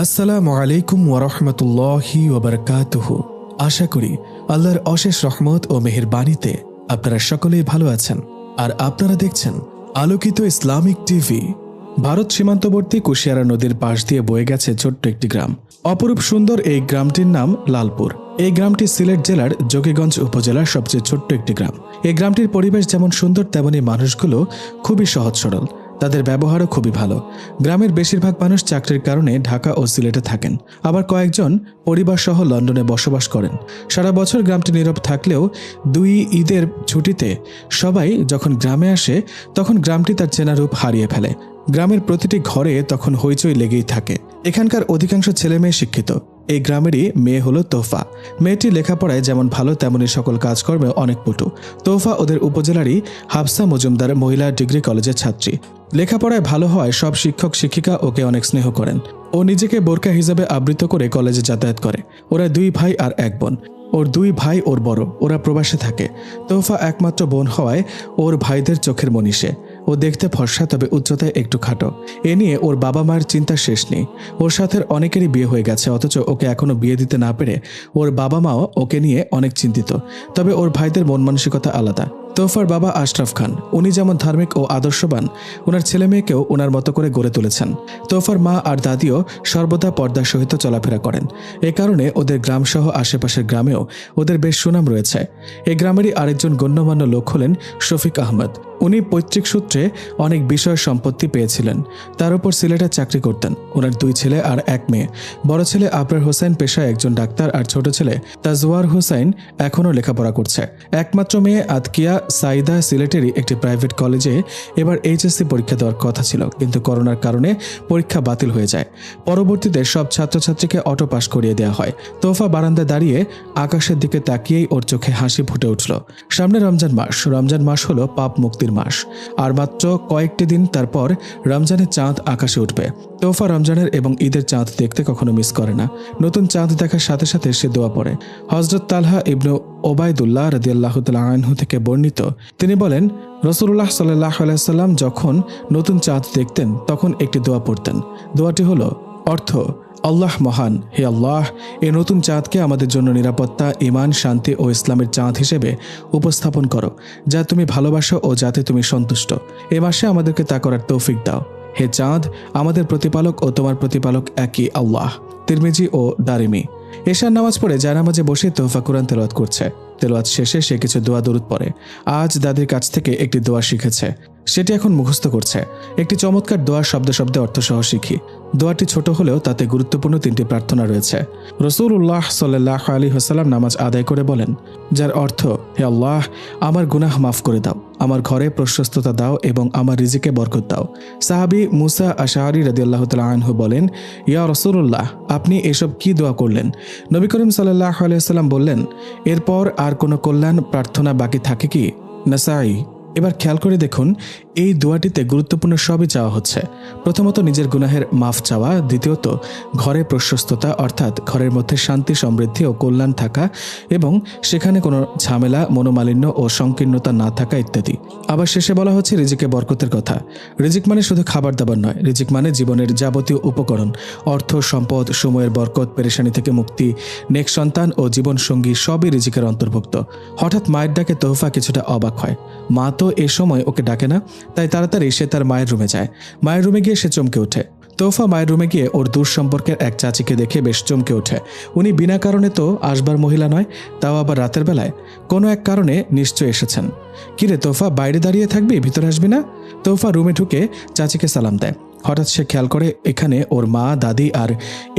আসসালামু আলাইকুম ওয়ারাহমাতুল্লাহি ওয়াবারাকাতুহু। আশা করি আল্লাহর অশেষ রহমত ও মেহেরবানিতে আপনারা সকলেই ভালো আছেন আর আপনারা দেখছেন আলোকিত ইসলামিক টিভি। ভারত সীমান্তবর্তী কুশিয়ারা নদীর পাশ দিয়ে বয়ে গেছে ছোট্ট একটি গ্রাম। অপরূপ সুন্দর এই গ্রামটির নাম লালপুর। এই গ্রামটি সিলেট জেলার যোগীগঞ্জ উপজেলার সবচেয়ে ছোট্ট একটি গ্রাম। এই গ্রামটির পরিবেশ যেমন সুন্দর তেমনি মানুষগুলো খুবই সহজ সরল, তাদের ব্যবহারও খুবই ভালো। গ্রামের বেশিরভাগ মানুষ চাকরির কারণে ঢাকা ও সিলেটে থাকেন, আবার কয়েকজন পরিবার সহ লন্ডনে বসবাস করেন। সারা বছর গ্রামটি নীরব থাকলেও দুই ঈদের ছুটিতে সবাই যখন গ্রামে আসে তখন গ্রামটি তার চেনা রূপ হারিয়ে ফেলে। গ্রামের প্রতিটি ঘরে তখন হইচই লেগেই থাকে। এখানকার অধিকাংশ ছেলে মেয়ে শিক্ষিত। এই গ্রামেরই মেয়ে হলো তোহফা। মেয়েটি লেখাপড়ায় যেমন ভালো তেমনি সকল কাজকর্মে অনেক পটু। তোহফা ওদের উপজেলারই হাফসা মজুমদার মহিলা ডিগ্রি কলেজের ছাত্রী। লেখাপড়ায় ভালো হওয়ায় সব শিক্ষক শিক্ষিকা ওকে অনেক স্নেহ করেন। ও নিজেকে বোরকা হিসাবে আবৃত করে কলেজে যাতায়াত করে। ওরা দুই ভাই আর এক বোন। ওর দুই ভাই ওর বড়, ওরা প্রবাসে থাকে। তোহফা একমাত্র বোন হওয়ায় ওর ভাইদের চোখের মণি সে। ও দেখতে ফর্সা, তবে উচ্চতায় একটু খাটো। এ নিয়ে ওর বাবা মায়ের চিন্তা শেষ নেই। ওর সাথে অনেকেরই বিয়ে হয়ে গেছে, অথচ ওকে এখনো বিয়ে দিতে না পেরে ওর বাবা মাও ওকে নিয়ে অনেক চিন্তিত। তবে ওর ভাইদের মন মানসিকতা আলাদা। তোহফার বাবা আশরাফ খান, উনি যেমন ধার্মিক ও আদর্শবান, ওনার ছেলে মেয়েকেও ওনার মতো করে গড়ে তুলেছেন। তোহফার মা আর দাদিও সর্বদা পর্দার সহিত চলাফেরা করেন। এ কারণে ওদের গ্রামসহ আশেপাশের গ্রামেও ওদের বেশ সুনাম রয়েছে। এই গ্রামেরই আরেকজন গণ্যমান্য লোক হলেন শফিক আহমদ। উনি পৈতৃক সূত্রে অনেক বিষয় সম্পত্তি পেয়েছিলেন। তার উপর সিলেটে চাকরি করতেন। ওনার দুই ছেলে আর এক মেয়ে। বড় ছেলে আবরার হোসেন পেশায় একজন ডাক্তার, আর ছোট ছেলে তাজওয়ার হোসেন এখনও লেখাপড়া করছে। একমাত্র মেয়ে আতকিয়া সাইদা সিলেটেরই একটি প্রাইভেট কলেজে এবার এইচএসসি পরীক্ষা দেওয়ার কথা ছিল, কিন্তু করোনার কারণে পরীক্ষা বাতিল হয়ে যায়। পরবর্তীতে সব ছাত্রছাত্রীকে অটো পাস করিয়ে দেওয়া হয়। তোহফা বারান্দায় দাঁড়িয়ে আকাশের দিকে তাকিয়েই ওর চোখে হাসি ফুটে উঠল। সামনে রমজান মাস। রমজান মাস হলো পাপ মুক্তির মাস, আর মাত্র কয়েকটি দিন তারপর রমজানের চাঁদ আকাশে উঠবে। তোহফা রমজানের এবং ঈদের চাঁদ দেখতে কখনো মিস করে না। নতুন চাঁদ দেখার সাথে সাথে সে দোয়া পড়ে। হযরত তালহা ইবনু ওবায়দুল্লাহ রাদিয়াল্লাহু তাআলা আনহু থেকে বর্ণিত, তিনি বলেন, রাসূলুল্লাহ সাল্লাল্লাহু আলাইহি ওয়াসাল্লাম যখন নতুন চাঁদ দেখতেন তখন একটি দোয়া পড়তেন। দোয়াটি হলো, অর্থ: আল্লাহ মহান, হে আল্লাহ, এই নতুন চাঁদকে আমাদের জন্য নিরাপত্তা, ঈমান, শান্তি ও ইসলামের চাঁদ হিসেবে উপস্থাপন করো, যা তুমি ভালোবাসো ও যাতে তুমি সন্তুষ্ট। এ মাসে আমাদেরকে তা করার তৌফিক দাও। হে চাঁদ, আমাদের প্রতিপালক ও তোমার প্রতিপালক একই আল্লাহ। তিরমিজি ও দারিমি। এশার নামাজ পড়ে জায়নামাজে বসে তোহফা কুরআন তেলাওয়াত করছে। তেলাওয়াত শেষে সে কিছু দোয়া দরুদ পড়ে। আজ দাদির কাছ থেকে একটি দোয়া শিখেছে, সেটি এখন মুখস্থ করছে। একটি চমৎকার দোয়ার শব্দে শব্দে অর্থসহ শিখি। দোয়াটি ছোট হলেও তাতে গুরুত্বপূর্ণ তিনটি প্রার্থনা রয়েছে। রাসূলুল্লাহ সাল্লাল্লাহু আলাইহি ওয়াসাল্লাম নামাজ আদায় করে বলেন, যার অর্থ: হে আল্লাহ, আমার গুনাহ মাফ করে দাও, আমার ঘরে প্রশস্ততা দাও এবং আমার রিজিকে বরকত দাও। সাহাবী মুসা আশআরী রাদিয়াল্লাহু তাআলা আনহু বলেন, ইয়া রাসূলুল্লাহ, আপনি এসব কি দোয়া করলেন? নবী করিম সাল্লাল্লাহু আলাইহি ওয়াসাল্লাম বললেন, এরপর আর কোনো কল্যাণ প্রার্থনা বাকি থাকে কি? নাসাঈ। এবার খেয়াল করে দেখুন, এই দোয়াটিতে গুরুত্বপূর্ণ সবই চাওয়া হচ্ছে। প্রথমত নিজের গুনাহের মাফ চাওয়া, দ্বিতীয়ত ঘরে প্রশস্ততা অর্থাৎ ঘরের মধ্যে শান্তি, সমৃদ্ধি ও কল্যাণ থাকা এবং সেখানে কোনো ঝামেলা, মনোমালিন্য ও সংকীর্ণতা না থাকা ইত্যাদি। আবার শেষে বলা হচ্ছে রিজিকে বরকতের কথা। রিজিক মানে শুধু খাবার দাবার নয়, রিজিক মানে জীবনের যাবতীয় উপকরণ, অর্থ, সম্পদ, সময়ের বরকত, পেরেশানি থেকে মুক্তি, নেক সন্তান ও জীবনসঙ্গী সবই রিজিকের অন্তর্ভুক্ত। হঠাৎ মায়ের ডাকে তোহফা কিছুটা অবাক হয়। মা তো এ সময় ওকে ডাকে না, তাই তাড়াতাড়ি সে তার মায়ের রুমে যায়। মায়ের রুমে গিয়ে সে চমকে ওঠে। তোহফা মায়ের রুমে গিয়ে ওর দূর সম্পর্কের এক চাচিকে দেখে বেশ চমকে ওঠে। উনি বিনা কারণে তো আসবার মহিলা নয়, তাও আবার রাতের বেলায়। কোনো এক কারণে নিশ্চয় এসেছেন। কিরে তোহফা, বাইরে দাঁড়িয়ে থাকবি, ভিতরে আসবি না? তোহফা রুমে ঢুকে চাচিকে সালাম দেয়। হঠাৎ সে খেয়াল করে এখানে ওর মা, দাদি আর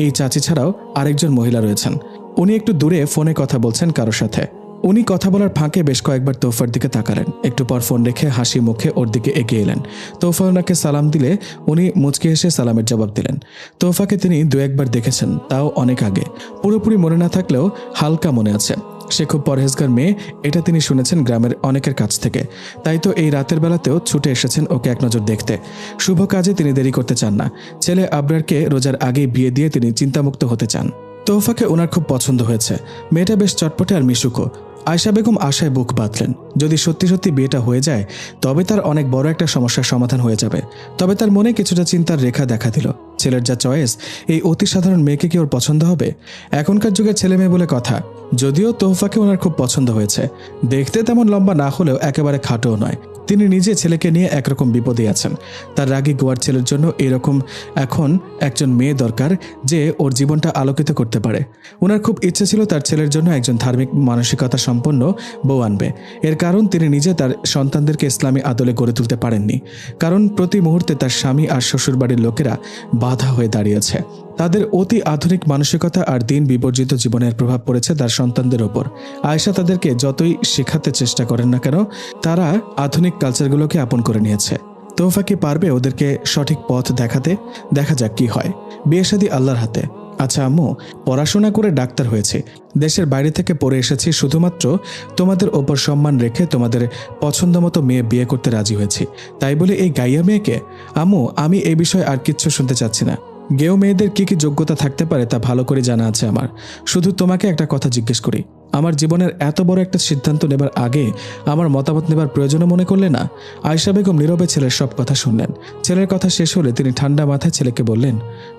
এই চাচি ছাড়াও আরেকজন মহিলা রয়েছেন। উনি একটু দূরে ফোনে কথা বলছেন কারোর সাথে। উনি কথা বলার ফাঁকে বেশ কয়েকবার তোহফার দিকে তাকালেন। একটু পর ফোন রেখে হাসি মুখে ওর দিকে এগিয়ে এলেন। তোহফা ওনাকে সালাম দিলে উনি মুচকি হেসে সালামের জবাব দিলেন। তোহফাকে তিনি দু একবার দেখেছেন, তাও অনেক আগে। পুরোপুরি মনে না থাকলেও হালকা মনে আছে। সে খুব পরহেজগার মেয়ে, এটা তিনি শুনেছেন গ্রামের অনেকের কাছ থেকে। তাই তো এই রাতের বেলাতেও ছুটে এসেছেন ওকে এক নজর দেখতে। শুভ কাজে তিনি দেরি করতে চান না। ছেলে আবরারকে রোজার আগেই বিয়ে দিয়ে তিনি চিন্তামুক্ত হতে চান। তোহফাকে ওনার খুব পছন্দ হয়েছে। মেয়েটা বেশ চটপটে আর মিশুকো। আয়েশা বেগম আশায় বুক বাঁধলেন। যদি সত্যি সত্যি বিয়েটা হয়ে যায় তবে তার অনেক বড় একটা সমস্যার সমাধান হয়ে যাবে। তবে তার মনে কিছুটা চিন্তার রেখা দেখা দিল। ছেলের যা চয়েস, এই অতি সাধারণ মেয়েকে কি ওর পছন্দ হবে? এখনকার যুগের ছেলে মেয়ে বলে কথা। যদিও তোহফাকে ওনার খুব পছন্দ হয়েছে। দেখতে তেমন লম্বা না হলেও একেবারে খাটোও নয়। তিনি নিজে ছেলেকে নিয়ে একরকম বিপদে আছেন। তার রাগী গোয়ার ছেলের জন্য এরকম এখন একজন মেয়ে দরকার যে ওর জীবনটা আলোকিত করতে পারে। ওনার খুব ইচ্ছে ছিল তার ছেলের জন্য একজন ধার্মিক মানসিকতা সম্পন্ন বউ আনবে। এর কারণ তিনি নিজে তার সন্তানদেরকে ইসলামী আদলে গড়ে তুলতে পারেননি। কারণ প্রতি মুহূর্তে তার স্বামী আর শ্বশুরবাড়ির লোকেরা বাধা হয়ে দাঁড়িয়েছে। তাদের অতি আধুনিক মানসিকতা আর দিন বিবর্জিত জীবনের প্রভাব পড়েছে তার সন্তানদের ওপর। আয়েশা তাদেরকে যতই শেখাতে চেষ্টা করেন না কেন, তারা আধুনিক কালচারগুলোকে আপন করে নিয়েছে। তোহফা কি পারবে ওদেরকে সঠিক পথ দেখাতে? দেখা যাক কি হয়। বিয়ে শাদী আল্লাহর হাতে। আচ্ছা আম্মু, পড়াশোনা করে ডাক্তার হয়েছে, দেশের বাইরে থেকে পড়ে এসেছি শুধুমাত্র তোমাদের ওপর সম্মান রেখে তোমাদের পছন্দ মতো মেয়ে বিয়ে করতে রাজি হয়েছি, তাই বলে এই গাইয়া মেয়েকে? আম্মু, আমি এই বিষয়ে আর কিচ্ছু শুনতে চাচ্ছি না। গেও মেয়েদের কি কি যোগ্যতা থাকতে পারে তা ভালো করে জানা আছে আমার। শুধু তোমাকে একটা কথা জিজ্ঞেস করি, আমার জীবনের এত বড় একটা সিদ্ধান্ত নেবার আগে আমার মতামত নেবার প্রয়োজনও মনে করলে না? আয়েশা বেগম নীরবে ছেলের সব কথা শুনলেন। ছেলের কথা শেষ হলে তিনি ঠান্ডা মাথায় ছেলেকে বললেন,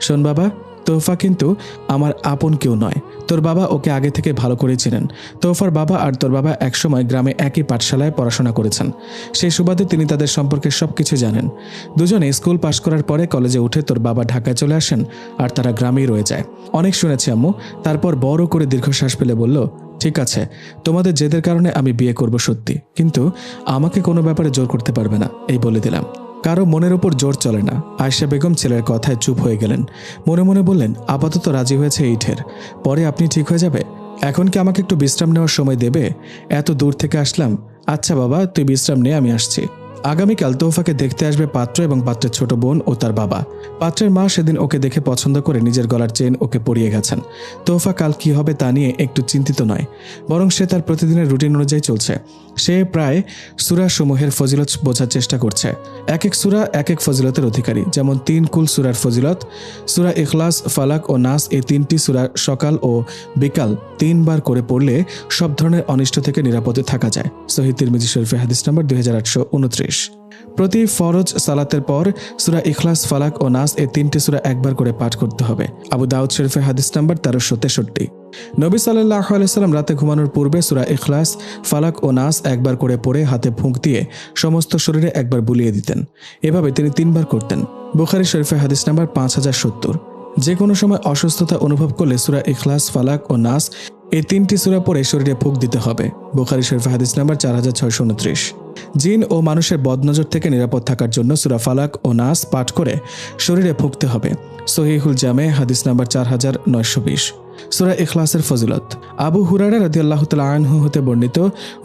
শোন বাবা, তোহফা কিন্তু আমার আপন কেউ নয়। তোর বাবা ওকে আগে থেকে ভালো করে চেনেন। তোহফার বাবা আর তোর বাবা একসময় গ্রামে একই পাঠশালায় পড়াশোনা করেছেন। সেই সুবাদে তিনি তাদের সম্পর্কে সবকিছু জানেন। দুজনে স্কুল পাশ করার পরে কলেজে উঠে তোর বাবা ঢাকায় চলে আসেন আর তারা গ্রামেই রয়ে যায়। অনেক শুনেছি আম্মু। তারপর বড় করে দীর্ঘশ্বাস ফেলে বলল, ঠিক আছে, তোমাদের জেদের কারণে আমি বিয়ে করব সত্যি, কিন্তু আমাকে কোনো ব্যাপারে জোর করতে পারবে না, এই বলে দিলাম। কারো মনের উপর জোর চলে না। আয়েশা বেগম ছেলের কথায় চুপ হয়ে গেলেন। মনে মনে বললেন, আপাতত রাজি হয়েছে এই ঢের, পরে আপনি ঠিক হয়ে যাবে। এখন কি আমাকে একটু বিশ্রাম নেওয়ার সময় দেবে? এত দূর থেকে আসলাম। আচ্ছা বাবা, তুই বিশ্রাম নে, আমি আসছি। আগামীকাল তোহফাকে দেখতে আসবে পাত্র এবং পাত্রের ছোট বোন ও তার বাবা। পাত্রের মা সেদিন ওকে দেখে পছন্দ করে নিজের গলার চেন ওকে পরিয়ে গেছেন। তোহফা কাল কি হবে তা নিয়ে একটু চিন্তিত নয়, বরং সে তার প্রতিদিনের রুটিন অনুযায়ী চলছে। সে প্রায় সূরা সমূহের ফজিলত বোঝার চেষ্টা করছে। এক এক সূরা এক এক ফজিলতের অধিকারী। যেমন 3 কুল সূরার ফজিলত, সূরা ইখলাস, ফালাক ও নাস, এই 3টি সূরা সকাল ও বিকাল 3 বার করে পড়লে সব ধরনের অনিষ্ট থেকে নিরাপদে থাকা যায়। সহিহ তিরমিজি শরীফে হাদিস নম্বর 2829। প্রতি ফরজ সালাতের পর সূরা ইখলাস, ফালাক ও নাস, এই 3টি সূরা একবার করে পাঠ করতে হবে। আবু দাউদ শরীফে হাদিস নম্বর 1363। নবী সাল্লাল্লাহু আলাইহি সাল্লাম রাতে ঘুমানোর পূর্বে সূরা ইখলাস, ফালাক ও নাস একবার করে পড়ে হাতে ফুঁক দিয়ে সমস্ত শরীরে একবার বুলিয়ে দিতেন। এভাবে তিনি 3 বার করতেন। বুখারী শরীফে হাদিস নম্বর 5070। যে কোনো সময় অসুস্থতা অনুভব করলে সূরা ইখলাস, ফালাক ও নাস, এই 3টি সূরা পড়ে শরীরে ফুঁক দিতে হবে। বুখারী শরীফে হাদিস নম্বর 4629। জিন ও মানুষের বদনজর থেকে নিরাপদ থাকার জন্য সূরা ফালাক ও নাস পাঠ করে শরীরে ফুঁকতে হবে। সহিহুল জামে হাদিস নম্বর 4920। সূরা ইখলাসের ফজিলত। আবু হুরায়রা রাদিয়াল্লাহু তাআলা আনহু হতে বর্ণিত,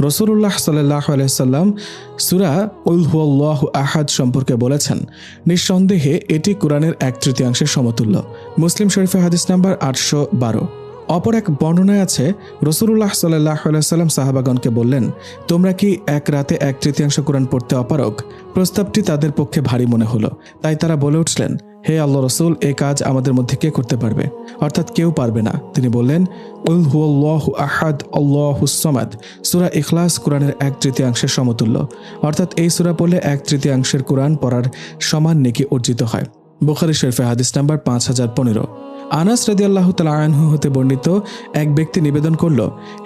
রাসূলুল্লাহ সাল্লাল্লাহু আলাইহি সাল্লাম সূরা কুল হুয়াল্লাহু আহাদ সম্পর্কে বলেছেন, নিঃসন্দেহে এটি কোরআনের 1/3 সমতুল্য। মুসলিম শরীফে হাদিস নাম্বার 812। অপর এক বর্ণনায় আছে, রাসূলুল্লাহ সাল্লাল্লাহু আলাইহি সাল্লাম সাহাবাগণকে বললেন, তোমরা কি এক রাতে 1/3 কোরআন পড়তে অপারগ? প্রস্তাবটি তাদের পক্ষে ভারী মনে হলো। তাই তারা বলে উঠলেন, হে আল্লাহ রসুল, এই কাজ আমাদের মধ্যে কে করতে পারবে? অর্থাৎ কেউ পারবে না। তিনি বললেন, কুল হুয়াল্লাহু আহাদ আল্লাহুস সামাদ। সূরা ইখলাস কোরআনের 1/3 সমতুল্য। অর্থাৎ এই সূরা পড়লে 1/3 কোরআন পড়ার সমান নেকি অর্জিত হয়। বুখারী শরীফে হাদিস নাম্বার 5015। আনাস রাদিয়াল্লাহু তাআলা আনহু হতে বর্ণিত, এক ব্যক্তি নিবেদন করল,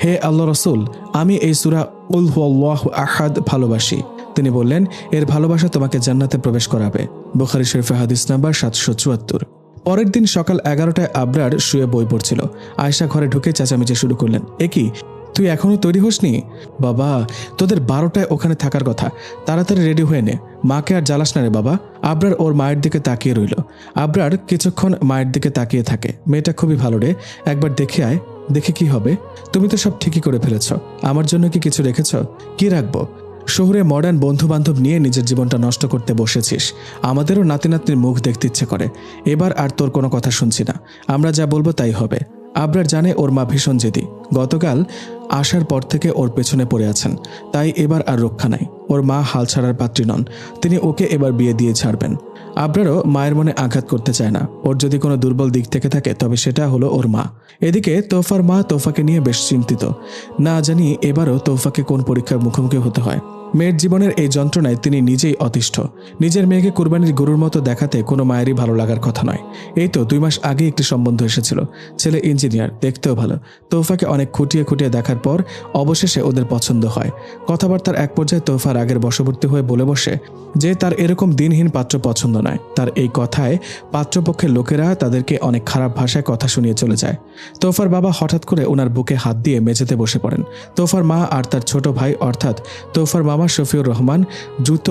হে আল্লাহ রসুল, আমি এই সূরা কুল হুয়াল্লাহু আহাদ ভালোবাসি। তিনি বললেন, এর ভালোবাসা তোমাকে জান্নাতে প্রবেশ করাবে। বুখারী শরীফে হাদিস নাম্বার 774। পরের দিন সকাল 11টায় আবরার শুয়ে বই পড়ছিল। আয়েশা ঘরে ঢুকে চেঁচামেচি শুরু করলেন, এ কি, তুই এখনো তৈরি হসনি? বাবা, তোদের 12টায় ওখানে থাকার কথা, তাড়াতাড়ি রেডি হয়ে নে, মাকে আর জ্বালাস না রে বাবা। আবরার ওর মায়ের দিকে তাকিয়ে রইল। আবরার কিছুক্ষণ মায়ের দিকে তাকিয়ে থাকে। মেয়েটা খুবই ভালো রে, একবার দেখে আয়। দেখে কি হবে? তুমি তো সব ঠিকই করে ফেলেছ। আমার জন্য কি কিছু রেখেছ? কি রাখবো? শহুরে মডার্ন বন্ধু বান্ধব নিয়ে নিজের জীবনটা নষ্ট করতে বসেছিস। আমাদেরও নাতি নাতনির মুখ দেখতে ইচ্ছে করে। এবার আর তোর কোনো কথা শুনছি না, আমরা যা বলবো তাই হবে। আবরার জানে ওর মা ভীষণ জেদি। গতকাল আসার পর থেকে ওর পেছনে পড়ে আছেন, তাই এবার আর রক্ষা নাই। ওর মা হাল ছাড়ার পাত্রী নন, তিনি ওকে এবার বিয়ে দিয়ে ছাড়বেন। আবরারও মায়ের মনে আঘাত করতে চায় না। ওর যদি কোনো দুর্বল দিক থেকে থাকে তবে সেটা হলো ওর মা। এদিকে তোফার মা তোফাকে নিয়ে বেশ চিন্তিত। না জানি এবারও তোফাকে কোন পরীক্ষার মুখোমুখি হতে হয়। মেয়ের জীবনের এই যন্ত্রণায় তিনি নিজেই অতিষ্ঠ। নিজের মেয়েকে কুরবানির গরুর মতো দেখাতে কোনো মায়েরই ভালো লাগার কথা নয়। এই তো 2 মাস আগে একটি সম্বন্ধ এসেছিল, ছেলে ইঞ্জিনিয়ার, দেখতেও ভালো। তোফাকে অনেক খুঁটিয়ে খুঁটিয়ে দেখার পর অবশেষে ওদের পছন্দ হয়। কথাবার্তার এক পর্যায়ে তোফা রাগের বশবর্তী হয়ে বলে বসে যে তার এরকম দিনহীন পাত্র পছন্দ নয়। তার এই কথায় পাত্রপক্ষের লোকেরা তাদেরকে অনেক খারাপ ভাষায় কথা শুনিয়ে চলে যায়। তোফার বাবা হঠাৎ করে ওনার বুকে হাত দিয়ে মেঝেতে বসে পড়েন। তোফার মা আর তার ছোট ভাই অর্থাৎ তোফার মামা শফিউর রহমান দ্রুত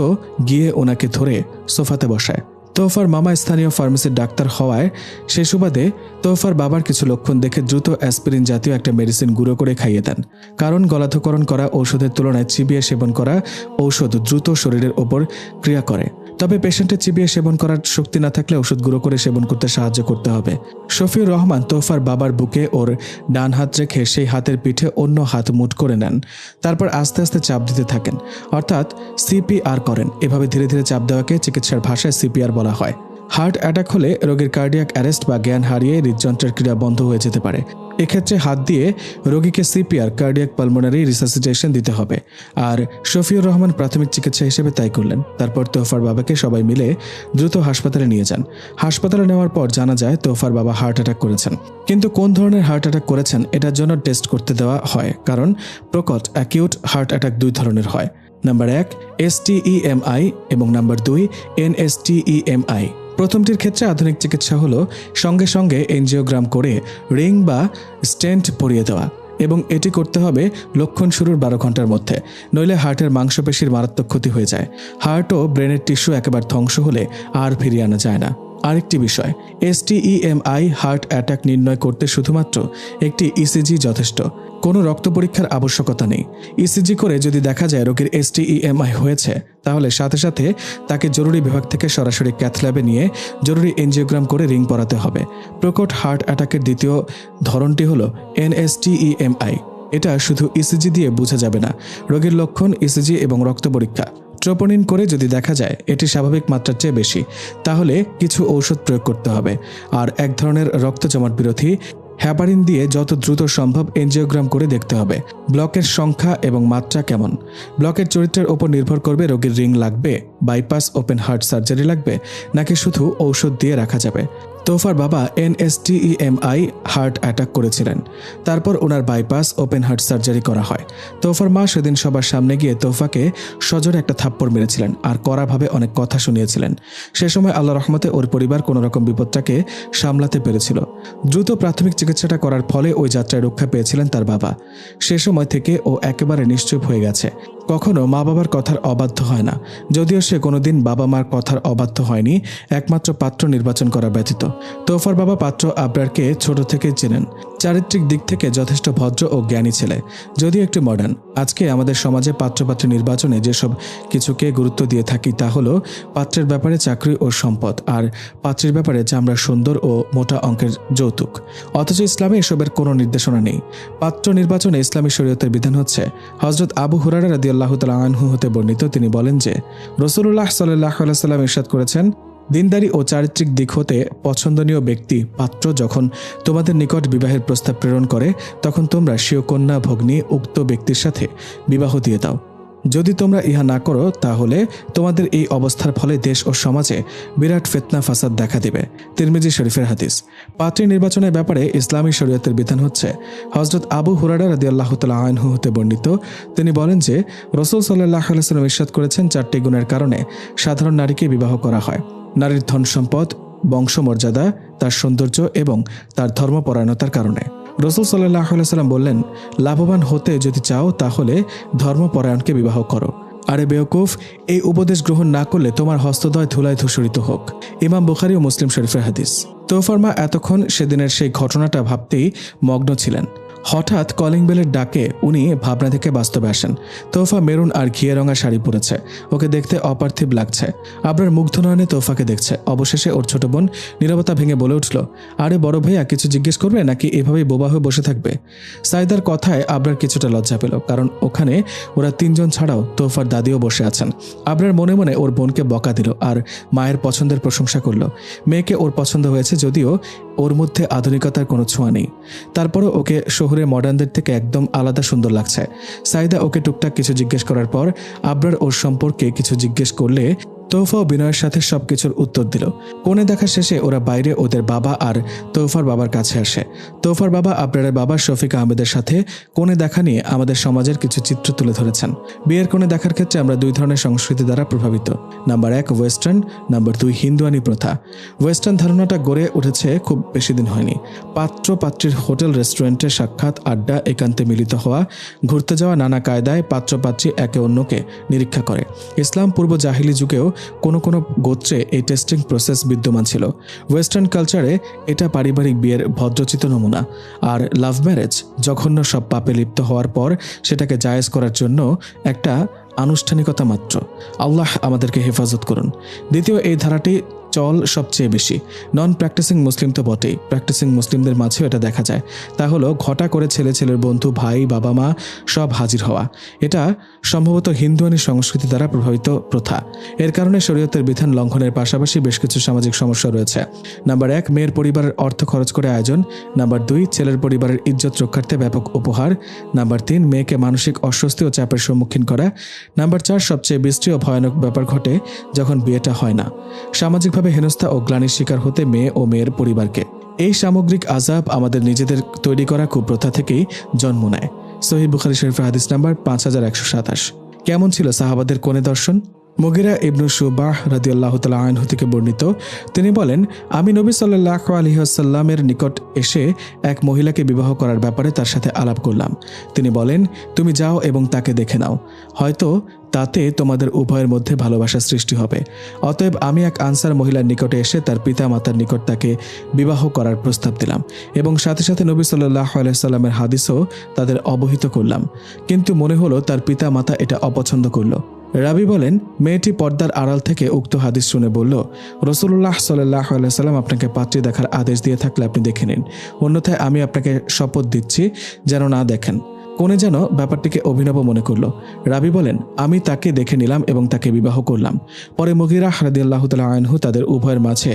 গিয়ে ওনাকে ধরে সোফাতে বসায়। তোফার মামা স্থানীয় ফার্মেসির ডাক্তার হওয়ায় সে সুবাদে তোফার বাবার কিছু লক্ষণ দেখে দ্রুত অ্যাসপিরিন জাতীয় একটা মেডিসিন গুঁড়ো করে খাইয়ে দেন। কারণ গলাধঃকরণ করা ঔষধের তুলনায় চিবিয়ে সেবন করা ঔষধ দ্রুত শরীরের ওপর ক্রিয়া করে। তবে পেশেন্টের চিবিয়ে সেবন করার শক্তি না থাকলে ওষুধ গুঁড়ো করে সেবন করতে সাহায্য করতে হবে। শফিউর রহমান তোফার বাবার বুকে ওর ডান হাত রেখে সেই হাতের পিঠে অন্য হাত মুঠ করে নেন। তারপর আস্তে আস্তে চাপ দিতে থাকেন, অর্থাৎ সিপিআর করেন। এভাবে ধীরে ধীরে চাপ দেওয়াকে চিকিৎসার ভাষায় সিপিআর বলা হয়। হার্ট অ্যাটাক হলে রোগীর কার্ডিয়াক অ্যারেস্ট বা জ্ঞান হারিয়ে হৃদযন্ত্রের ক্রিয়া বন্ধ হয়ে যেতে পারে। এক্ষেত্রে হাত দিয়ে রোগীকে সিপিআর কার্ডিয়াক পালমোনারি রিসাসিটেশন দিতে হবে। আর শফিউর রহমান প্রাথমিক চিকিৎসা হিসেবে তাই করলেন। তারপর তোফার বাবাকে সবাই মিলে দ্রুত হাসপাতালে নিয়ে যান। হাসপাতালে নেওয়ার পর জানা যায় তোফার বাবা হার্ট অ্যাটাক করেছেন। কিন্তু কোন ধরনের হার্ট অ্যাটাক করেছেন এটার জন্য টেস্ট করতে দেওয়া হয়, কারণ প্রকট অ্যাকিউট হার্ট অ্যাটাক 2 ধরনের হয়। নাম্বার 1 STEMI এবং নাম্বার 2 NSTEMI। প্রথমটির ক্ষেত্রে আধুনিক চিকিৎসা হলো সঙ্গে সঙ্গে এনজিওগ্রাম করে রিং বা স্টেন্ট পরিয়ে দেওয়া, এবং এটি করতে হবে লক্ষণ শুরুর 12 ঘন্টার মধ্যে, নইলে হার্টের মাংসপেশির মারাত্মক ক্ষতি হয়ে যায়। হার্ট ও ব্রেনের টিস্যু একেবারে ধ্বংস হলে আর ফিরিয়ে আনা যায় না। আরেকটি বিষয়, STEMI হার্ট অ্যাটাক নির্ণয় করতে শুধুমাত্র একটি ইসিজি যথেষ্ট, কোনো রক্ত পরীক্ষার আবশ্যকতা নেই। ইসিজি করে যদি দেখা যায় রোগীর STEMI হয়েছে, তাহলে সাথে সাথে তাকে জরুরি বিভাগ থেকে সরাসরি ক্যাথ ল্যাবে নিয়ে জরুরি এনজিওগ্রাম করে রিং পরাতে হবে। প্রকট হার্ট অ্যাটাকের দ্বিতীয় ধরনটি হলো NSTEMI। এটা শুধু ইসিজি দিয়ে বোঝা যাবে না। রোগীর লক্ষণ, ইসিজি এবং রক্ত পরীক্ষা ট্রোপোনিন করে যদি দেখা যায় এটি স্বাভাবিক মাত্রার চেয়ে বেশি, তাহলে কিছু ঔষধ প্রয়োগ করতে হবে। আর এক ধরনের রক্ত জমাট বিরোধী হ্যাপারিন দিয়ে যত দ্রুত সম্ভব এনজিওগ্রাম করে দেখতে হবে ব্লকের সংখ্যা এবং মাত্রা কেমন। ব্লকের চরিত্রের ওপর নির্ভর করবে রোগীর রিং লাগবে, বাইপাস ওপেন হার্ট সার্জারি লাগবে, নাকি শুধু ঔষধ দিয়ে রাখা যাবে। তোফার বাবা NSTEMI হার্ট অ্যাটাক করেছিলেন, তারপর ওনার বাইপাস ওপেন হার্ট সার্জারি করা হয়। তোফার মা সেদিন সবার সামনে গিয়ে তোফাকে সজোরে একটা থাপ্পড় মেরেছিলেন আর কড়াভাবে অনেক কথা শুনিয়েছিলেন। সে সময় আল্লাহ রহমতে ওর পরিবার কোনো রকম বিপদটাকে সামলাতে পেরেছিল। দ্রুত প্রাথমিক চিকিৎসাটা করার ফলে ওই যাত্রায় রক্ষা পেয়েছিলেন তার বাবা। সে সময় থেকে ও একেবারে নিশ্চুপ হয়ে গেছে, কখনো মা বাবার কথার অবাধ্য হয় না। যদিও সে কোনোদিন বাবা মার কথার অবাধ্য হয়নি, একমাত্র পাত্র নির্বাচন করা ব্যতীত। তোফার বাবা পাত্র আবরারকে ছোট থেকে চেনেন। চারিত্রিক দিক থেকে যথেষ্ট ভদ্র ও জ্ঞানী ছেলে, যদিও একটু মডার্ন। আজকে আমাদের সমাজে পাত্রপাত্রী নির্বাচনে যেসব কিছুকে গুরুত্ব দিয়ে থাকি তা হলো পাত্রের ব্যাপারে চাকরি ও সম্পদ, আর পাত্রের ব্যাপারে চামড়া সুন্দর ও মোটা অঙ্কের যৌতুক। অথচ ইসলামে এসবের কোনো নির্দেশনা নেই। পাত্র নির্বাচনে ইসলামী শরীয়তের বিধান হচ্ছে হযরত আবু হুরায়রা রাদিয়াল্লাহু তাআলা আনহু হতে বর্ণিত, তিনি বলেন যে রাসূলুল্লাহ সাল্লাল্লাহু আলাইহি ওয়াসাল্লাম ইরশাদ করেছেন, দিনদারি ও চারিত্রিক দিক হতে পছন্দনীয় ব্যক্তি পাত্র যখন তোমাদের নিকট বিবাহের প্রস্তাব প্রেরণ করে, তখন তোমরা স্বীয় কন্যা ভগ্নী উক্ত ব্যক্তির সাথে বিবাহ দিয়ে দাও। যদি তোমরা ইহা না করো তাহলে তোমাদের এই অবস্থার ফলে দেশ ও সমাজে বিরাট ফিতনা ফাসাদ দেখা দিবে। তিরমিজি শরীফের হাদিস। পাত্রী নির্বাচনের ব্যাপারে ইসলামী শরীয়তের বিধান হচ্ছে হযরত আবু হুরায়রা রাদিয়াল্লাহু তাআলা আনহু হতে বর্ণিত, তিনি বলেন যে রাসূল সাল্লাল্লাহু আলাইহি ওয়াসাল্লাম ইরশাদ করেছেন, 4টি গুণের কারণে সাধারণ নারীকে বিবাহ করা হয়: নারীর ধন সম্পদ, বংশমর্যাদা, তার সৌন্দর্য এবং তার ধর্মপরায়ণতার কারণে। রাসূল সাল্লাল্লাহু আলাইহি ওয়াসাল্লাম বললেন, লাভবান হতে যদি চাও তাহলে ধর্মপরায়ণকে বিবাহ করো। আরে বেওকুফ, এই উপদেশ গ্রহণ না করলে তোমার হস্তদ্বয় ধুলায় ধূসরিত হোক। ইমাম বুখারী ও মুসলিম শরীফের হাদিস। তোফার মা এতক্ষণ সেদিনের সেই ঘটনাটা ভাবতেই মগ্ন ছিলেন। হঠাৎ কলিং বেলের ডাকে উনি ভাবনা থেকে বাস্তবে আসেন। তোফা মেরুন আর ঘিয়ে রঙা শাড়ি পরেছে, ওকে দেখতে অপার্থিব লাগছে। আবরার মুগ্ধ নয়নে তোফাকে দেখছে। অবশেষে ওর ছোট বোন নীরবতা ভেঙে বলে উঠল, আরে বড় ভাইয়া, কিছু জিজ্ঞেস করবে নাকি এভাবেই বোবা হয়ে বসে থাকবে? সাইদার কথায় আবরার কিছুটা লজ্জা পেল, কারণ ওখানে ওরা তিনজন ছাড়াও তোফার দাদিও বসে আছেন। আবরার মনে মনে ওর বোনকে বকা দিল আর মায়ের পছন্দের প্রশংসা করল। মেয়েকে ওর পছন্দ হয়েছে, যদিও ওর মধ্যে আধুনিকতার কোনো ছোঁয়া নেই। তারপরও ওকে শহুরে মডার্নদের থেকে একদম আলাদা সুন্দর লাগছে। সাইদা ওকে টুকটাক কিছু জিজ্ঞেস করার পর আবরার ওর সম্পর্কে কিছু জিজ্ঞেস করলে তোফাও বিনয়ের সাথে সবকিছুর উত্তর দিল। কোণে দেখা শেষে ওরা বাইরে ওদের বাবা আর তোফার বাবার কাছে আসে। তোফার বাবা আবরারের বাবা শফিক আহমেদের সাথে কোণে দেখা নিয়ে আমাদের সমাজের কিছু চিত্র তুলে ধরেছেন। বিয়ের কোণে দেখার ক্ষেত্রে আমরা দুই ধরনের সংস্কৃতি দ্বারা প্রভাবিত। নাম্বার 1 ওয়েস্টার্ন, নাম্বার 2 হিন্দুয়ানি প্রথা। ওয়েস্টার্ন ধারণাটা গড়ে উঠেছে খুব বেশি দিন হয়নি। পাত্র পাত্রীর হোটেল রেস্টুরেন্টে সাক্ষাৎ, আড্ডা, একান্তে মিলিত হওয়া, ঘুরতে যাওয়া, নানা কায়দায় পাত্র পাত্রী একে অন্যকে নিরীক্ষা করে। ইসলাম পূর্ব জাহিলি যুগেও কোনো কোনো গোত্রে এই টেস্টিং প্রসেস বিদ্যমান ছিল। ওয়েস্টার্ন কালচারে এটা পারিবারিক বিয়ের ভদ্রচিত নমুনা। আর লাভ ম্যারেজ জঘন্য সব পাপে লিপ্ত হওয়ার পর সেটাকে জায়েজ করার জন্য একটা আনুষ্ঠানিকতা মাত্র। আল্লাহ আমাদেরকে হেফাজত করুন। দ্বিতীয় এই ধারাটি চল সবচেয়ে বেশি। নন প্র্যাকটিসিং মুসলিম তো বটেই, প্র্যাকটিসিং মুসলিমদের মাঝেও এটা দেখা যায়। তা হলো ঘটা করে ছেলে ছেলের বন্ধু, ভাই, বাবা মা সব হাজির হওয়া। এটা সম্ভবত হিন্দুয়ানি সংস্কৃতি দ্বারা প্রভাবিত প্রথা। এর কারণে শরীয়তের বিধান লঙ্ঘনের পাশাপাশি বেশ কিছু সামাজিক সমস্যা রয়েছে। নাম্বার 1 মেয়ের পরিবারের অর্থ খরচ করে আয়োজন। নাম্বার 2 ছেলের পরিবারের ইজ্জত রক্ষার্থে ব্যাপক উপহার। নাম্বার 3 মেয়েকে মানসিক অস্বস্তি ও চাপের সম্মুখীন করা। নাম্বার 4 সবচেয়ে বিশ্রী ও ভয়ানক ব্যাপার ঘটে যখন বিয়েটা হয় না। সামাজিকভাবে হেনস্থা ও গ্লানির শিকার হতে মেয়ে ও মেয়ের পরিবারকে। এই সামগ্রিক আযাব আমাদের নিজেদের তৈরি করা কুপ্রথা থেকেই জন্ম নেয়। সহিহ বুখারী শরীফের হাদিস নাম্বার 5127। কেমন ছিল সাহাবাদের কোণে দর্শন? মুগিরা ইবনু শুবাহ রাদিয়াল্লাহু তাআলা আনহু থেকে বর্ণিত, তিনি বলেন, আমি নবী সাল্লাল্লাহু আলাইহি ওয়াসাল্লামের নিকট এসে এক মহিলাকে বিবাহ করার ব্যাপারে তার সাথে আলাপ করলাম। তিনি বলেন, তুমি যাও এবং তাকে দেখে নাও, হয়তো তাতে তোমাদের উভয়ের মধ্যে ভালোবাসা সৃষ্টি হবে। অতএব আমি এক আনসার মহিলার নিকটে এসে তার পিতা মাতার নিকট তাকে বিবাহ করার প্রস্তাব দিলাম এবং সাথে সাথে নবী সাল্লাল্লাহু আলাইহি ওয়াসাল্লামের হাদিসও তাদের অবহিত করলাম। কিন্তু মনে হলো তার পিতা মাতা এটা অপছন্দ করলো। রাবি বলেন, মেয়েটি পর্দার আড়াল থেকে উক্ত হাদিস শুনে বলল, রাসূলুল্লাহ সাল্লাল্লাহু আলাইহি ওয়াসাল্লাম আপনাকে পাত্রী দেখার আদেশ দিয়ে থাকলে আপনি দেখে নিন, অন্যথায় আমি আপনাকে শপথ দিচ্ছি যেন না দেখেন। কোনে যেন ব্যাপারটিকে অভিনব মনে করলো। রাবি বলেন, আমি তাকে দেখে নিলাম এবং তাকে বিবাহ করলাম। পরে মুগিরা রাদিয়াল্লাহু তাআলা আনহু তাদের উভয়ের মাঝে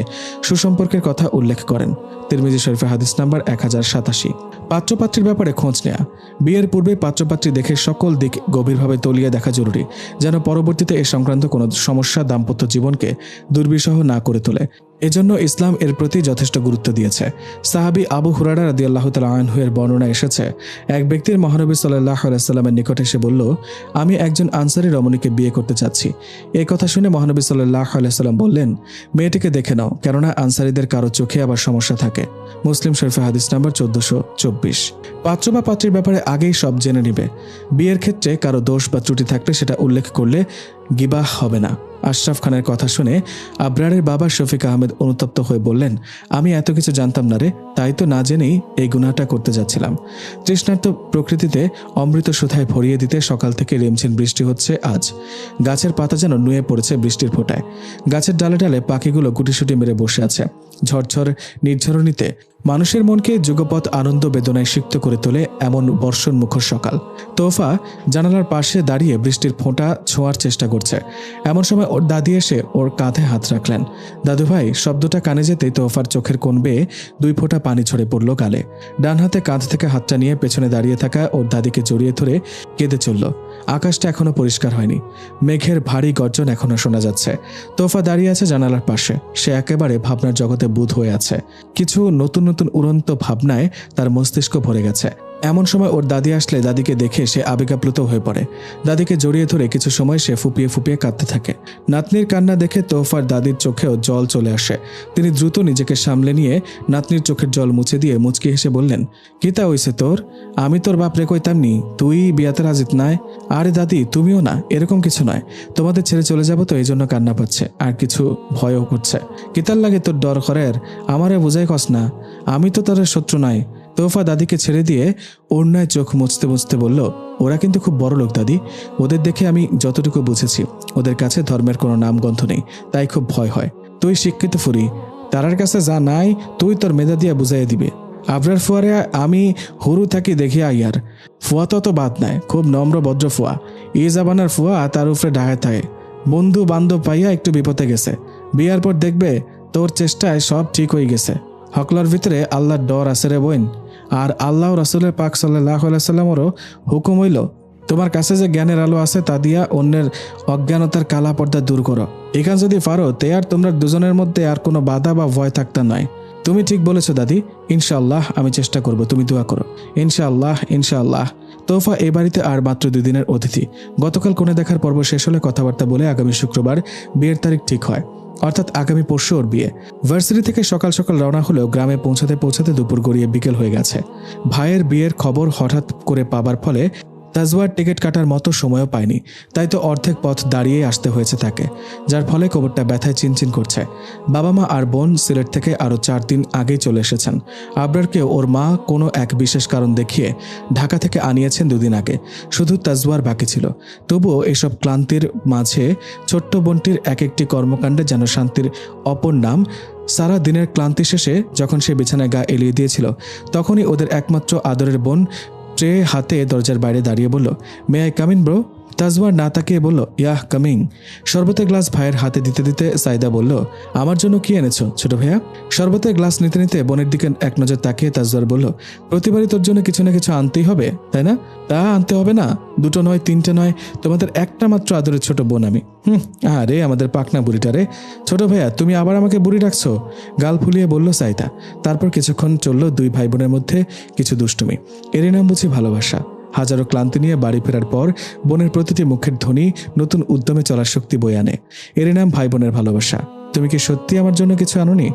সুসম্পর্কের কথা উল্লেখ করেন। তিরমিজি শরীফের হাদিস নাম্বার 1087। পাত্রপাত্রীর ব্যাপারে খোঁজ নেয়া। বিয়ের পূর্বে পাত্রপাত্রী দেখে সকল দিক গভীরভাবে তলিয়ে দেখা জরুরি, যেন পরবর্তীতে এ সংক্রান্ত কোনো সমস্যা দাম্পত্য জীবনকে দুর্বিষহ না করে তোলে। এজন্য ইসলাম এর প্রতি যথেষ্ট গুরুত্ব দিয়েছে। সাহাবী আবু হুরায়রা রাদিয়াল্লাহু তাআলা আনহু এর বর্ণনা এসেছে, এক ব্যক্তির মহানবী সাল্লাল্লাহু আলাইহি ওয়াসাল্লামের নিকট এসে বলল, আমি একজন আনসারী রমণীকে বিয়ে করতে চাচ্ছি। এই কথা শুনে মহানবী সাল্লাল্লাহু আলাইহি ওয়াসাল্লাম বললেন, মেয়েটিকে দেখে নাও, কেননা আনসারীদের কারো চোখে আবার সমস্যা থাকে। মুসলিম শরীফের হাদিস নাম্বার 1424। পাত্র বা পাত্রীর ব্যাপারে আগেই সব জেনে নিবে। বিয়ের ক্ষেত্রে কারো দোষ বা ত্রুটি থাকলে সেটা উল্লেখ করলে গিবাহ হবে না। আশরাফ খানের কথা শুনে আবরারের বাবা শফিক আহমেদ অনুতপ্ত হয়ে বললেন, আমি এত কিছু জানতাম না রে, তাই তো না জেনেই এই গুনাহটা করতে যাচ্ছিলাম। তৃষ্ণার্ত প্রকৃতিতে অমৃত সুধায় ভরিয়ে দিতে সকাল থেকে রিমঝিম বৃষ্টি হচ্ছে আজ। গাছের পাতা যেন নুয়ে পড়েছে বৃষ্টির ফোঁটায়। গাছের ডালে ডালে পাখিগুলো গুটিসুটি মেরে বসে আছে। ঝরঝর নির্ঝরণীতে মানুষের মনকে যুগপৎ আনন্দ বেদনায় সিক্ত করে তোলে এমন বর্ষণ মুখর সকাল। তোফা জানালার পাশে দাঁড়িয়ে বৃষ্টির ফোঁটা ছোঁয়ার চেষ্টা করছে। এমন সময় ওর দাদি এসে ওর কাঁধে হাত রাখলেন। দাদু ভাই শব্দটা কানে যেতেই তোফার চোখের কোণ বেয়ে 2 ফোঁটা পানি ঝরে পড়ল গালে। ডান হাতে কাঁধ থেকে হাতটা নিয়ে পেছনে দাঁড়িয়ে থাকা ওর দাদিকে জড়িয়ে ধরে কেঁদে চলল। আকাশটা এখনো পরিষ্কার হয়নি, মেঘের ভারী গর্জন এখনো শোনা যাচ্ছে। তোফা দাঁড়িয়ে আছে জানালার পাশে। সে একেবারে ভাবনার জগতে বুঁদ হয়ে আছে। কিছু নতুন নতুন উড়ন্ত ভাবনায় তার মস্তিষ্ক ভরে গেছে। এমন সময় ওর দাদি আসলে দাদিকে দেখে সে আবেগাপ্লুত হয়ে পড়ে। দাদিকে জড়িয়ে ধরে কিছু সময় সে ফুপিয়ে ফুপিয়ে কাঁদতে থাকে। নাতনির কান্না দেখে তোফার দাদির চোখেও জল চলে আসে। তিনি দ্রুত নিজেকে সামলে নিয়ে নাতনির চোখের জল মুছে দিয়ে মুচকি হেসে বললেন, কিতা হইছে তোর? আমি তোর বাপরে কইতামনি তুই বিয়াতে রাজিত নাই? আরে দাদি তুমিও না, এরকম কিছু নয়। তোমাদের ছেড়ে চলে যাবো তো এই জন্য কান্না পাচ্ছে, আর কিছু ভয়ও করছে। কিতার লাগে তোর ডর করের? আমারে বুঝাই কস না, আমি তো তোর শত্রু নাই। তোফা দাদিকে ছেড়ে দিয়ে ওড়নায় চোখ মুছতে মুছতে বলল, ওরা কিন্তু খুব বড় লোক দাদি। ওদের দেখে আমি যতটুকু বুঝেছি ওদের কাছে ধর্মের কোনো নামগন্ধ নেই, তাই খুব ভয় হয়। তুই শিক্ষিত ফুরি, তারার কাছে যা নাই তুই তোর মেধা দিয়া বুঝাইয়া দিবে। আবরার ফুয়ারে আমি হুরু থাকি দেখি আইয়ার ফুয়া তো বাদ নাই, খুব নম্র ভদ্র ফুয়া। ই জাবানার ফুয়া তার উপরে ঢাকায় থাকে। বন্ধু বান্ধব পাইয়া একটু বিপদে গেছে, বিয়ার পর দেখবে তোর চেষ্টায় সব ঠিক হয়ে গেছে। হকলার ভিতরে আল্লাহর ডর আছে রে বোন। আর আল্লাহ রাসূলের পাক সাল্লাল্লাহু আলাইহি সাল্লামেরও হুকুম হইল, তোমার কাছে যে জ্ঞানের আলো আছে তা দিয়া অন্যের অজ্ঞানতার কালা পর্দা দূর করো। এখান যদি পারো তে আর তোমরা দুজনের মধ্যে আর কোনো বাধা বা ভয় থাকতে নয়। তুমি ঠিক বলেছো দাদি, ইনশাআল্লাহ আমি চেষ্টা করব, তুমি দোয়া করো। ইনশাআল্লাহ ইনশাআল্লাহ। তোফা এ বাড়িতে আর মাত্র 2 দিনের অতিথি। গতকাল কোণে দেখার পর্ব শেষ হলে কথাবার্তা বলে আগামী শুক্রবার বিয়ের তারিখ ঠিক হয়, অর্থাৎ আগামী পরশু ওর বিয়ে। ভার্সিটি থেকে সকাল সকাল রওনা হলেও গ্রামে পৌঁছাতে পৌঁছাতে দুপুর গড়িয়ে বিকেল হয়ে গেছে। ভাইয়ের বিয়ের খবর হঠাৎ করে পাবার ফলে তাজওয়ার টিকিট কাটার মতো সময়ও পায়নি, তাই তো অর্ধেক পথ দাঁড়িয়ে আসতে হয়েছে তাকে, যার ফলে কোমরটা ব্যথায় চিনচিন করছে। বাবা মা আর বোন সিলেট থেকে আরও 4 দিন আগেই চলে এসেছেন। আবরারকেও ওর মা কোনো এক বিশেষ কারণ দেখিয়ে ঢাকা থেকে আনিয়েছেন 2 দিন আগে, শুধু তাজওয়ার বাকি ছিল। তবুও এসব ক্লান্তির মাঝে ছোট্ট বোনটির এক একটি কর্মকাণ্ডে যেন শান্তির অপর নাম। সারা দিনের ক্লান্তি শেষে যখন সে বিছানায় গা এলিয়ে দিয়েছিল, তখনই ওদের একমাত্র আদরের বোন ট্রে হাতে দরজার বাইরে দাঁড়িয়ে বলল, may I come in bro? Tazwar না তাকিয়ে বলল, ইয়াহ কামিং। শরবতের গ্লাস ভাইয়ের হাতে দিতে দিতে সাইদা বলল, আমার জন্য কি এনেছো ছোট ভাইয়া? শরবতের গ্লাস নিতে নিতে বোনের দিকে এক নজর তাকিয়ে তাজওয়ার বলল, প্রতিবারই তোর জন্য কিছু না কিছু আনতেই হবে তাই না? তা আনতে হবে না, 2টো নয় 3টে নয়, তোমাদের একটা মাত্র আদরের ছোট বোন আমি। আরে আমাদের পাকনা বুড়িটা রে। ছোট ভাইয়া তুমি আবার আমাকে বুড়ি ডাকছো? গাল ফুলিয়ে বলল সাইদা। তারপর কিছুক্ষণ চলল 2 ভাই বোনের মধ্যে কিছু দুষ্টুমি। এরই নাম বুঝি ভালোবাসা। হাজারো ক্লান্তি নিয়ে বাড়ি ফেরার পর বোনের প্রতিটি মুখের ধ্বনি নতুন উদ্যমে চলার শক্তি বয়ে আনে। এরই নাম ভাই বোনের ভালোবাসা। তুমি কি সত্যি আমার জন্য কিছু আনোনি?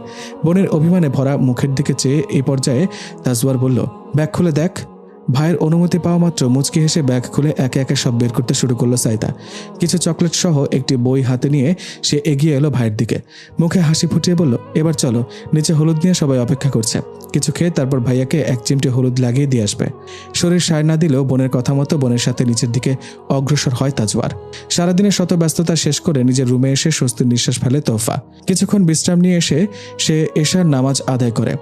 বোনের অভিমানে ভরা মুখের দিকে চেয়ে এই পর্যায়ে তাজওয়ার বলল, ব্যাগ খুলে দেখ। ভাইয়ের অনুমতি পাওয়া মাত্র মুচকি হেসে ব্যাগ খুলে একে একে সব বের করতে শুরু করলো সাইদা। কিছু চকলেট সহ একটি বই হাতে নিয়ে সে এগিয়ে এলো ভাইয়ের দিকে, মুখে হাসি ফুটিয়ে বলল, এবার চলো, নিচে হলুদ নিয়ে সবাই অপেক্ষা করছে। কিছু খেয়ে তারপর ভাইয়াকে 1 চিমটি হলুদ লাগিয়ে দিয়ে আসবে। শরীর সায় না দিলেও বোনের কথা মতো বোনের সাথে নিচের দিকে অগ্রসর হয় তাজওয়ার। সারাদিনের শত ব্যস্ততা শেষ করে নিজের রুমে এসে স্বস্তির নিঃশ্বাস ফেলে তোফা। কিছুক্ষণ বিশ্রাম নিয়ে এসে সে এশার নামাজ আদায় করে।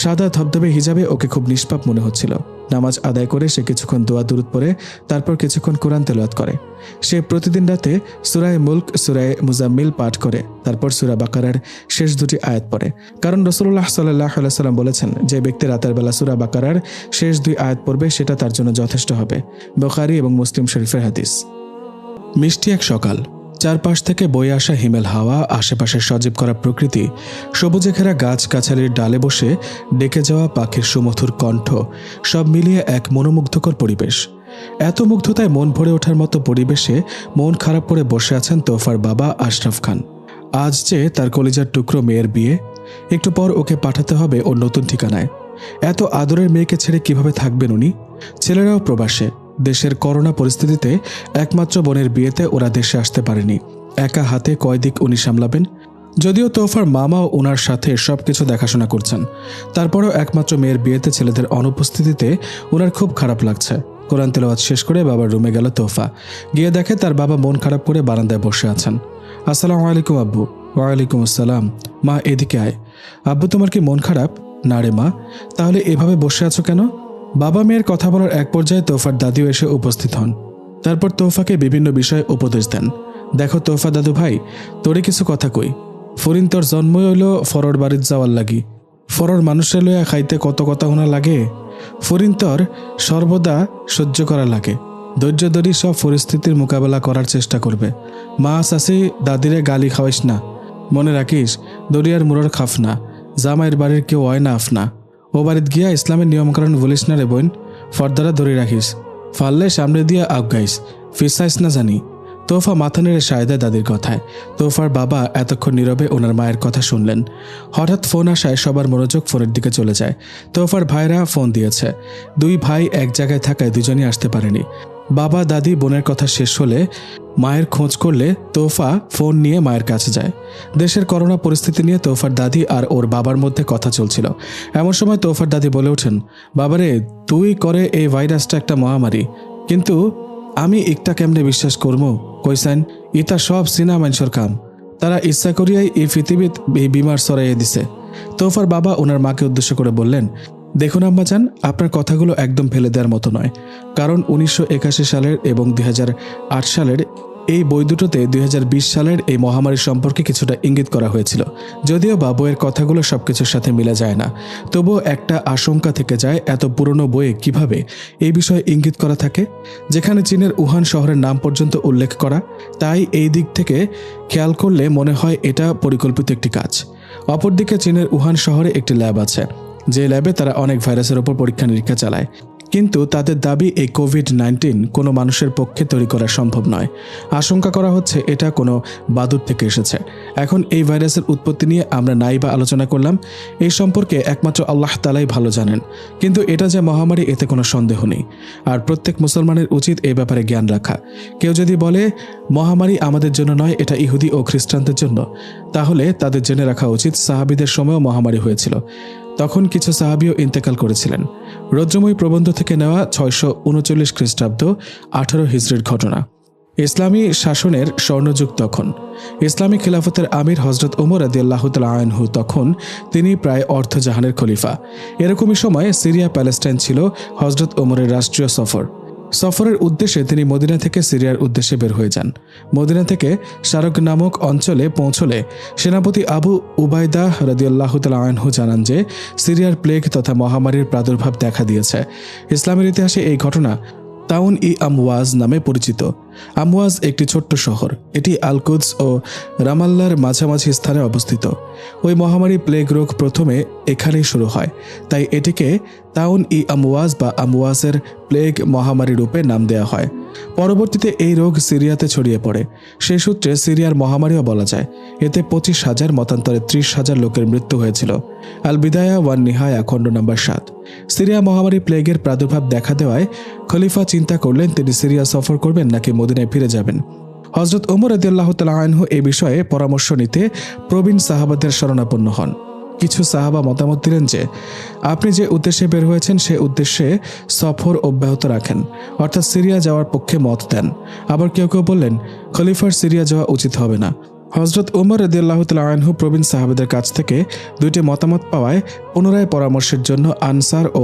সাদা ধবধবে হিজাবে ওকে খুব নিষ্পাপ মনে হচ্ছিল। নামাজ আদায় করে সে কিছুক্ষণ দোয়া দুরুদ পড়ে তারপর কিছুক্ষণ কোরআন তেলাওয়াত করে। সে প্রতিদিন রাতে সূরায়ে মুলক, সূরায়ে মুজাম্মিল পাঠ করে, তারপর সূরা বাকারার শেষ 2টি আয়াত পড়ে। কারণ রাসূলুল্লাহ সাল্লাল্লাহু আলাইহি সাল্লাম বলেছেন, যে ব্যক্তি রাতের বেলা সূরা বাকারার শেষ 2 আয়াত পড়বে সেটা তার জন্য যথেষ্ট হবে। বুখারী এবং মুসলিম শরীফের হাদিস। মিষ্টি এক সকাল। চারপাশ থেকে বয়ে আসা হিমেল হাওয়া, আশেপাশের সজীব করা প্রকৃতি, সবুজে ঘেরা গাছ-গাছালির ডালে বসে ডেকে যাওয়া পাখির সুমধুর কণ্ঠ, সব মিলিয়ে এক মনোমুগ্ধকর পরিবেশ। এত মুগ্ধতায় মন ভরে ওঠার মতো পরিবেশে মন খারাপ করে বসে আছেন তোফার বাবা আশরাফ খান। আজ যে তার কলিজার টুকরো মেয়ের বিয়ে, একটু পর ওকে পাঠাতে হবে ওর নতুন ঠিকানায়। এত আদরের মেয়েকে ছেড়ে কিভাবে থাকবেন উনি? ছেলেরাও প্রবাসে। দেশের করোনা পরিস্থিতিতে একমাত্র বোনের বিয়েতে ওরা দেশে আসতে পারেনি। একা হাতে কয় দিক উনি সামলাবেন? যদিও তোফার মামাও ওনার সাথে সবকিছু দেখাশোনা করছেন, তারপরও একমাত্র মেয়ের বিয়েতে ছেলেদের অনুপস্থিতিতে ওনার খুব খারাপ লাগছে। কোরআন তেলাওয়াত শেষ করে বাবার রুমে গেল তোফা। গিয়ে দেখে তার বাবা মন খারাপ করে বারান্দায় বসে আছেন। আসসালামু আলাইকুম আব্বু। ওয়ালাইকুম আসসালাম। মা এদিকে আয়। আব্বু তোমার কি মন খারাপ? না রে মা। তাহলে এভাবে বসে আছো কেন? বাবা মেয়ের কথা বলার এক পর্যায়ে তোফার দাদিও এসে উপস্থিত হন। তারপর তোফাকে বিভিন্ন বিষয়ে উপদেশ দেন। দেখো তোফা দাদু ভাই, তোরে কিছু কথা কই। ফরিন তোর জন্মই হইল ফরর বাড়ির যাওয়ার লাগি। ফরর মানুষের লইয়া খাইতে কত কথা শোনা লাগে। ফরিন তোর সর্বদা সহ্য করা লাগে। ধৈর্য ধরি সব পরিস্থিতির মোকাবেলা করার চেষ্টা করবে। মা চাষি দাদিরে গালি খাওয়াইস না। মনে রাখিস, দরিয়ার মুরর খাফ না। জামাইয়ের বাড়ির কেউ হয় না আফনা। ও বাড়িত গিয়া ইসলামের নিয়মকানুন বলিস না রে বোন। ফর্দারা ধরে রাখিস, ফাললে সামনে দিয়া আবগাইস, ফিসাইস না জানি। তোফা মাথা নেড়ে সায় দেয় দাদির কথায়। তোফার বাবা এতক্ষণ নীরবে ওনার মায়ের কথা শুনলেন। হঠাৎ ফোন আসায় সবার মনোযোগ ফোনের দিকে চলে যায়। তোফার ভাইরা ফোন দিয়েছে। 2 ভাই এক জায়গায় থাকায় দুজনই আসতে পারেনি। বাবা দাদি বোনের কথা শেষ হলে মায়ের খোঁজ করলে তোফা ফোন নিয়ে মায়ের কাছে যায়। দেশের করোনা পরিস্থিতি নিয়ে তোফার দাদি আর ওর বাবার মধ্যে কথা চলছিল। এমন সময় তোফার দাদি বলে ওঠেন, বাবারে তুই করে এই ভাইরাসটা একটা মহামারী, কিন্তু আমি একটা কেমনে বিশ্বাস করবো? কইসান ইতা সব সিনা মানুষের কাম, তারা ইচ্ছা করিয়াই এই পৃথিবীত এই বিমার ছড়াইয়ে দিছে। তোফার বাবা ওনার মাকে উদ্দেশ্য করে বললেন, দেখুন আম্মাজান, আপনার কথাগুলো একদম ফেলে দেওয়ার মতো নয়, কারণ 1981 সালের এবং 2008 সালের এই বই দুটোতে 2020 সালের এই মহামারী সম্পর্কে কিছুটা ইঙ্গিত করা হয়েছিল। যদিও বা বইয়ের কথাগুলো সবকিছুর সাথে মিলে যায় না, তবুও একটা আশঙ্কা থেকে যায় এত পুরনো বইয়ে কিভাবে এই বিষয়ে ইঙ্গিত করা থাকে, যেখানে চীনের উহান শহরের নাম পর্যন্ত উল্লেখ করা। তাই এই দিক থেকে খেয়াল করলে মনে হয় এটা পরিকল্পিত একটি কাজ। অপরদিকে চীনের উহান শহরে একটি ল্যাব আছে, যে ল্যাবে তারা অনেক ভাইরাসের ওপর পরীক্ষা নিরীক্ষা চালায়, কিন্তু তাদের দাবি এই কোভিড-19 কোনো মানুষের পক্ষে তৈরি করা সম্ভব নয়। আশঙ্কা করা হচ্ছে এটা কোনো বাদুড় থেকে এসেছে। এখন এই ভাইরাসের উৎপত্তি নিয়ে আমরা নাই বা আলোচনা করলাম, এই সম্পর্কে একমাত্র আল্লাহ তাআলাই ভালো জানেন, কিন্তু এটা যে মহামারী এতে কোনো সন্দেহ নেই। আর প্রত্যেক মুসলমানের উচিত এই ব্যাপারে জ্ঞান রাখা। কেউ যদি বলে মহামারী আমাদের জন্য নয়, এটা ইহুদি ও খ্রিস্টানদের জন্য, তাহলে তাদের জেনে রাখা উচিত সাহাবীদের সময়ও মহামারী হয়েছিল, তখন কিছু সাহাবীও ইন্তেকাল করেছিলেন। রৌদ্রময়ী প্রবন্ধ থেকে নেওয়া 639 খ্রিস্টাব্দ 18 হিজরির ঘটনা। ইসলামী শাসনের স্বর্ণযুগ তখন। ইসলামী খিলাফতের আমির হজরত ওমর রাদিয়াল্লাহু তাআলা আনহু, তখন তিনি প্রায় অর্ধজাহানের খলিফা। এরকমই সময় সিরিয়া প্যালেস্টাইন ছিল হজরত ওমরের রাষ্ট্রীয় সফরের উদ্দেশ্যে তিনি মদিনা থেকে সিরিয়ার উদ্দেশ্যে বের হয়ে যান। মদিনা থেকে শারক নামক অঞ্চলে পৌঁছলে সেনাপতি আবু উবাইদা রাদিয়াল্লাহু তাআলা আনহু জানান যে সিরিয়ার প্লেগ তথা মহামারীর প্রাদুর্ভাব দেখা দিয়েছে। ইসলামের ইতিহাসে এই ঘটনা তাউন ই আমওয়াজ নামে পরিচিত। আমওয়াজ একটি ছোট্ট শহর, এটি আল কুদস ও রামাল্লার মাঝামাঝি স্থানে অবস্থিত। ওই মহামারী প্লেগ রোগ প্রথমে এখানেই শুরু হয়, তাই এটিকে তাউন ই আমওয়াজ বা আমওয়াজের প্লেগ মহামারী রূপে নাম দেওয়া হয়। পরবর্তীতে এই রোগ সিরিয়াতে ছড়িয়ে পড়ে, সেই সূত্রে সিরিয়ার মহামারীও বলা যায়। এতে 25,000 মতান্তরে 30,000 লোকের মৃত্যু হয়েছিল। আল বিদায়া ওয়ান নিহায়া খণ্ড নম্বর 7। সিরিয়া মহামারী প্লেগের প্রাদুর্ভাব দেখা দেওয়ায় খলিফা চিন্তা করলেন তিনি সিরিয়া সফর করবেন নাকি মদিনায় ফিরে যাবেন। হজরত ওমর রাদিয়াল্লাহু তাআলা আনহু এই বিষয়ে পরামর্শ নিতে প্রবীণ সাহাবাদের শরণাপন্ন হন। কিছু সাহাবা মতামত দিলেন যে আপনি যে উদ্দেশ্যে বের হয়েছেন সে উদ্দেশ্যে সফর অব্যাহত রাখেন, অর্থাৎ সিরিয়া যাওয়ার পক্ষে মত দেন। আবার কেউ কেউ বললেন খলিফার সিরিয়া যাওয়া উচিত হবে না। হজরত ওমর রাদিয়াল্লাহু তাআলা আনহু প্রবীণ সাহাবাদের কাছ থেকে দুইটি মতামত পাওয়ায় পুনরায় পরামর্শের জন্য আনসার ও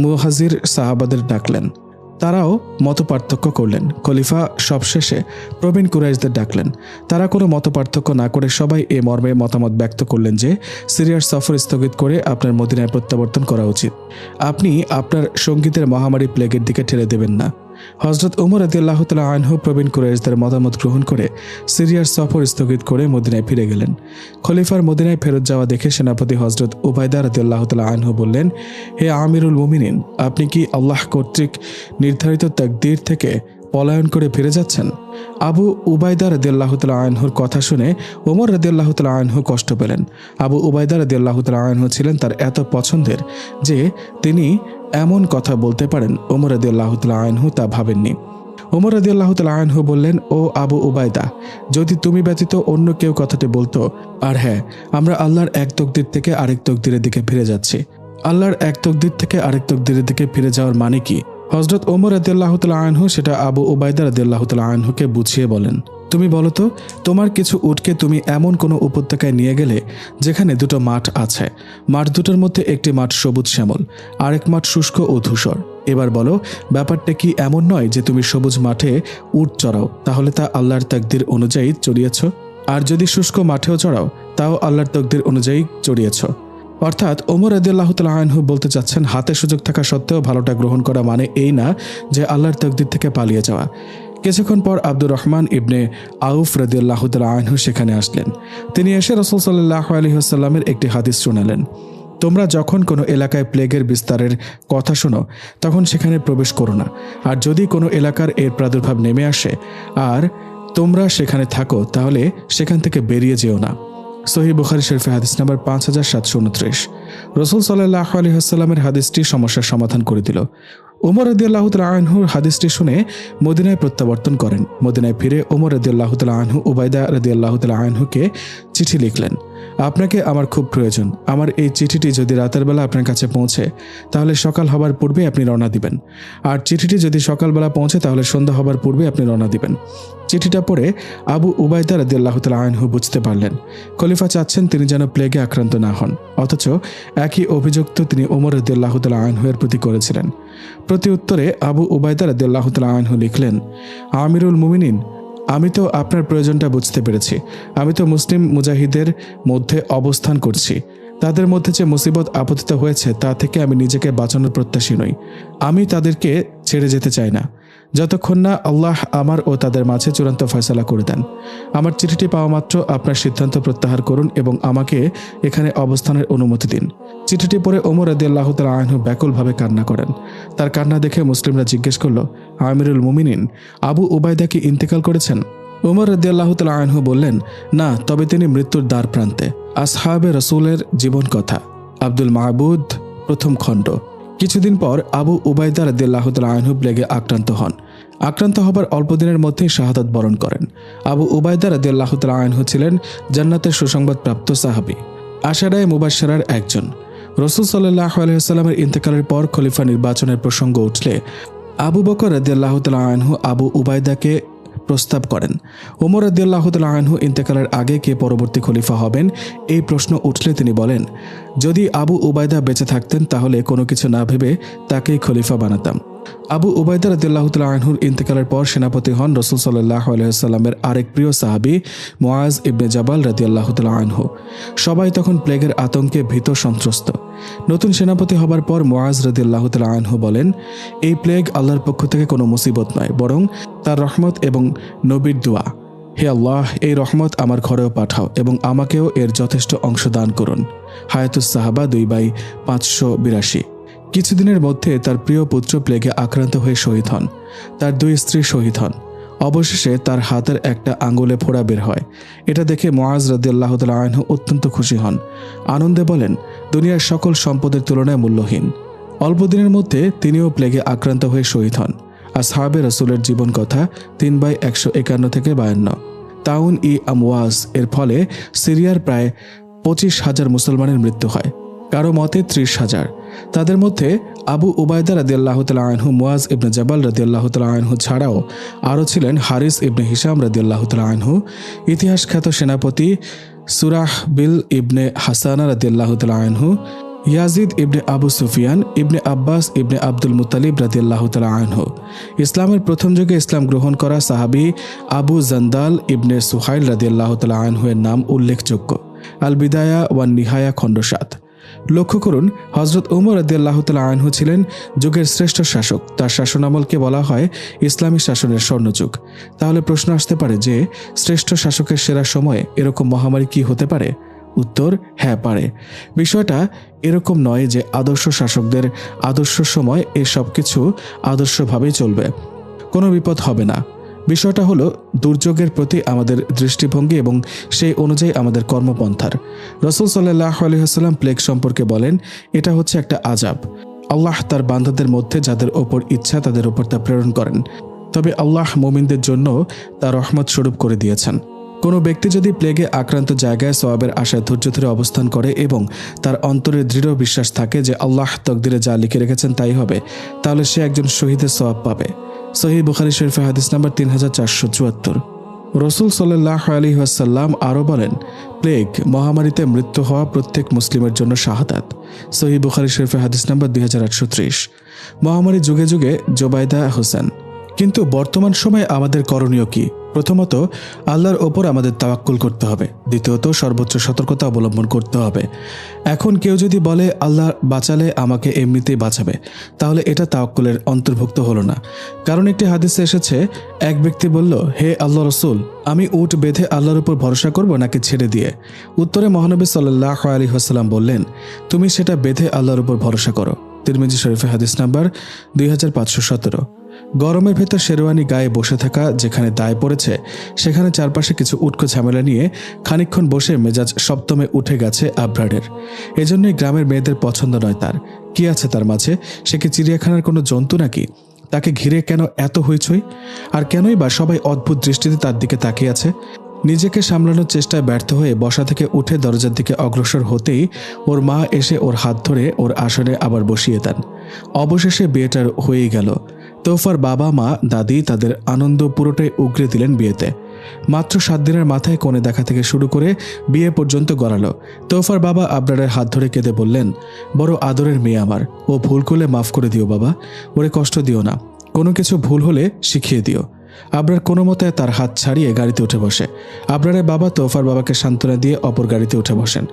মুহাজির সাহাবাদের ডাকলেন। তারাও মতপার্থক্য করলেন। খলিফা সবশেষে প্রবীণ কুরাইশদের ডাকলেন। তারা কোনো মতপার্থক্য না করে সবাই এ মর্মে মতামত ব্যক্ত করলেন যে সিরিয়ার সফর স্থগিত করে আপনার মদিনায় প্রত্যাবর্তন করা উচিত। আপনি আপনার সঙ্গীদের মহামারী প্লেগের দিকে ঠেলে দেবেন না। হজরত ওমর রাদিয়াল্লাহু তাআলা আনহু প্রবীণ কুরাইশদের মতামত গ্রহণ করে সিরিয়ার সফর স্থগিত করে মদিনায় ফিরে গেলেন। খলিফার মদিনায় ফেরত যাওয়া দেখে সেনাপতি হজরত উবাইদা রাদিয়াল্লাহু তাআলা আনহু বললেন, হে আমিরুল মুমিনিন, আপনি কি আল্লাহ কর্তৃক নির্ধারিত তাকদীর থেকে পলায়ন করে ফিরে যাচ্ছেন? আবু উবাইদা রাদিয়াল্লাহু তাআলা আনহুর কথা শুনে ওমর রাদিয়াল্লাহু তাআলা আনহু কষ্ট পেলেন। আবু উবাইদা রাদিয়াল্লাহু তাআলা আনহু ছিলেন তার এত পছন্দের যে তিনি এমন কথা বলতে পারেন ওমর রাদিয়াল্লাহু তাআলা আনহু তা ভাবেননি। ওমর রাদিয়াল্লাহু তাআলা আনহু বললেন, ও আবু উবাইদা, যদি তুমি ব্যতীত অন্য কেউ কথাটি বলতো, আর হ্যাঁ, আমরা আল্লাহর এক তকদির থেকে আরেক তকদিরের দিকে ফিরে যাচ্ছি। আল্লাহর এক তকদির থেকে আরেক তকদিরের দিকে ফিরে যাওয়ার মানে কি? হযরত ওমর রাদিয়াল্লাহু তাআলা আনহু সেটা আবু উবাইদা রাদিয়াল্লাহু তাআলা আনহুকে বুঝিয়ে বলেন, তুমি বলো তো, তোমার কিছু উটকে তুমি এমন কোনো উপত্যকায় নিয়ে গেলে যেখানে দুটো মাঠ আছে। মাঠ দুটোর মধ্যে একটি মাঠ সবুজ শ্যামল, আরেক মাঠ শুষ্ক ও ধূসর। এবার বলো, ব্যাপারটা কি এমন নয় যে তুমি সবুজ মাঠে উট চড়াও, তাহলে তা আল্লাহর তাকদীর অনুযায়ী চড়িয়েছ? আর যদি শুষ্ক মাঠেও চড়াও, তাও আল্লাহর তাকদীর অনুযায়ী চড়িয়েছ। অর্থাৎ ওমর রাদিয়াল্লাহু তাআলা আনহু বলতে চাচ্ছেন, হাতে সুযোগ থাকা সত্ত্বেও ভালোটা গ্রহণ করা মানে এই না যে আল্লাহর তাকদীর থেকে পালিয়ে যাওয়া। কিছুক্ষণ পর আব্দুর রহমান ইবনে আউফ রাদিয়াল্লাহু তাআলা আনহু সেখানে আসলেন। তিনি এসে রাসূল সাল্লাল্লাহু আলাইহি ওয়াসাল্লামের একটি হাদিস শোনালেন, তোমরা যখন কোনো এলাকায় প্লেগের বিস্তারের কথা শোনো তখন সেখানে প্রবেশ করো না, আর যদি কোনো এলাকার এর প্রাদুর্ভাব নেমে আসে আর তোমরা সেখানে থাকো তাহলে সেখান থেকে বেরিয়ে যেও না। সহিহ বুখারী শরীফে হাদিস নাম্বার 5729। রাসূল সাল্লাল্লাহু আলাইহি ওয়াসাল্লামের হাদিসটি সমস্যার সমাধান করে দিল। ওমর রাদিয়াল্লাহু তাআলা আনহুর হাদিসটি শুনে মদিনায় প্রত্যাবর্তন করেন। মদিনায় ফিরে ওমর রাদিয়াল্লাহু তাআলা আনহু উবাইদা রাদিয়াল্লাহু তাআলা আনহুকে চিঠি লিখলেন, আপনাকে আমার খুব প্রয়োজন। আমার এই চিঠিটি যদি রাতের বেলা আপনার কাছে পৌঁছে তাহলে সকাল হবার পূর্বে আপনি রওনা দিবেন, আর চিঠিটি যদি সকালবেলা পৌঁছে তাহলে সন্ধ্যা হবার পূর্বে আপনি রওনা দিবেন। চিঠিটা পড়ে আবু উবাইদা রাদিয়াল্লাহু তাআলা আনহু বুঝতে পারলেন খলিফা চাচ্ছেন তিনি যেন প্লেগে আক্রান্ত না হন, অথচ একই অভিযুক্ত তিনি ওমর রাদিয়াল্লাহু তাআলা আনহুর প্রতি করেছিলেন। প্রতি উত্তরে আবু উবাইদা রাদিয়াল্লাহু তাআলা আনহু লিখলেন, আমিরুল মুমিনিন, আমি তো আপনার প্রয়োজনটা বুঝতে পেরেছি। আমি তো মুসলিম মুজাহিদের মধ্যে অবস্থান করছি। তাদের মধ্যে যে মুসিবত আপতিত হয়েছে তা থেকে আমি নিজেকে বাঁচানোর প্রত্যাশী নই। আমি তাদেরকে ছেড়ে যেতে চাই না যতক্ষণ না আল্লাহ আমার ও তাদের মাঝে চূড়ান্ত ফয়সালা করে দেন। আমার চিঠিটি পাওয়া মাত্র আপনার সিদ্ধান্ত প্রত্যাহার করুন এবং আমাকে এখানে অবস্থানের অনুমতি দিন। চিঠিটি পড়ে ওমর রাদিয়াল্লাহু তাআলা আনহু ব্যাকুলভাবে কান্না করেন। তার কান্না দেখে মুসলিমরা জিজ্ঞেস করল, আমিরুল মুমিনিন, আবু উবাইদা কি ইন্তেকাল করেছেন? ওমর রাদিয়াল্লাহু তাআলা আনহু বললেন, না, তবে তিনি মৃত্যুর দ্বার প্রান্তে। আসহাবে রাসূলের জীবন কথা, আব্দুল মাহবুদ, প্রথম খণ্ড। কিছুদিন পর আবু উবাইদা রাদিয়াল্লাহু তাআলা আনহু প্লেগে আক্রান্ত হন। আক্রান্ত হবার অল্প দিনের মধ্যেই শাহাদাত বরণ করেন। আবু উবাইদা রাদিয়াল্লাহু তাআলা আনহু ছিলেন জান্নাতের সুসংবাদপ্রাপ্ত সাহাবী, আশারায়ে মুবাশশারার একজন। রাসূল সাল্লাল্লাহু আলাইহি ওয়াসাল্লামের ইন্তেকালের পর খলিফা নির্বাচনের প্রসঙ্গ উঠলে আবু বকর রাদিয়াল্লাহু তাআলা আনহু আবু উবাইদাকে প্রস্তাব করেন। ওমর রাদিয়াল্লাহু তাআলা আনহু ইন্তেকালের আগে কে পরবর্তী খলিফা হবেন এই প্রশ্ন উঠলে তিনি বলেন, যদি আবু উবাইদা বেঁচে থাকতেন তাহলে কোনো কিছু না ভেবে তাকেই খলিফা বানাতাম। আবু উবাইদা রাদিয়াল্লাহু তাআলা আনহুর ইন্তেকালের পর সেনাপতি হন রাসূল সাল্লাল্লাহু আলাইহি ওয়াসাল্লামের আরেক প্রিয় সাহাবী মুআজ ইবনে জাবাল রাদিয়াল্লাহু তাআলা আনহু। সবাই তখন প্লেগের আতঙ্কে ভীত সন্ত্রস্ত। নতুন সেনাপতি হবার পর মুআজ রাদিয়াল্লাহু তাআলা আনহু বলেন, এই প্লেগ আল্লাহর পক্ষ থেকে কোনো মুসিবত নয়, বরং তার রহমত এবং নবীর দোয়া। হে আল্লাহ, এই রহমত আমার ঘরেও পাঠাও এবং আমাকেও এর যথেষ্ট অংশ দান করুন। হায়াতুস সাহাবা 2/582। কিছুদিনের মধ্যে তার প্রিয় পুত্র প্লেগে আক্রান্ত হয়ে শহীদ হন। তার 2 স্ত্রী শহীদ হন। অবশেষে তার হাতের একটা আঙ্গুলে ফোড়া বের হয়। এটা দেখে মুআজ রাদিয়াল্লাহু তাআলা আনহু অত্যন্ত খুশি হন। আনন্দে বলেন, দুনিয়ার সকল সম্পদের তুলনায় মূল্যহীন। অল্প দিনের মধ্যে তিনিও প্লেগে আক্রান্ত হয়ে শহীদ হন। আসহাবে রাসূলের জীবন কথা 3/151 থেকে 52। তাউন ই আমওয়াজ এর ফলে সিরিয়ার প্রায় 25,000 মুসলমানের মৃত্যু হয়, কারো মতে 30,000। তাদের মধ্যে আবু উবাইদা রাদিয়াল্লাহু তাআলা আনহু, মুআজ ইবনে জাবাল রাদিয়াল্লাহু তাআলা আনহু ছাড়াও আরও ছিলেন হারিস ইবনে হিশাম রাদিয়াল্লাহু তাআলা আনহু, ইতিহাস খ্যাত সেনাপতি সুরাহবিল ইবনে হাসানা রাদিয়াল্লাহু তাআলা আনহু, ইয়াজিদ ইবনে আবু সুফিয়ান, ইবনে আব্বাস ইবনে আব্দুল মুত্তালিব রাদিয়াল্লাহু তাআলা আনহু। ইসলামের প্রথম যুগে ইসলাম গ্রহণ করা সাহাবী আবু জান্দাল ইবনে সুহাইল রাদিয়াল্লাহু তাআলা আনহু এর নাম উল্লেখযোগ্য। আল বিদায়া ওয়ান নিহায়া খণ্ড 7। লক্ষ্য করুন, হযরত ওমর রাদিয়াল্লাহু তাআলা আনহু ছিলেন যুগের শ্রেষ্ঠ শাসক। তার শাসনামলকে বলা হয় ইসলামী শাসনের স্বর্ণযুগ। তাহলে প্রশ্ন আসতে পারে যে শ্রেষ্ঠ শাসকের সেরা সময়ে এরকম মহামারী কি হতে পারে? উত্তর, হ্যাঁ পারে। বিষয়টা এরকম নয় যে আদর্শ শাসকদের আদর্শ সময় এ সব কিছু আদর্শভাবেই চলবে, কোনো বিপদ হবে না। বিষয়টা হলো দুর্যোগের প্রতি আমাদের দৃষ্টিভঙ্গি এবং সেই অনুযায়ী আমাদের কর্মপন্থার। রাসূল সাল্লাল্লাহু আলাইহি ওয়াসাল্লাম প্লেগ সম্পর্কে বলেন, এটা হচ্ছে একটা আযাব। আল্লাহ তার বান্দাদের মধ্যে যাদের ওপর ইচ্ছা তাদের ওপর তা প্রেরণ করেন, তবে আল্লাহ মুমিনদের জন্য তা রহমত স্বরূপ করে দিয়েছেন। কোনো ব্যক্তি যদি প্লেগে আক্রান্ত জায়গায় সওয়াবের আশায় ধৈর্য ধরে অবস্থান করে এবং তার অন্তরে দৃঢ় বিশ্বাস থাকে যে আল্লাহ তকদিরে যা লিখে রেখেছেন তাই হবে, তাহলে সে একজন শহীদের সওয়াব পাবে। সহিহ বুখারী শরীফে হাদিস নাম্বার 3474। রাসূল সাল্লাল্লাহু আলাইহি ওয়াসাল্লাম আরও বলেন, প্লেগ মহামারীতে মৃত্যু হওয়া প্রত্যেক মুসলিমের জন্য শাহাদাত। সহিহ বুখারী শরীফে হাদিস নাম্বার 2830। মহামারী যুগে যুগে জোবাইদা হোসেন। কিন্তু বর্তমান সময়ে আমাদের করণীয় কি? প্রথমত, আল্লাহর ওপর আমাদের তাওয়াক্কুল করতে হবে। দ্বিতীয়ত, সর্বোচ্চ সতর্কতা অবলম্বন করতে হবে। এখন কেউ যদি বলে আল্লাহ বাঁচালে আমাকে এমনিতেই বাঁচাবে, তাহলে এটা তাওয়াক্কুলের অন্তর্ভুক্ত হলো না। কারণ একটি হাদিসে এসেছে, এক ব্যক্তি বলল, হে আল্লাহ রাসূল, আমি উট বেঁধে আল্লাহর উপর ভরসা করব নাকি ছেড়ে দিয়ে? উত্তরে মহানবী সাল্লাল্লাহু আলাইহি ওয়াসাল্লাম বললেন, তুমি সেটা বেঁধে আল্লাহর উপর ভরসা করো। তিরমিজি শরীফে হাদিস নাম্বার 2517। গরমের ভেতর শেরওয়ানি গায়ে বসে থাকা যেখানে দায় পড়েছে, সেখানে চারপাশে কিছু উটকো ঝামেলা নিয়ে খানিকক্ষণ বসে মেজাজ সপ্তমে উঠে গেছে আবরারের। এজন্যই গ্রামের মেয়েদের পছন্দ নয় তার। কি আছে তার মাঝে? সে কি চিড়িয়াখানার কোনো জন্তু নাকি? তাকে ঘিরে কেন এত হইচই? আর কেনই বা সবাই অদ্ভুত দৃষ্টিতে তার দিকে তাকিয়ে আছে? নিজেকে সামলানোর চেষ্টায় ব্যর্থ হয়ে বসা থেকে উঠে দরজার দিকে অগ্রসর হতেই ওর মা এসে ওর হাত ধরে ওর আসনে আবার বসিয়ে দেন। অবশেষে বিয়েটার হয়েই গেল। তোফার বাবা মা দাদি তাদের আনন্দ পুরোটাই উগরে দিলেন বিয়েতে। মাত্র 7 দিনের মাথায় কনে দেখা থেকে শুরু করে বিয়ে পর্যন্ত গড়ালো। তোফার বাবা আবরারের হাত ধরে কেঁদে বললেন, বড় আদরের মেয়ে আমার, ও ভুল করলে মাফ করে দিও বাবা, ওরে কষ্ট দিও না, কোনো কিছু ভুল হলে শিখিয়ে দিও। আবরার কোনো মতে তার হাত ছাড়িয়ে গাড়িতে উঠে বসে। আবরারের বাবা তোফার বাবাকে সান্ত্বনা দিয়ে অপর গাড়িতে উঠে বসেন।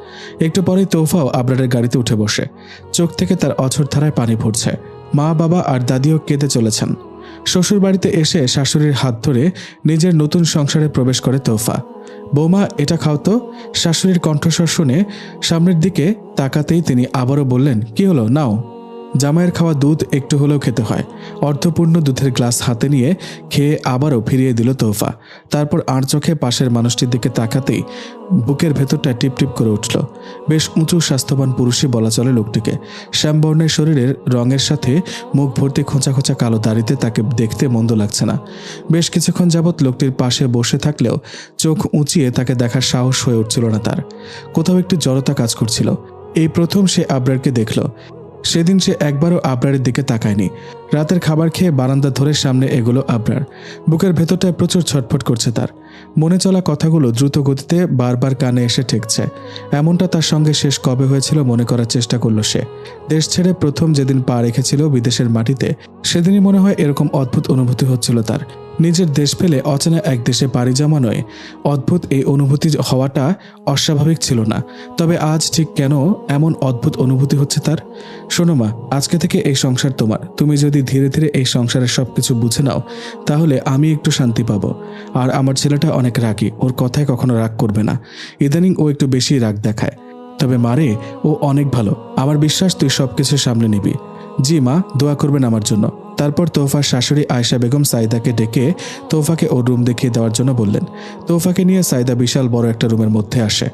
একটু পরেই তোফাও আবরারের গাড়িতে উঠে বসে। চোখ থেকে তার অঝোর ধারায় পানি পড়ছে। মা বাবা আর দাদিও কেঁদে চলেছেন। শ্বশুর বাড়িতে এসে শাশুড়ির হাত ধরে নিজের নতুন সংসারে প্রবেশ করে তোফা। বৌমা, এটা খাও তো। শাশুড়ির কণ্ঠস্বর শুনে সামনের দিকে তাকাতেই তিনি আবারও বললেন, কি হলো, নাও। জামাইয়ের খাওয়া দুধ একটু হলেও খেতে হয়। অর্ধপূর্ণ দুধের গ্লাস হাতে নিয়ে খেয়ে আবারও ফিরিয়ে দিল তোফা। তারপর আর চোখে পাশের মানুষটির দিকে তাকাতেই বুকের ভেতরটা টিপটিপ করে উঠল। বেশ উঁচু স্বাস্থ্যবান পুরুষই বলা চলে লোকটিকে। শ্যামবর্ণের শরীরের রঙের সাথে মুখ ভর্তি খোঁচা খোঁচা কালো দাড়িতে তাকে দেখতে মন্দ লাগছে না। বেশ কিছুক্ষণ যাবৎ লোকটির পাশে বসে থাকলেও চোখ উঁচিয়ে তাকে দেখার সাহস হয়ে উঠছিল না তার। কোথাও একটু জড়তা কাজ করছিল। এই প্রথম সে আবরারকে দেখল। সেদিন সে একবারও আবরারের দিকে তাকায়নি। রাতের খাবার খেয়ে বারান্দা ধরে সামনে এগোলো আবরার। বুকের ভেতরটায় প্রচুর ছটফট করছে তার। মনে চলা কথাগুলো দ্রুত গতিতে বারবার কানে এসে ঠেকছে। এমনটা তার সঙ্গে শেষ কবে হয়েছিল মনে করার চেষ্টা করলো সে। দেশ ছেড়ে প্রথম যেদিন পা রেখেছিল বিদেশের মাটিতে, সেদিনই মনে হয় এরকম অদ্ভুত অনুভূতি হচ্ছিল তার। নিজের দেশ ফেলে অচেনা এক দেশে পাড়ি জমানোয় অদ্ভুত এই অনুভূতি হওয়াটা অস্বাভাবিক ছিল না। তবে আজ ঠিক কেন এমন অদ্ভুত অনুভূতি হচ্ছে তার? শোনো মা, আজকে থেকে এই সংসার তোমার। তুমি যদি ধীরে ধীরে এই সংসারের সবকিছু বুঝে নাও, তাহলে আমি একটু শান্তি পাবো। আর আমার ছেলেটা অনেক রাগী, ওর কথায় কখনো রাগ করবে না। ইদানিং ও একটু বেশি রাগ দেখায়। তবে মারে, ও অনেক ভালো। আমার বিশ্বাস তুই সবকিছু সামলে নিবি। জি মা, দোয়া করবেন আমার জন্য। তারপর তোফার শাশুড়ি আয়েশা বেগম সাইদাকে ডেকে তোফাকে ওর রুম দেখিয়ে দেওয়ার জন্য বললেন। তোফাকে নিয়ে সাইদা বিশাল বড় একটা রুমের মধ্যে আসে।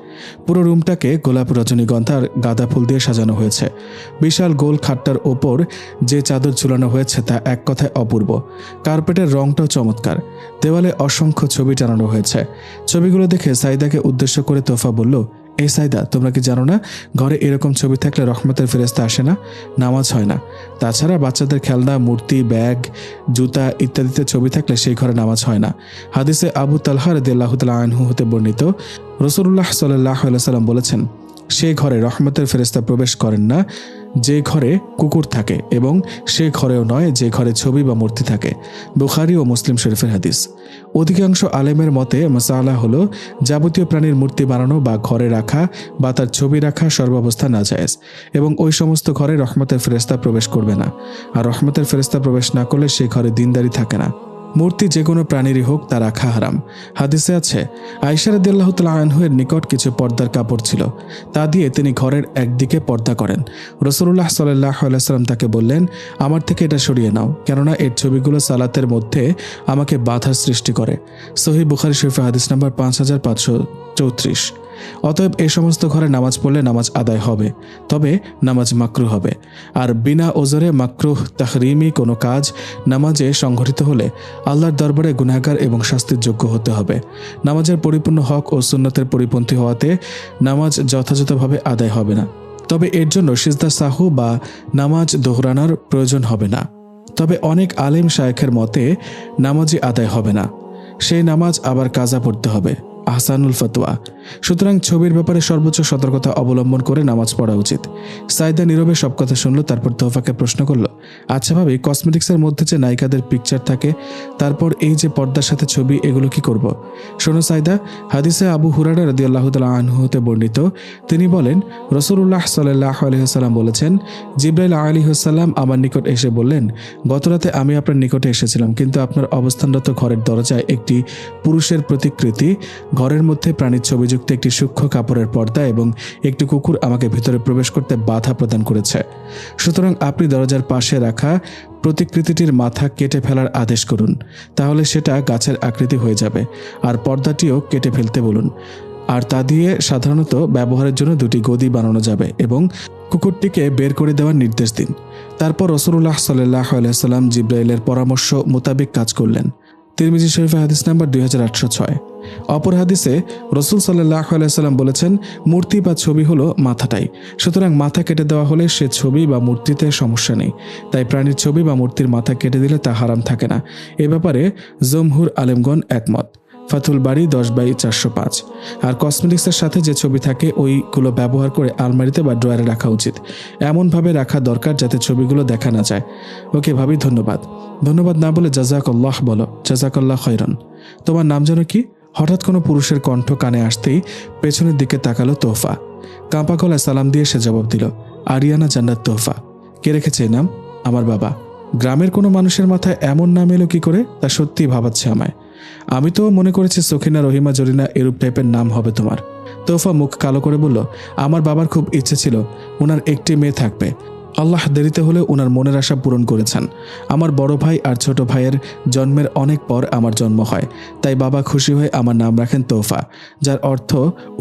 পুরো রুমটাকে গোলাপ, রজনীগন্ধা আর গাঁদা ফুল দিয়ে সাজানো হয়েছে। বিশাল গোল খাটটার ওপর যে চাদর ঝুলানো হয়েছে তা এক কথায় অপূর্ব। কার্পেটের রংটাও চমৎকার। দেওয়ালে অসংখ্য ছবি টানানো হয়েছে। ছবিগুলো দেখে সাইদাকে উদ্দেশ্য করে তোফা বলল, এই সাইদা, তোমরা কি জানো না, ঘরে এরকম ছবি থাকলে রহমতের ফেরেশতা আসে না, নামাজ হয় না। তাছাড়া বাচ্চাদের খেলনা, মূর্তি, ব্যাগ, জুতা ইত্যাদিতে ছবি থাকলে সেই ঘরে নামাজ হয় না। হাদিসে আবু তালহা রাদিয়াল্লাহু তাআলা আনহু হতে বর্ণিত, রাসূলুল্লাহ সাল্লাল্লাহু আলাইহি ওয়াসাল্লাম বলেছেন, সেই ঘরে রহমতের ফেরেশতা প্রবেশ করেন না যে ঘরে কুকুর থাকে, এবং সে ঘরেও নয় যে ঘরে ছবি বা মূর্তি থাকে। বুখারী ও মুসলিম শরীফের হাদিস। অধিকাংশ আলেমের মতে মাসালা হলো যাবতীয় প্রাণীর মূর্তি বানানো বা ঘরে রাখা বা তার ছবি রাখা সর্বাবস্থা নাজায়েজ, এবং ওই সমস্ত ঘরে রহমতের ফেরেশতা প্রবেশ করবে না। আর রহমতের ফেরেশতা প্রবেশ না করলে সেই ঘরে দিনদারি থাকে না। মূর্তি যে কোনো প্রাণীরই হোক তা রাখা হারাম। হাদিসে আছে, আয়েশা রাদিয়াল্লাহু তাআলা আনহুর নিকট কিছু পর্দার কাপড় ছিল, তা দিয়ে তিনি ঘরের একদিকে পর্দা করেন। রাসূলুল্লাহ সাল্লাল্লাহু আলাইহি ওয়াসাল্লাম তাকে বললেন, আমার থেকে এটা সরিয়ে নাও, কেননা এর ছবিগুলো সালাতের মধ্যে আমাকে বাধার সৃষ্টি করে। সহিহ বুখারী শরীফে হাদিস নাম্বার 5534। অতএব এই সমস্ত ঘরে নামাজ পড়লে নামাজ আদায় হবে, তবে নামাজ মাকরুহ হবে। আর বিনা ওজরে মাকরুহ তাহরিমি কোনো কাজ নামাজে সংঘটিত হলে আল্লাহর দরবারে গুনাহগার এবং শাস্তির যোগ্য হতে হবে। নামাজের পরিপূর্ণ হক ও সুন্নতের পরিপন্থী হওয়াতে নামাজ যথাযথভাবে আদায় হবে না। তবে এর জন্য সিজদা সাহু বা নামাজ দোহরানোর প্রয়োজন হবে না। তবে অনেক আলেম শায়েখের মতে নামাজই আদায় হবে না, সেই নামাজ আবার কাজা পড়তে হবে। আহসানুল ফতোয়া। সুতরাং ছবির ব্যাপারে সর্বোচ্চ সতর্কতা অবলম্বন করে নামাজ পড়া উচিত। সাইদা নীরবে সব কথা শুনলো, তারপর তোফাকে প্রশ্ন করলো, আচ্ছা ভাবি, কসমেটিক্সের মধ্যে যে নায়িকাদের পিকচার থাকে, তারপর এই যে পর্দার সাথে ছবি, এগুলো কি করব? শোনো সাইদা, হাদিসে আবু হুরায়রা রাদিয়াল্লাহু তাআলা আনহু হতে বর্ণিত, তিনি বলেন, রাসূলুল্লাহ সাল্লাল্লাহু আলাইহি ওয়াসাল্লাম বলেছেন, জিবরাইল আলাইহিস সালাম আমার নিকট এসে বললেন, গতরাতে আমি আপনার নিকটে এসেছিলাম, কিন্তু আপনার অবস্থানরত ঘরের দরজায় একটি পুরুষের প্রতিকৃতি ঘরের মধ্যে প্রাণীর ছবিযুক্ত একটি সূক্ষ্ম কাপড়ের পর্দা এবং একটি কুকুর আমাকে ভিতরে প্রবেশ করতে বাধা প্রদান করেছে। সুতরাং আপনি দরজার পাশে রাখা প্রতিকৃতিটির মাথা কেটে ফেলার আদেশ করুন, তাহলে সেটা গাছের আকৃতি হয়ে যাবে। আর পর্দাটিও কেটে ফেলতে বলুন, আর তা দিয়ে সাধারণত ব্যবহারের জন্য 2টি গদি বানানো যাবে, এবং কুকুরটিকে বের করে দেওয়ার নির্দেশ দিন। তারপর রাসূলুল্লাহ সাল্লাল্লাহু আলাইহি সাল্লাম জিবরাইলের পরামর্শ মোতাবেক কাজ করলেন। তিরমিজি শরীফে হাদিস নাম্বার 2806। অপর হাদিসে রাসূল সাল্লাল্লাহু আলাইহি সাল্লাম বলেছেন, মূর্তি বা ছবি হলো মাথাটাই। সুতরাং মাথা কেটে দেওয়া হলে সে ছবি বা মূর্তিতে সমস্যা নেই। তাই প্রাণীর ছবি বা মূর্তির মাথা কেটে দিলে তা হারাম থাকে না। এ ব্যাপারে জমহুর আলেমগণ একমত। ফাতুল বাড়ি 10/405। আর কসমেটিক্সের সাথে যে ছবি থাকে ওইগুলো ব্যবহার করে আলমারিতে বা ড্রয়ারে রাখা উচিত। এমনভাবে রাখা দরকার যাতে ছবিগুলো দেখা না যায়। ওকে ভাবি, ধন্যবাদ। ধন্যবাদ না বলে জাযাকাল্লাহ বলো। জাযাকাল্লাহ খায়রান। তোমার নাম যেন কি? হঠাৎ কোনো পুরুষের কণ্ঠ কানে আসতেই পেছনের দিকে তাকালো তোহফা। কাঁপা গলায় সালাম দিয়ে সে জবাব দিল, আরিয়ানা জান্নাত তোহফা। কে রেখেছে এই নাম? আমার বাবা। গ্রামের কোনো মানুষের মাথায় এমন নাম এলো কি করে, তা সত্যিই ভাবাচ্ছে আমায়। আমি তো মনে করেছি সখিনা, রহিমা, জরিনা এরূপ টাইপের নাম হবে তোমার। তোহফা মুখ কালো করে বলল, আমার বাবার খুব ইচ্ছে ছিল ওনার একটি মেয়ে থাকবে। আল্লাহ দেরিতে হলে ওনার মনের আশা পূরণ করেছেন। আমার বড় ভাই আর ছোট ভাইয়ের জন্মের অনেক পর আমার জন্ম হয়, তাই বাবা খুশি হয়ে আমার নাম রাখেন তোহফা, যার অর্থ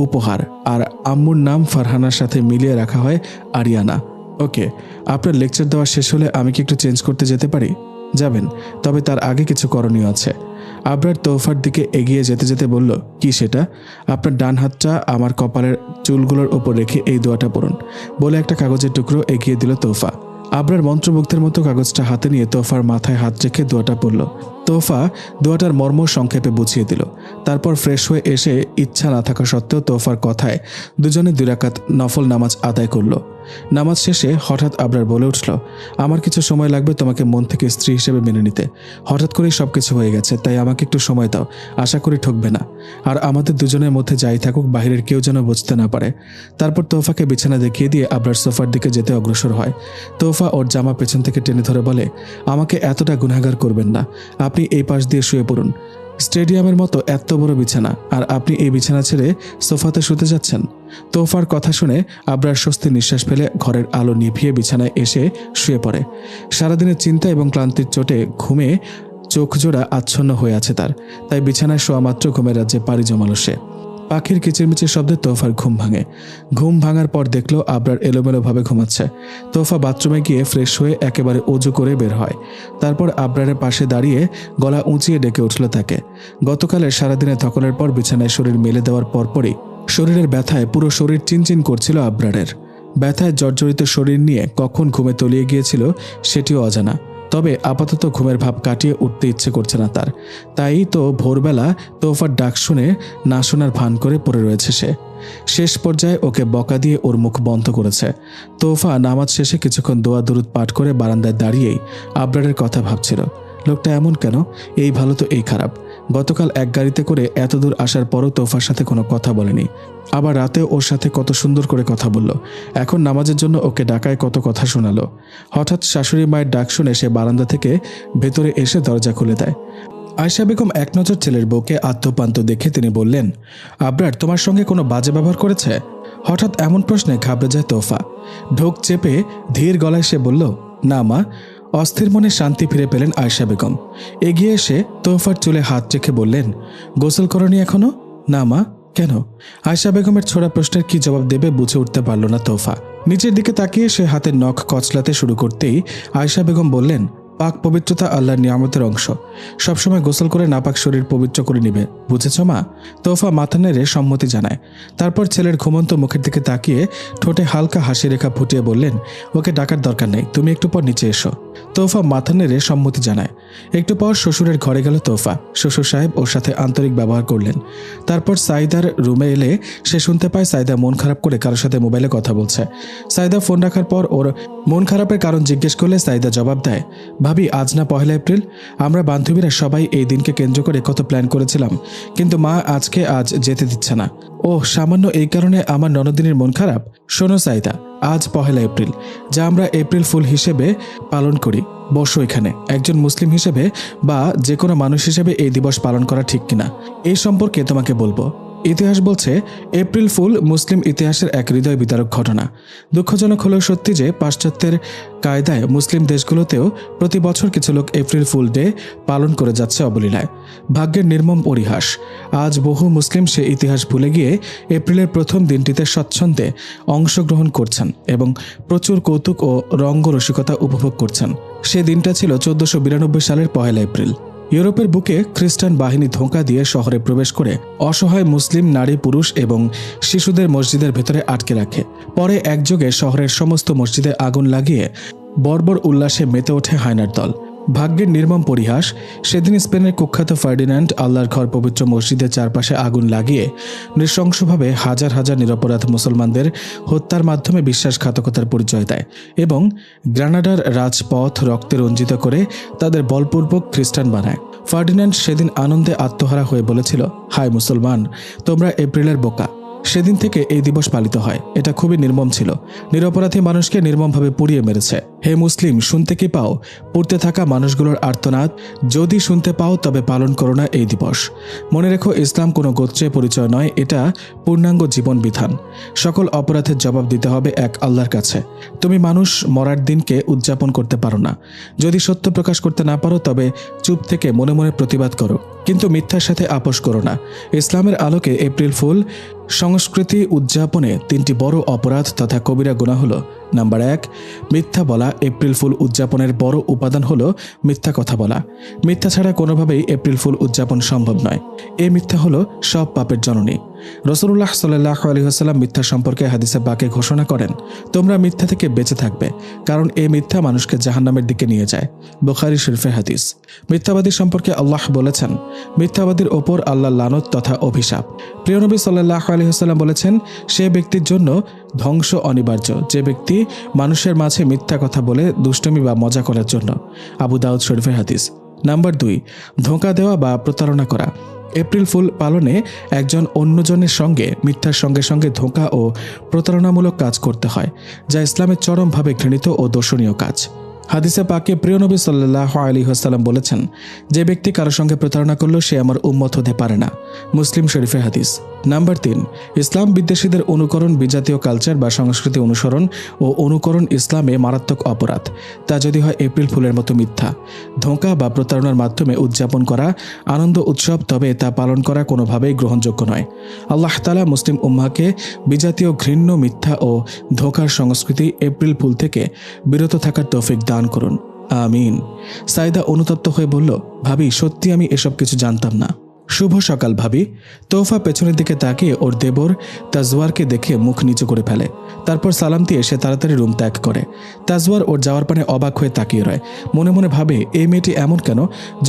উপহার। আর আম্মুর নাম ফারহানার সাথে মিলিয়ে রাখা হয় আরিয়ানা। ওকে, আপনার লেকচার দেওয়া শেষ হলে আমি কি একটু চেঞ্জ করতে যেতে পারি? যাবেন, তবে তার আগে কিছু করণীয় আছে। আবরার তোহফার দিকে এগিয়ে যেতে যেতে বলল, কি সেটা? আপনার ডান হাতটা আমার কপালের চুলগুলোর ওপর রেখে এই দোয়াটা পড়ুন, বলে একটা কাগজের টুকরো এগিয়ে দিল তোহফা। আবরার মন্ত্রমুগ্ধের মতো কাগজটা হাতে নিয়ে তোহফার মাথায় হাত রেখে দোয়াটা পড়ল। তোহফা দোয়াটার মর্ম সংক্ষেপে বুঝিয়ে দিল। তারপর ফ্রেশ হয়ে এসে ইচ্ছা না থাকা সত্ত্বেও তোহফার কথায় দুজনে 2 রাকাত নফল নামাজ আদায় করল। নামাজ শেষে হঠাৎ আবরার বলে উঠল, আমার কিছু সময় লাগবে তোমাকে মন থেকে স্ত্রী হিসেবে মেনে নিতে। হঠাৎ করেই সবকিছু হয়ে গেছে, তাই আমাকে একটু সময় দাও। আশা করি ঠকবে না। আর আমাদের দুজনের মধ্যে যাই থাকুক, বাহিরের কেউ যেন বুঝতে না পারে। তারপর তোহফাকে বিছানা দেখিয়ে দিয়ে আবরার সোফার দিকে যেতে অগ্রসর হয়। তোহফা ওর জামা পেছন থেকে টেনে ধরে বলে, আমাকে এতটা গুনাহগার করবেন না। আপনি এই পাশ দিয়ে শুয়ে পড়ুন। স্টেডিয়ামের মতো এত বড় বিছানা, আর আপনি এই বিছানা ছেড়ে সোফাতে শুতে যাচ্ছেন। তোহফার কথা শুনে আবরার স্বস্তির নিঃশ্বাস ফেলে ঘরের আলো নিভিয়ে বিছানায় এসে শুয়ে পড়ে। সারাদিনের চিন্তা এবং ক্লান্তির চোটে ঘুমে চোখ জোড়া আচ্ছন্ন হয়ে আছে তার, তাই বিছানায় শোয়া মাত্র ঘুমের রাজ্যে পাড়ি জমালো সে। পাখির কিচিরমিচির শব্দে তোহফার ঘুম ভাঙে। ঘুম ভাঙার পর দেখলো আবরার এলোমেলোভাবে ঘুমাচ্ছে। তোহফা বাথরুমে গিয়ে ফ্রেশ হয়ে একেবারে অজু করে বের হয়। তারপর আবরারের পাশে দাঁড়িয়ে গলা উঁচিয়ে ডেকে উঠল তাকে। গতকালের সারাদিনের ধকলের পর বিছানায় শরীর মেলে দেওয়ার পরপরই শরীরের ব্যথায় পুরো শরীর চিনচিন করছিল আবরারের। ব্যথায় জর্জরিত শরীর নিয়ে কখন ঘুমে তলিয়ে গিয়েছিল সেটিও অজানা। তবে আপাতত ঘুমের ভাব কাটিয়ে উঠতে ইচ্ছে করছে না তার। তাই তো ভোরবেলা তোহফার ডাক শুনে না শোনার ভান করে পড়ে রয়েছে সে। শেষ পর্যায়ে ওকে বকা দিয়ে ওর মুখ বন্ধ করেছে। তোহফা নামাজ শেষে কিছুক্ষণ দোয়া দুরুদ পাঠ করে বারান্দায় দাঁড়িয়েই আবরারের কথা ভাবছিল। লোকটা এমন কেন? এই ভালো তো এই খারাপ। গতকাল এক গাড়িতে করে এত দূর আসার পরও তোহফার সাথে কোনো কথা বলেনি। আবার রাতেও ওর সাথে কত সুন্দর করে কথা বলল। এখন নামাজের জন্য ওকে ডাকায় কত কথা শোনালো। হঠাৎ শাশুড়ি মায়ের ডাক শুনে সে বারান্দা থেকে ভেতরে এসে দরজা খুলে দেয়। আয়েশা বেগম এক নজর ছেলের বউকে আদ্যপান্ত দেখে তিনি বললেন, আবরার তোমার সঙ্গে কোনো বাজে ব্যবহার করেছে? হঠাৎ এমন প্রশ্নে ঘাবড়ে যায় তোহফা। ঢোক চেপে ধীর গলায় সে বলল, না মা। অস্থির মনে শান্তি ফিরে পেলেন আয়েশা বেগম। এগিয়ে এসে তোহফার চুলে হাত রেখে বললেন, গোসল করনি এখনো? না মা। কেন? আয়েশা বেগমের ছোড়া প্রশ্নের কি জবাব দেবে বুঝে উঠতে পারল না তোহফা। নিচের দিকে তাকিয়ে সে হাতের নখ কচলাতে শুরু করতেই আয়েশা বেগম বললেন, পাক পবিত্রতা আল্লাহর নিয়ামতের অংশ। সবসময় গোসল করে নাপাক শরীর পবিত্র করে নিবে, বুঝেছ মা? তোহফা মাথা নেড়ে সম্মতি জানায়। তারপর ছেলের ঘুমন্ত মুখের দিকে তাকিয়ে ঠোঁটে হালকা হাসি রেখা ফুটিয়ে বললেন, ওকে ডাকার দরকার নেই, তুমি একটু পর নিচে এসো। তোহফা মাথা নেড়ে সম্মতি জানায়। একটু পর শ্বশুরের ঘরে গেল তোহফা। শ্বশুর সাহেব ওর সাথে আন্তরিক ব্যবহার করলেন। তারপর সাইদার রুমে এলে সে শুনতে পায় সাইদা মন খারাপ করে কারোর সাথে মোবাইলে কথা বলছে। সাইদা ফোন রাখার পর ওর মন খারাপের কারণ জিজ্ঞেস করলে সাইদা জবাব দেয়, ভাবি আজ না 1 এপ্রিল? আমরা বান্ধবীরা সবাই এই দিনকে কেন্দ্র করে কত প্ল্যান করেছিলাম, কিন্তু মা আজ যেতে দিচ্ছে না। ওহ, সামান্য এই কারণে আমার ননদিনীর মন খারাপ? শোনো সাইদা, আজ 1 এপ্রিল, যা আমরা এপ্রিল ফুল হিসেবে পালন করি। বসো এখানে। একজন মুসলিম হিসেবে বা যে কোনো মানুষ হিসেবে এই দিবস পালন করা ঠিক কিনা এই সম্পর্কে তোমাকে বলবো। ইতিহাস বলছে এপ্রিল ফুল মুসলিম ইতিহাসের এক হৃদয় বিতারক ঘটনা। দুঃখজনক হলেও সত্যি যে পাশ্চাত্যের কায়দায় মুসলিম দেশগুলোতেও প্রতি বছর কিছু লোক এপ্রিল ফুল ডে পালন করে যাচ্ছে অবলীলায়। ভাগ্যের নির্মম পরিহাস, আজ বহু মুসলিম সে ইতিহাস ভুলে গিয়ে এপ্রিলের প্রথম দিনটিতে স্বচ্ছন্দে অংশগ্রহণ করছেন এবং প্রচুর কৌতুক ও রঙ্গরসিকতা উপভোগ করছেন। সে দিনটা ছিল 1492 সালের 1 এপ্রিল। ইউরোপের বুকে খ্রিস্টান বাহিনী ধোঁকা দিয়ে শহরে প্রবেশ করে অসহায় মুসলিম নারী, পুরুষ এবং শিশুদের মসজিদের ভেতরে আটকে রাখে। পরে একযোগে শহরের সমস্ত মসজিদে আগুন লাগিয়ে বর্বর উল্লাসে মেতে ওঠে হায়নার দল। ভাগ্যের নির্মম পরিহাস, সেদিন স্পেনের কুখ্যাত ফার্ডিন্যান্ড আল্লাহর ঘর পবিত্র মসজিদের চারপাশে আগুন লাগিয়ে নৃশংসভাবে হাজার হাজার নিরপরাধ মুসলমানদের হত্যার মাধ্যমে বিশ্বাসঘাতকতার পরিচয় দেয় এবং গ্রানাডার রাজপথ রক্তে রঞ্জিত করে তাদের বলপূর্বক খ্রিস্টান বানায়। ফার্ডিন্যান্ড সেদিন আনন্দে আত্মহারা হয়ে বলেছিল, হায় মুসলমান, তোমরা এপ্রিলের বোকা। সেদিন থেকে এই দিবস পালিত হয়। এটা খুবই নির্মম ছিল। নিরপরাধী মানুষকে নির্মমভাবে পুড়িয়ে মেরেছে। হে মুসলিম, শুনতে কি পাও পুড়তে থাকা মানুষগুলোর আর্তনাদ? যদি শুনতে পাও তবে পালন করো না এই দিবস। মনে রেখো, ইসলাম কোনো গোত্রের পরিচয় নয়, এটা পূর্ণাঙ্গ জীবন বিধান। সকল অপরাধের জবাব দিতে হবে এক আল্লাহর কাছে। তুমি মানুষ মরার দিনকে উদযাপন করতে পারো না। যদি সত্য প্রকাশ করতে না পারো তবে চুপ থেকে মনে মনে প্রতিবাদ করো, কিন্তু মিথ্যার সাথে আপোষ করো না। ইসলামের আলোকে এপ্রিল ফুল সংস্কৃতি উদযাপনে 3টি বড় অপরাধ তথা কবিরা গুনাহ হলো: নাম্বার 1, মিথ্যা বলা। এপ্রিল ফুল উদযাপনের বড় উপাদান হলো মিথ্যা কথা বলা। মিথ্যা ছাড়া কোনোভাবেই এপ্রিল ফুল উদযাপন সম্ভব নয়। এই মিথ্যা হলো সব পাপের জননী। রাসূলুল্লাহ সাল্লাল্লাহু আলাইহি ওয়াসাল্লাম মিথ্যা সম্পর্কে হাদিসে পাকে ঘোষণা করেন, তোমরা মিথ্যা থেকে বেঁচে থাকবে, কারণ এই মিথ্যা মানুষকে জাহান্নামের দিকে নিয়ে যায়। বুখারী শরীফের হাদিস। মিথ্যাবাদী সম্পর্কে আল্লাহ বলেছেন, মিথ্যাবাদীর ওপর আল্লাহর লানত তথা অভিশাপ। প্রিয় নবী সাল্লাল্লাহু আলাইহি ওয়াসাল্লাম বলেছেন, সে ব্যক্তির জন্য ধ্বংস অনিবার্য যে ব্যক্তি মানুষের মাঝে মিথ্যা কথা বলে দুষ্টমি বা মজা করার জন্য। আবু দাউদ শরীফের হাদিস। নাম্বার 2, ধোঁকা দেওয়া বা প্রতারণা করা। এপ্রিল ফুল পালনে একজন অন্যজনের সঙ্গে মিথ্যার সঙ্গে সঙ্গে ধোঁকা ও প্রতারণামূলক কাজ করতে হয়, যা ইসলামের চরমভাবে ঘৃণিত ও দর্শনীয় কাজ। হাদিসে পাকে প্রিয় নবী সাল্লাল্লাহু আলাইহি ওয়াসাল্লাম বলেছেন, যে ব্যক্তি কারো সঙ্গে প্রতারণা করলো সে আমার উম্মত হতে পারে না। মুসলিম শরীফের হাদিস। নাম্বার 3, ইসলাম বিদ্বেষীদের অনুকরণ। বিজাতীয় কালচার বা সংস্কৃতি অনুসরণ ও অনুকরণ ইসলামে মারাত্মক অপরাধ, তা যদি হয় এপ্রিল ফুলের মতো মিথ্যা, ধোঁকা বা প্রতারণার মাধ্যমে উদযাপন করা আনন্দ উৎসব, তবে তা পালন করা কোনোভাবেই গ্রহণযোগ্য নয়। আল্লাহ তাআলা মুসলিম উম্মাহকে বিজাতীয় ঘৃণ্য মিথ্যা ও ধোঁকার সংস্কৃতি এপ্রিল ফুল থেকে বিরত থাকার তৌফিক দান করুন, আমিন। সাইদা অনুতপ্ত হয়ে বলল, ভাবি, সত্যি আমি এসব কিছু জানতাম না। শুভ সকাল ভাবি। তোফা পেছনের দিকে তাকিয়ে ওর দেবর তাজওয়ারকে দেখে মুখ নিচু করে ফেলে। তারপর সালাম দিয়ে সে তাড়াতাড়ি রুম ত্যাগ করে। তাজওয়ার ওর যাওয়ার পানে অবাক হয়ে তাকিয়ে রয়। মনে মনে ভাবে, এই মেয়েটি এমন কেন?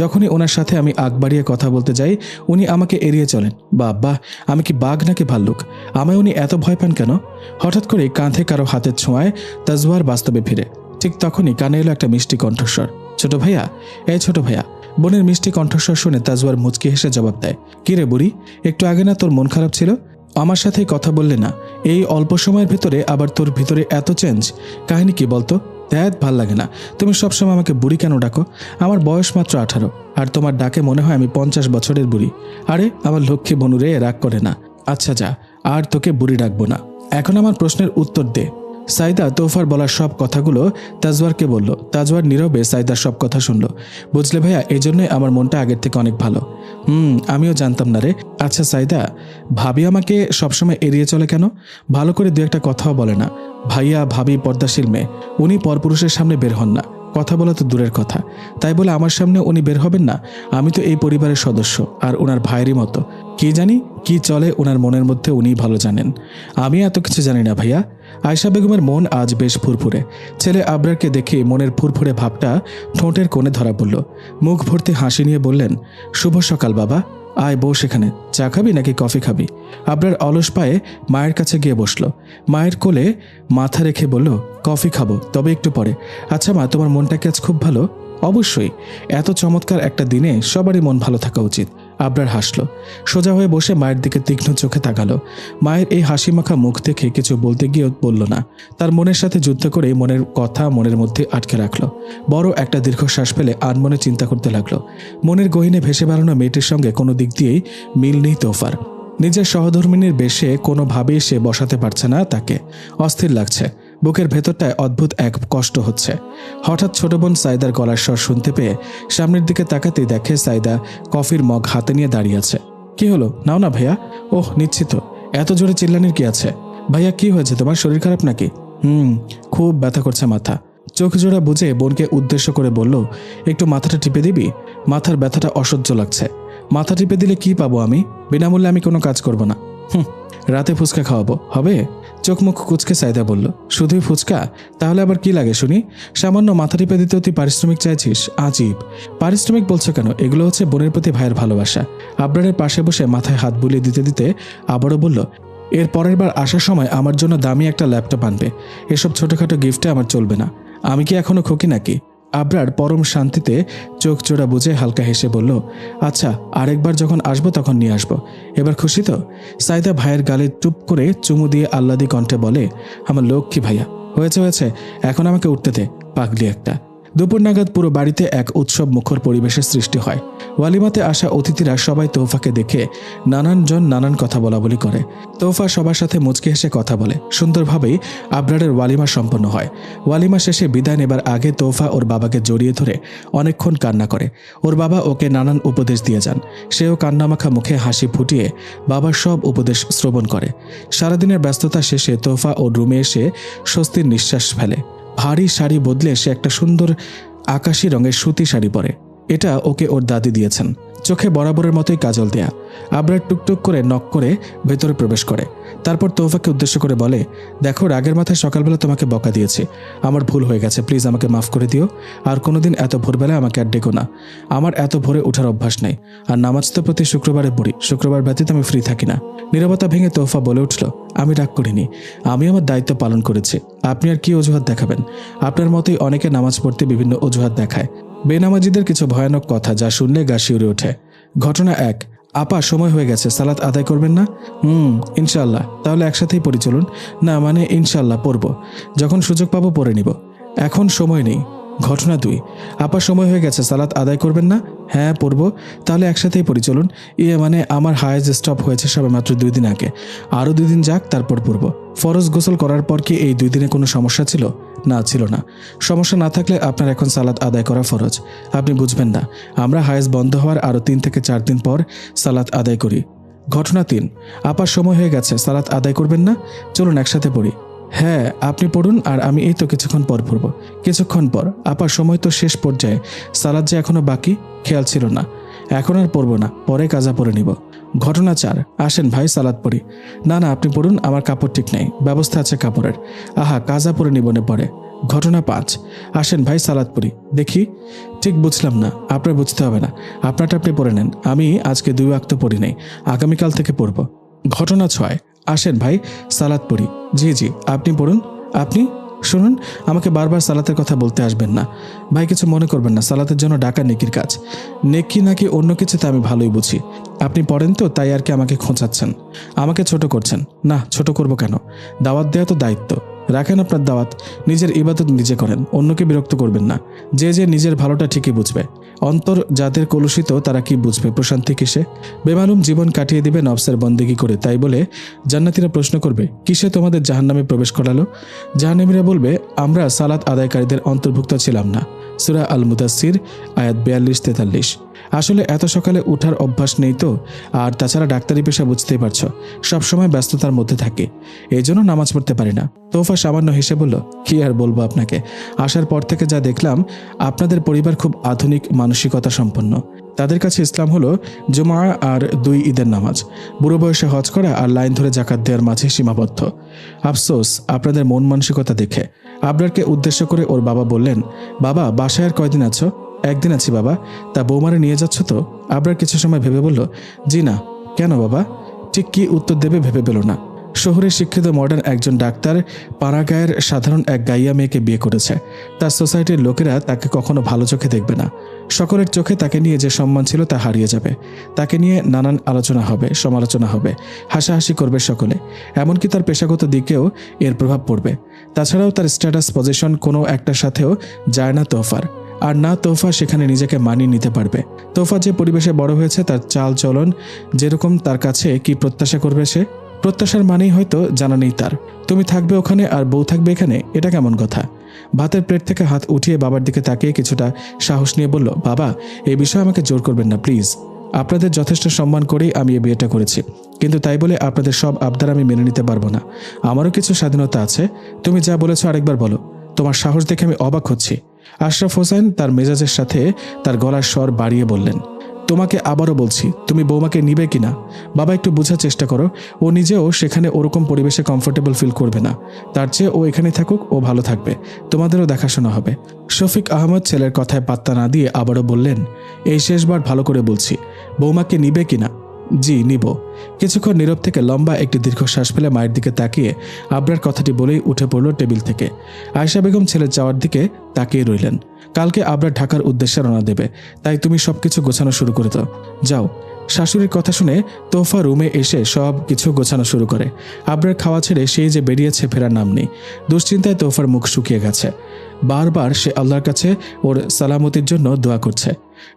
যখনই ওনার সাথে আমি আগ বাড়িয়ে কথা বলতে যাই উনি আমাকে এড়িয়ে চলেন। বাবা, আমি কি বাঘ নাকি ভাল্লুক? আমায় উনি এত ভয় পান কেন? হঠাৎ করে কাঁধে কারো হাতের ছোঁয়ায় তাজওয়ার বাস্তবে ফিরে। ঠিক তখনই কানে এলো একটা মিষ্টি কণ্ঠস্বর, ছোট ভাইয়া, এই ছোট ভাইয়া। বোনের মিষ্টি কণ্ঠস্বর শুনে তাজওয়ার মুচকি হেসে জবাব দেয়, কি রে বুড়ি, একটু আগে না তোর মন খারাপ ছিল? আমার সাথে কথা বললে না, এই অল্প সময়ের ভিতরে আবার তোর ভিতরে এত চেঞ্জ, কাহিনী কি বলতো? ধ্যাত, ভাল লাগে না, তুমি সবসময় আমাকে বুড়ি কেন ডাকো? আমার বয়স মাত্র 18, আর তোমার ডাকে মনে হয় আমি 50 বছরের বুড়ি। আরে আমার লক্ষ্মী বনুরে, রাগ করে না। আচ্ছা যা, আর তোকে বুড়ি ডাকবো না। এখন আমার প্রশ্নের উত্তর দে। সাইদা তোফার বলার সব কথাগুলো তাজওয়ারকে বলল। তাজওয়ার নীরবে সাইদার সব কথা শুনল। বুঝলে ভাইয়া, এই জন্যই আমার মনটা আগের থেকে অনেক ভালো। আমিও জানতাম না রে। আচ্ছা সাইদা, ভাবি আমাকে সবসময় এড়িয়ে চলে কেন? ভালো করে দু একটা কথাও বলে না। ভাইয়া ভাবি পর্দাশীল মেয়ে, উনি পরপুরুষের সামনে বের হন না, কথা বলা তো দূরের কথা। তাই বলে আমার সামনে উনি বের হবেন না? আমি তো এই পরিবারের সদস্য আর ওনার ভাইয়েরই মতো। কি জানি কি চলে ওনার মনের মধ্যে উনিই ভালো জানেন, আমি এত কিছু জানি না ভাইয়া। আয়েশা বেগমের মন আজ বেশ ফুরফুরে। ছেলে আবরারকে দেখে মনের ফুরফুরে ভাবটা ঠোঁটের কোণে ধরা পড়ল। মুখ ভর্তি হাসি নিয়ে বললেন, শুভ সকাল বাবা, আয় বস এখানে, চা খাবি নাকি কফি খাবি? আবরার অলস পায়ে মায়ের কাছে গিয়ে বসলো। মায়ের কোলে মাথা রেখে বলল, কফি খাবো, তবে একটু পরে। আচ্ছা মা, তোমার মনটা কি আজ খুব ভালো? অবশ্যই, এত চমৎকার একটা দিনে সবারই মন ভালো থাকা উচিত। আবরার হাসলো। সোজা হয়ে বসে মায়ের দিকে তীক্ষ্ণ চোখে তাকালো। মায়ের এই হাসি মাখা মুখ দেখে কিছু বলতে গিয়েও বলল না। তার মনের সাথে যুদ্ধ করে মনের কথা মনের মধ্যে আটকে রাখলো। বড় একটা দীর্ঘশ্বাস ফেলে আনমনে চিন্তা করতে লাগলো। মনের গহীনে ভেসে বেড়ানো মেয়েটির সঙ্গে কোনো দিক দিয়েই মিল নেই তোফার। নিজের সহধর্মিনীর বেশে কোনোভাবেই সে বসাতে পারছে না তাকে। অস্থির লাগছে। বুকের ভেতরটায় অদ্ভুত এক কষ্ট হচ্ছে। হঠাৎ ছোট বোন সাইদার গলার স্বর শুনতে পেয়ে সামনের দিকে তাকাতেই দেখে সাইদা কফির মগ হাতে নিয়ে দাঁড়িয়ে আছে। কি হলো, নাও না ভাইয়া। ওহ, নিচ্ছি তো। এত জোরে চিল্লানির কি আছে? ভাইয়া কি হয়েছে, তোমার শরীর খারাপ নাকি? খুব ব্যথা করছে মাথা। চোখ জোড়া বুঝে বোনকে উদ্দেশ্য করে বলল, একটু মাথাটা টিপে দিবি? মাথার ব্যথাটা অসহ্য লাগছে। মাথা টিপে দিলে কি পাবো আমি? বিনামূল্যে আমি কোনো কাজ করব না। রাতে ফুচকা খাওয়াবো, হবে? চোখ মুখ কুচকে সাইদা বলল, শুধুই ফুচকা? তাহলে আবার কি লাগে শুনি? সামান্য মাথা টিপে দিতেও তুই পারিশ্রমিক চাইছিস? আজীব। পারিশ্রমিক বলছো কেন? এগুলো হচ্ছে বোনের প্রতি ভাইয়ের ভালোবাসা। আবরারের পাশে বসে মাথায় হাত বুলিয়ে দিতে দিতে আবারও বলল, এর পরের বার আসার সময় আমার জন্য দামি একটা ল্যাপটপ আনবে। এসব ছোটখাটো গিফটে আমার চলবে না। আমি কি এখনো খোকি নাকি? আবরার পরম শান্তিতে চোখ জোড়া বুঝে হালকা হেসে বলল, আচ্ছা, আরেকবার যখন আসবো তখন নিয়ে আসবো। এবার খুশি তো? সাইদা ভাইয়ের গালে টুপ করে চুমু দিয়ে আহ্লাদি কণ্ঠে বলে, আমার লক্ষ্মী ভাইয়া। হয়েছে হয়েছে, এখন আমাকে উঠতে দে, পাগলি একটা। দুপুর নাগাদ পুরো বাড়িতে এক উৎসব মুখর পরিবেশের সৃষ্টি হয়। ওয়ালিমাতে আসা অতিথিরা সবাই তোফাকে দেখে নানানজন নানান কথা বলাবলি করে। তোফা সবার সাথে মুচকি হেসে কথা বলে। সুন্দরভাবেই আবরারের ওয়ালিমা সম্পন্ন হয়। ওয়ালিমা শেষে বিদায় নেবার আগে তোফা ওর বাবাকে জড়িয়ে ধরে অনেকক্ষণ কান্না করে। ওর বাবা ওকে নানান উপদেশ দিয়ে যান। সেও কান্নামাখা মুখে হাসি ফুটিয়ে বাবার সব উপদেশ শ্রবণ করে। সারাদিনের ব্যস্ততা শেষে তোফা ওর রুমে এসে স্বস্তির নিঃশ্বাস ফেলে। ভারী শাড়ি বদলে সে একটা সুন্দর আকাশি রঙের সুতি শাড়ি পরে। এটা ওকে ওর দাদি দিয়েছেন। চোখে বরাবরের মতোই কাজল দেয়া। আবরার টুকটুক করে নক করে ভেতরে প্রবেশ করে। তারপর তোফাকে উদ্দেশ্য করে বলে, দেখো, রাগের মাথায় সকালবেলা তোমাকে বকা দিয়েছি। আমার ভুল হয়ে গেছে, প্লিজ আমাকে মাফ করে দিও। আর কোনোদিন এত ভোরবেলায় আমাকে আর ডেকো না। আমার এত ভোরে ওঠার অভ্যাস নেই। আর নামাজ তো প্রতি শুক্রবারে পড়ি। শুক্রবার ব্যতীত আমি ফ্রি থাকি না। নীরবতা ভেঙে তোফা বলে উঠল, আমি রাগ করিনি। আমি আমার দায়িত্ব পালন করেছি। আপনি আর কি অজুহাত দেখাবেন? আপনার মতোই অনেকে নামাজ পড়তে বিভিন্ন অজুহাত দেখায়। বেনামাজিদের কিছু ভয়ানক কথা যা শুনলে গা শিউরে ওঠে। ঘটনা 1, আপা, সময় হয়ে গেছে, সালাত আদায় করবেন না? ইনশাল্লাহ। তাহলে একসাথেই পড়ি চলুন। না মানে ইনশাল্লাহ পড়ব, যখন সুযোগ পাবো পড়ে নিব, এখন সময় নেই। ঘটনা 2, আপা, সময় হয়ে গেছে, সালাত আদায় করবেন না? হ্যাঁ পড়ব। তাহলে একসাথেই পড়ি চলুন। মানে আমার হায়েজ স্টপ হয়েছে সবে মাত্র 2 দিন আগে। আরও 2 দিন যাক, তারপর পড়ব। ফরজ গোসল করার পর কি এই 2 দিনে কোনো সমস্যা ছিল? না, ছিল না। সমস্যা না থাকলে আপনার এখন সালাত আদায় করা ফরজ। আপনি বুঝবেন না, আমরা হায়েজ বন্ধ হওয়ার আরও 3 থেকে 4 দিন পর সালাত আদায় করি। ঘটনা 3, আপার সময় হয়ে গেছে, সালাত আদায় করবেন না? চলুন একসাথে পড়ি। হ্যাঁ, আপনি পড়ুন আর আমি এই তো কিছুক্ষণ পর পড়ব। কিছুক্ষণ পর? আপার সময় তো শেষ পর্যায়ে, সালাত যে এখনো বাকি, খেয়াল ছিল না। এখন আর পড়ব না, পরে কাজা পড়ে নিব। ঘটনা 4, আসেন ভাই সালাত পড়ি। না না, আপনি পড়ুন, আমার কাপড় ঠিক নেই, ব্যবস্থা আছে কাপড়ের। আহা, কাজা পড়ে নিবনে পরে। ঘটনা 5, আসেন ভাই সালাত পড়ি। দেখি, ঠিক বুঝলাম না। আপনার বুঝতে হবে না, আপনারটা আপনি পড়ে নেন। আমি আজকে 2 ওয়াক্ত পড়ি নাই, আগামীকাল থেকে পড়ব। ঘটনা 6, আসেন ভাই সালাত পড়ি। জি জি, আপনি পড়ুন। আপনি শুনুন, আমাকে বারবার সালাতের কথা বলতে আসবেন না ভাই, কিছু মনে করবেন না। সালাতের জন্য ডাকা নেকির কাজ। নেকি নাকি অন্য কিছুতে আমি ভালোই বুঝি। আপনি পড়েন তো, তাই আর কি আমাকে খোঁচাচ্ছেন, আমাকে ছোট করছেন? না, ছোট করব কেন? দাওয়াত দেওয়া তো দায়িত্ব। রাখেন আপনার দাওয়াত, নিজের ইবাদত নিজে করেন, অন্যকে বিরক্ত করবেন না। যে যে নিজের ভালোটা ঠিকই বুঝবে। অন্তর যাদের কলুষিত তারা কি বুঝবে প্রশান্তি কিসে? বেমালুম জীবন কাটিয়ে দিবে নফসের বন্দেগী করে। তাই বলে জান্নাতীরা প্রশ্ন করবে, কিসে তোমাদের জাহান্নামে প্রবেশ করালো? জাহান্নামীরা বলবে, আমরা সালাত আদায়কারীদের অন্তর্ভুক্ত ছিলাম না। সূরা আল মুদাসসির আয়াত 42-43। আসলে এত সকালে উঠার অভ্যাস নেই তো, আর তাছাড়া ডাক্তারি পেশা বুঝতেই পারছো, সবসময় ব্যস্ততার মধ্যে থাকে, এই জন্য নামাজ পড়তে পারি না। তোফা সামান্য হেসে বলল, কি আর বলবো আপনাকে, আসার পর থেকে যা দেখলাম, আপনাদের পরিবার খুব আধুনিক মানসিকতা সম্পন্ন। তাদের কাছে ইসলাম হলো জুমা আর 2 ঈদের নামাজ, বুড়ো বয়সে হজ করা আর লাইন ধরে জাকাত দেওয়ার মাঝে সীমাবদ্ধ। আফসোস আপনাদের মন মানসিকতা দেখে। আবরারকে উদ্দেশ্য করে ওর বাবা বললেন, বাবা বাসায় আর কয়দিন আছো? 1 দিন আছি বাবা। তা বৌমারে নিয়ে যাচ্ছ তো? আবরার কিছু সময় ভেবে বলল, জি না। কেন বাবা? ঠিক কি উত্তর দেবে ভেবে পেল না। শহরের শিক্ষিত মডার্ন একজন ডাক্তার পাড়াগাঁয়ের সাধারণ এক গাইয়া মেয়েকে বিয়ে করেছে। তার সোসাইটির লোকেরা তাকে কখনো ভালো চোখে দেখবে না। সকলের চোখে তাকে নিয়ে যে সম্মান ছিল তা হারিয়ে যাবে। তাকে নিয়ে নানান আলোচনা হবে, সমালোচনা হবে, হাসাহাসি করবে সকলে। এমনকি তার পেশাগত দিকেও এর প্রভাব পড়বে। তাছাড়াও তার স্ট্যাটাস পজিশন কোনো একটার সাথেও যায় না তোফার। আর না তোফা সেখানে নিজেকে মানিয়ে নিতে পারবে। তোফা যে পরিবেশে বড় হয়েছে, তার চাল চলন যেরকম, তার কাছে কি প্রত্যাশা করবে সে? প্রত্যাশার মানেই হয়তো জানা নেই তার। তুমি থাকবে ওখানে আর বউ থাকবে এখানে, এটা কেমন কথা? ভাতের প্লেট থেকে হাত উঠিয়ে বাবার দিকে তাকিয়ে কিছুটা সাহস নিয়ে বলল, বাবা, এই বিষয়ে আমাকে জোর করবেন না প্লিজ। আপনাদের যথেষ্ট সম্মান করেই আমি এই বিয়েটা করেছি, কিন্তু তাই বলে আপনাদের সব আবদার আমি মেনে নিতে পারবো না। আমারও কিছু স্বাধীনতা আছে। তুমি যা বলেছো আরেকবার বলো। তোমার সাহস দেখে আমি অবাক হচ্ছি। আশরাফ হোসেন তার মেজাজের সাথে তার গলার স্বর বাড়িয়ে বললেন, তোমাকে আবারও বলছি, তুমি বৌমাকে নিবে কিনা? বাবা, একটু বোঝার চেষ্টা করো। ও নিজেও সেখানে ওরকম পরিবেশে কমফোর্টেবল ফিল করবে না। তার চেয়ে ও এখানে থাকুক, ও ভালো থাকবে, তোমাদেরও দেখাশোনা হবে। শফিক আহমদ ছেলের কথায় পাত্তা না দিয়ে আবারও বললেন, এই শেষবার ভালো করে বলছি, বৌমাকে নিবে কিনা? জি, নিব। কিছুক্ষণ নীরব থেকে লম্বা একটি দীর্ঘশ্বাস ফেলে মায়ের দিকে তাকিয়ে আবরার কথাটি বলেই উঠে পড়ল টেবিল থেকে। আয়েশা বেগম ছেলের যাওয়ার দিকে তাকিয়ে রইলেন। কালকে আবরার ঢাকার উদ্দেশ্যে রওনা দেবে, তাই তুমি সবকিছু গোছানো শুরু করে দাও। যাও। শাশুড়ির কথা শুনে তোফা রুমে এসে সব কিছু গোছানো শুরু করে। আবরার খাওয়া ছেড়ে সেই যে বেরিয়েছে, ফেরার নাম নেই। দুশ্চিন্তায় তোফার মুখ শুকিয়ে গেছে। বারবার সে আল্লাহর কাছে ওর সালামতির জন্য দোয়া করছে।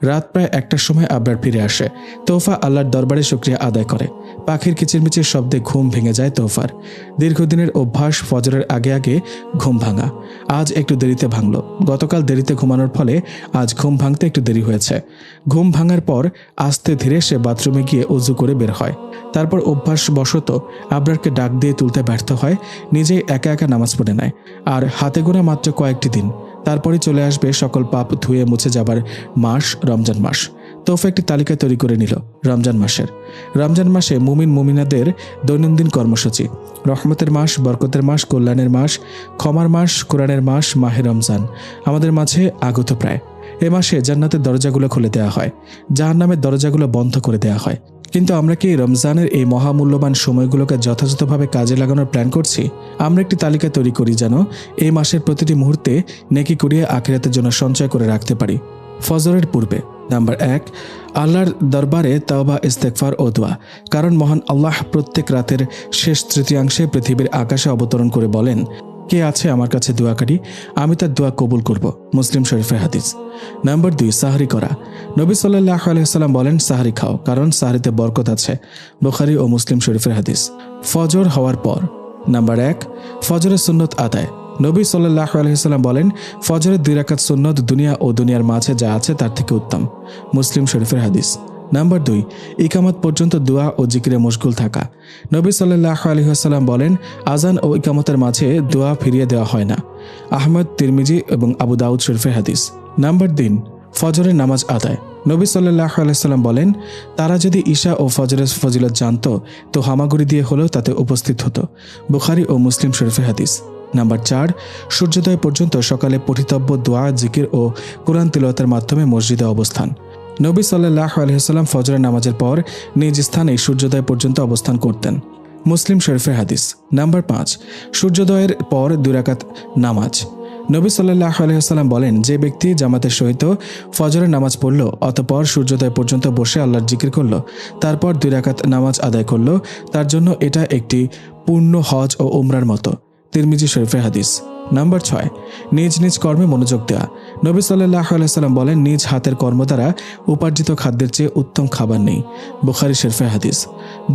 রাত প্রায় 1টার সময় আবরার ফিরে আসে। তোফা আল্লাহর দরবারে শুকরিয়া আদায় করে। পাখির কিচিরমিচির শব্দে ঘুম ভেঙে যায় তোফার। দীর্ঘদিনের অভ্যাস ফজরের আগে আগে ঘুম ভাঙা। আজ একটু দেরিতে ভাঙল। গতকাল দেরিতে ঘুমানোর ফলে আজ ঘুম ভাঙতে একটু দেরি হয়েছে। ঘুম ভাঙার পর আস্তে ধীরে সে বাথরুমে গিয়ে অজু করে বের হয়। তারপর অভ্যাসবশত আবরারকে ডাক দিয়ে তুলতে ব্যর্থ হয়। নিজেই একা একা নামাজ পড়ে নেয়। আর হাতে গোনা মাত্র কয়েকটি দিন, তারপরে চলে আসবে সকল পাপ ধুয়ে মুছে যাবার মাস, রমজান মাস। তোফা একটি তালিকা তৈরি করে নিল রমজান মাসের। রমজান মাসে মুমিন মুমিনাদের দৈনন্দিন কর্মসূচি: রহমতের মাস, বরকতের মাস, কল্যাণের মাস, ক্ষমার মাস, কোরআনের মাস, মাহে রমজান আমাদের মাঝে আগত প্রায়। এ মাসে জান্নাতের দরজাগুলো খুলে দেওয়া হয়, জাহান্নামের দরজাগুলো বন্ধ করে দেওয়া হয়। কিন্তু আমরা কি রমজানের এই মহামূল্যবান সময়গুলোকে যথাযথভাবে কাজে লাগানোর প্ল্যান করছি? আমরা একটি তালিকা তৈরি করি যেন এই মাসের প্রতিটি মুহূর্তে নেকি করিয়ে আখিরাতের জন্য সঞ্চয় করে রাখতে পারি। ফজরের পূর্বে নাম্বার 1, আল্লাহর দরবারে তাওবা, ইস্তেগফার ও দোয়া। কারণ মহান আল্লাহ প্রত্যেক রাতের শেষ তৃতীয়াংশে পৃথিবীর আকাশে অবতরণ করে বলেন, কে আছে আমার কাছে দোয়াকারী, আমি তার দোয়া কবুল করব। মুসলিম শরীফের হাদিস। নাম্বার 2, সাহরি করা। নবী সাল্লাল্লাহু আলাইহি ওয়াসাল্লাম বলেন, সাহরি খাও, কারণ সাহরিতে বরকত আছে। বুখারী ও মুসলিম শরীফের হাদিস। ফজর হওয়ার পর নাম্বার 1, ফজরের সুন্নত আদায়। নবী সাল্লাল্লাহু আলাইহি ওয়াসাল্লাম বলেন, ফজরের 2 রাকাত সুন্নত দুনিয়া ও দুনিয়ার মাঝে যা আছে তার থেকে উত্তম। মুসলিম শরীফের হাদিস। নাম্বার 2, ইকামত পর্যন্ত দোয়া ও জিকিরে মশগুল থাকা। নবী সাল্লাল্লাহু আলাইহি ওয়াসাল্লাম বলেন, আজান ও ইকামতের মাঝে দোয়া ফিরিয়ে দেওয়া হয় না। আহমদ, তিরমিজি এবং আবু দাউদ শরীফের হাদিস। নাম্বার 3, ফজরের নামাজ আদায়। নবী সাল্লাল্লাহু আলাইহি ওয়াসাল্লাম বলেন, তারা যদি ঈশা ও ফজরের ফজিলত জানতো তো হামাগুড়ি দিয়ে হলেও তাতে উপস্থিত হতো। বুখারী ও মুসলিম শরীফের হাদিস। নাম্বার 4, সূর্যোদয় পর্যন্ত সকালে পঠিতব্য দোয়া, জিকির ও কোরআন তিলাওয়াতের মাধ্যমে মসজিদে অবস্থান। নবী সাল্লাল্লাহু আলাইহি ওয়াসাল্লাম ফজরের নামাজের পর নিজ স্থানে সূর্যোদয় পর্যন্ত অবস্থান করতেন। মুসলিম শরীফের হাদিস। নাম্বার 5, সূর্যোদয়ের পর 2 রাকাত নামাজ। নবী সাল্লাল্লাহু আলাইহি ওয়াসাল্লাম বলেন, যে ব্যক্তি জামাতের সহিত ফজরের নামাজ পড়ল, অতঃপর সূর্যোদয় পর্যন্ত বসে আল্লাহর জিকির করল, তারপর 2 রাকাত নামাজ আদায় করল, তার জন্য এটা একটি পূর্ণ হজ ও উমরার মতো। তিরমিজি শরীফের হাদিস। নাম্বার 6, নিজ নিজ কর্মে মনোযোগ দেওয়া। নবী সাল্লাল্লাহু আলাইহি ওয়াসাল্লাম বলেন, নিজ হাতের কর্ম দ্বারা উপার্জিত খাদ্যের চেয়ে উত্তম খাবার নেই। বুখারী শরীফের হাদিস।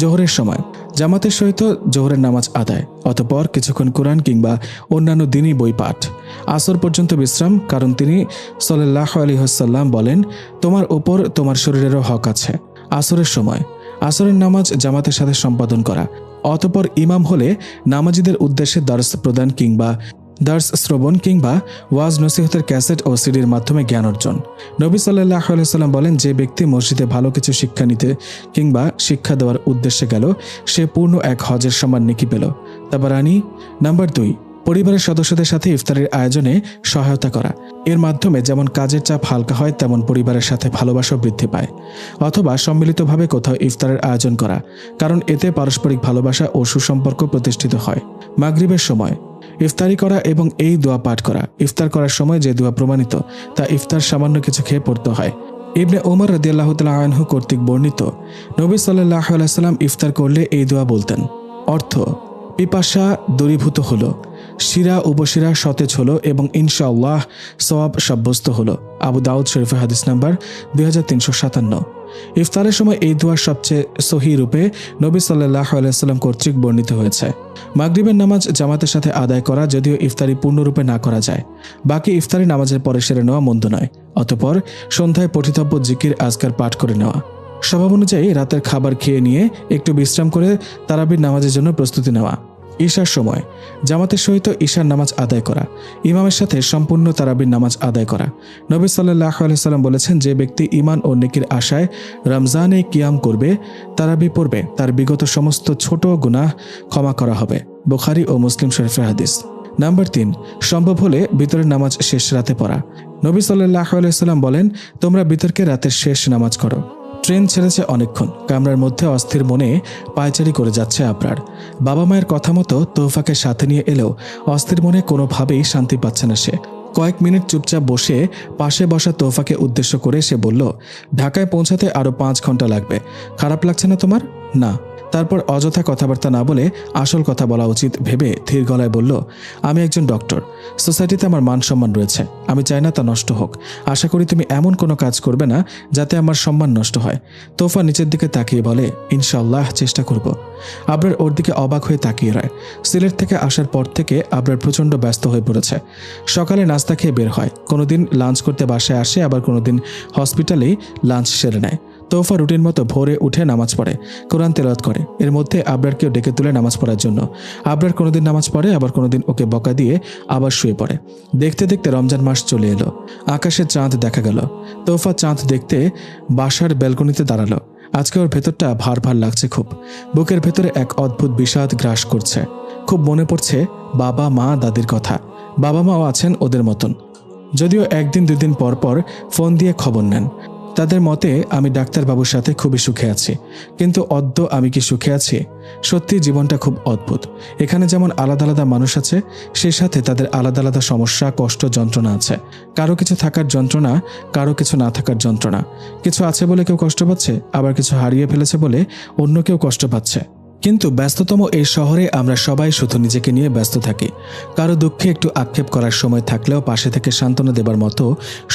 জোহরের সময় জামাতের সহিত জোহরের নামাজ আদায়, অতঃপর কিছুক্ষণ কোরআন কিংবা অন্যান্য দিনই বই পাঠ। আসর পর্যন্ত বিশ্রাম, কারণ তিনি সাল্লাল্লাহু আলাইহি ওয়াসাল্লাম বলেন, তোমার উপর তোমার শরীরেরও হক আছে। আসরের সময় আসরের নামাজ জামাতের সাথে সম্পাদন করা, অতঃপর ইমাম হলে নামাজীদের উদ্দেশ্যে দর্স প্রদান কিংবা দর্স শ্রবণ কিংবা ওয়াজ নসিহতের ক্যাসেট ও সিডির মাধ্যমে জ্ঞান অর্জন। নবী সাল্লাল্লাহু আলাইহি ওয়াসাল্লাম বলেন, যে ব্যক্তি মসজিদে ভালো কিছু শিক্ষা নিতে কিংবা শিক্ষা দেওয়ার উদ্দেশ্যে গেল, সে পূর্ণ এক হজের সমান নেকি পেল। তাবারানী। নাম্বার 2, পরিবারের সদস্যদের সাথে ইফতারের আয়োজনে সহায়তা করা। এর মাধ্যমে যেমন কাজের চাপ হালকা হয়, তেমন পরিবারের সাথে ভালোবাসা বৃদ্ধি পায়। অথবা সম্মিলিতভাবে কোথাও ইফতারের আয়োজন করা, কারণ এতে পারস্পরিক ভালোবাসা ও সুসম্পর্ক প্রতিষ্ঠিত হয়। মাগরিবের সময় ইফতারি করা এবং এই দোয়া পাঠ করা। ইফতার করার সময় যে দোয়া প্রমাণিত তা ইফতার সামান্য কিছু খেয়ে পড়তে হয়। ইবনে ওমর রাদিয়াল্লাহু তাআলা আনহু কর্তৃক বর্ণিত, নবী সাল্লাল্লাহু আলাইহি সাল্লাম ইফতার করলে এই দোয়া বলতেন। অর্থ: পিপাসা দূরীভূত হলো, শিরা উপশিরা সতেজ হলো এবং ইনশাআল্লাহ সওয়াব সাব্যস্ত হলো। আবু দাউদ শরীফের হাদিস নাম্বার 2357। ইফতারের সময় এই দোয়ার সবচেয়ে সহিহ রূপে নবী সাল্লাল্লাহু আলাইহি সাল্লাম কর্তৃক বর্ণিত হয়েছে। মাগরিবের নামাজ জামাতের সাথে আদায় করা, যদিও ইফতারি পূর্ণরূপে না করা যায়। বাকি ইফতারি নামাজের পরে সেরে নেওয়া মন্দ নয়। অতঃপর সন্ধ্যায় পঠিতব্য জিকির আজকার পাঠ করে নেওয়া। স্বভাব অনুযায়ী রাতের খাবার খেয়ে নিয়ে একটু বিশ্রাম করে তারাবির নামাজের জন্য প্রস্তুতি নেওয়া। ঈশার সময় জামাতের সহিত ঈশার নামাজ আদায় করা, ইমামের সাথে সম্পূর্ণ তারাবির নামাজ আদায় করা। নবী সাল্লাল্লাহু আলাইহি সাল্লাম বলেছেন, যে ব্যক্তি ঈমান ও নেকির আশায় রমজানে কিয়াম করবে, তারাবি পড়বে, তার বিগত সমস্ত ছোট গুনাহ ক্ষমা করা হবে। বুখারী ও মুসলিম শরীফের হাদিস। নাম্বার 3, সম্ভব হলে বিতরের নামাজ শেষ রাতে পড়া। নবী সাল্লাল্লাহু আলাইহি সাল্লাম বলেন, তোমরা বিতরকে রাতের শেষ নামাজ করো। ট্রেন ছেড়েছে অনেকক্ষণ, কামরার মধ্যে অস্থির মনে পায়চারি করে যাচ্ছে আবরার। বাবা মায়ের কথা মতো তোহফাকে সাথে নিয়ে এলেও অস্থির মনে কোনোভাবেই শান্তি পাচ্ছে না সে। কয়েক মিনিট চুপচাপ বসে পাশে বসা তোহফাকে উদ্দেশ্য করে সে বলল, ঢাকায় পৌঁছাতে আরো 5 ঘন্টা লাগবে, খারাপ লাগছে না তোমার? না। তারপর অযথা কথাবার্তা না বলে আসল কথা বলা উচিত ভেবে ধীর গলায় বলল, আমি একজন ডক্টর, সোসাইটিতে আমার মান সম্মান রয়েছে, আমি চাই না তা নষ্ট হোক। আশা করি তুমি এমন কোনো কাজ করবে না যাতে আমার সম্মান নষ্ট হয়। তোফা নিচের দিকে তাকিয়ে বলে, ইনশাআল্লাহ চেষ্টা করব। আবরার ওর দিকে অবাক হয়ে তাকিয়ে রয়। সিলেট থেকে আসার পর থেকে আবরার প্রচণ্ড ব্যস্ত হয়ে পড়েছে। সকালে নাস্তা খেয়ে বের হয়, কোনোদিন লাঞ্চ করতে বাসায় আসে, আবার কোনোদিন হসপিটালেই লাঞ্চ সেরে নেয়। তোফা রুটিন মতো ভোরে উঠে নামাজ পড়ে, কোরআন তেলাওয়াত করে। এর মধ্যে আবরারকেও ডেকে তুলে নামাজ পড়ার জন্য। আবরার কোনোদিন নামাজ পড়ে, আবার কোনোদিন ওকে বকা দিয়ে আবার শুয়ে পড়ে। দেখতে দেখতে রমজান মাস চলে এলো। আকাশে চাঁদ দেখা গেল। তোফা চাঁদ দেখতে বাসার ব্যালকনিতে দাঁড়ালো। আজকে ওর ভেতরটা ভার ভার লাগছে খুব। বুকের ভেতরে এক অদ্ভুত বিষাদ গ্রাস করছে। খুব মনে পড়ছে বাবা মা দাদির কথা। বাবা মাও আছেন ওদের মতন, যদিও 1-2 দিন পর পর ফোন দিয়ে খবর নেন। তাদের মতে আমি ডাক্তারবাবুর সাথে খুবই সুখে আছি, কিন্তু অদ্য আমি কি সুখে আছি? সত্যি জীবনটা খুব অদ্ভুত। এখানে যেমন আলাদা আলাদা মানুষ আছে, সেই সাথে তাদের আলাদা আলাদা সমস্যা, কষ্ট, যন্ত্রণা আছে। কারো কিছু থাকার যন্ত্রণা, কারো কিছু না থাকার যন্ত্রণা। কিছু আছে বলে কেউ কষ্ট পাচ্ছে, আবার কিছু হারিয়ে ফেলেছে বলে অন্য কেউ কষ্ট পাচ্ছে। কিন্তু ব্যস্ততম এই শহরে আমরা সবাই শুধু নিজেকে নিয়ে ব্যস্ত থাকি। কারো দুঃখে একটু আক্ষেপ করার সময় থাকলেও পাশে থেকে সান্ত্বনা দেবার মতো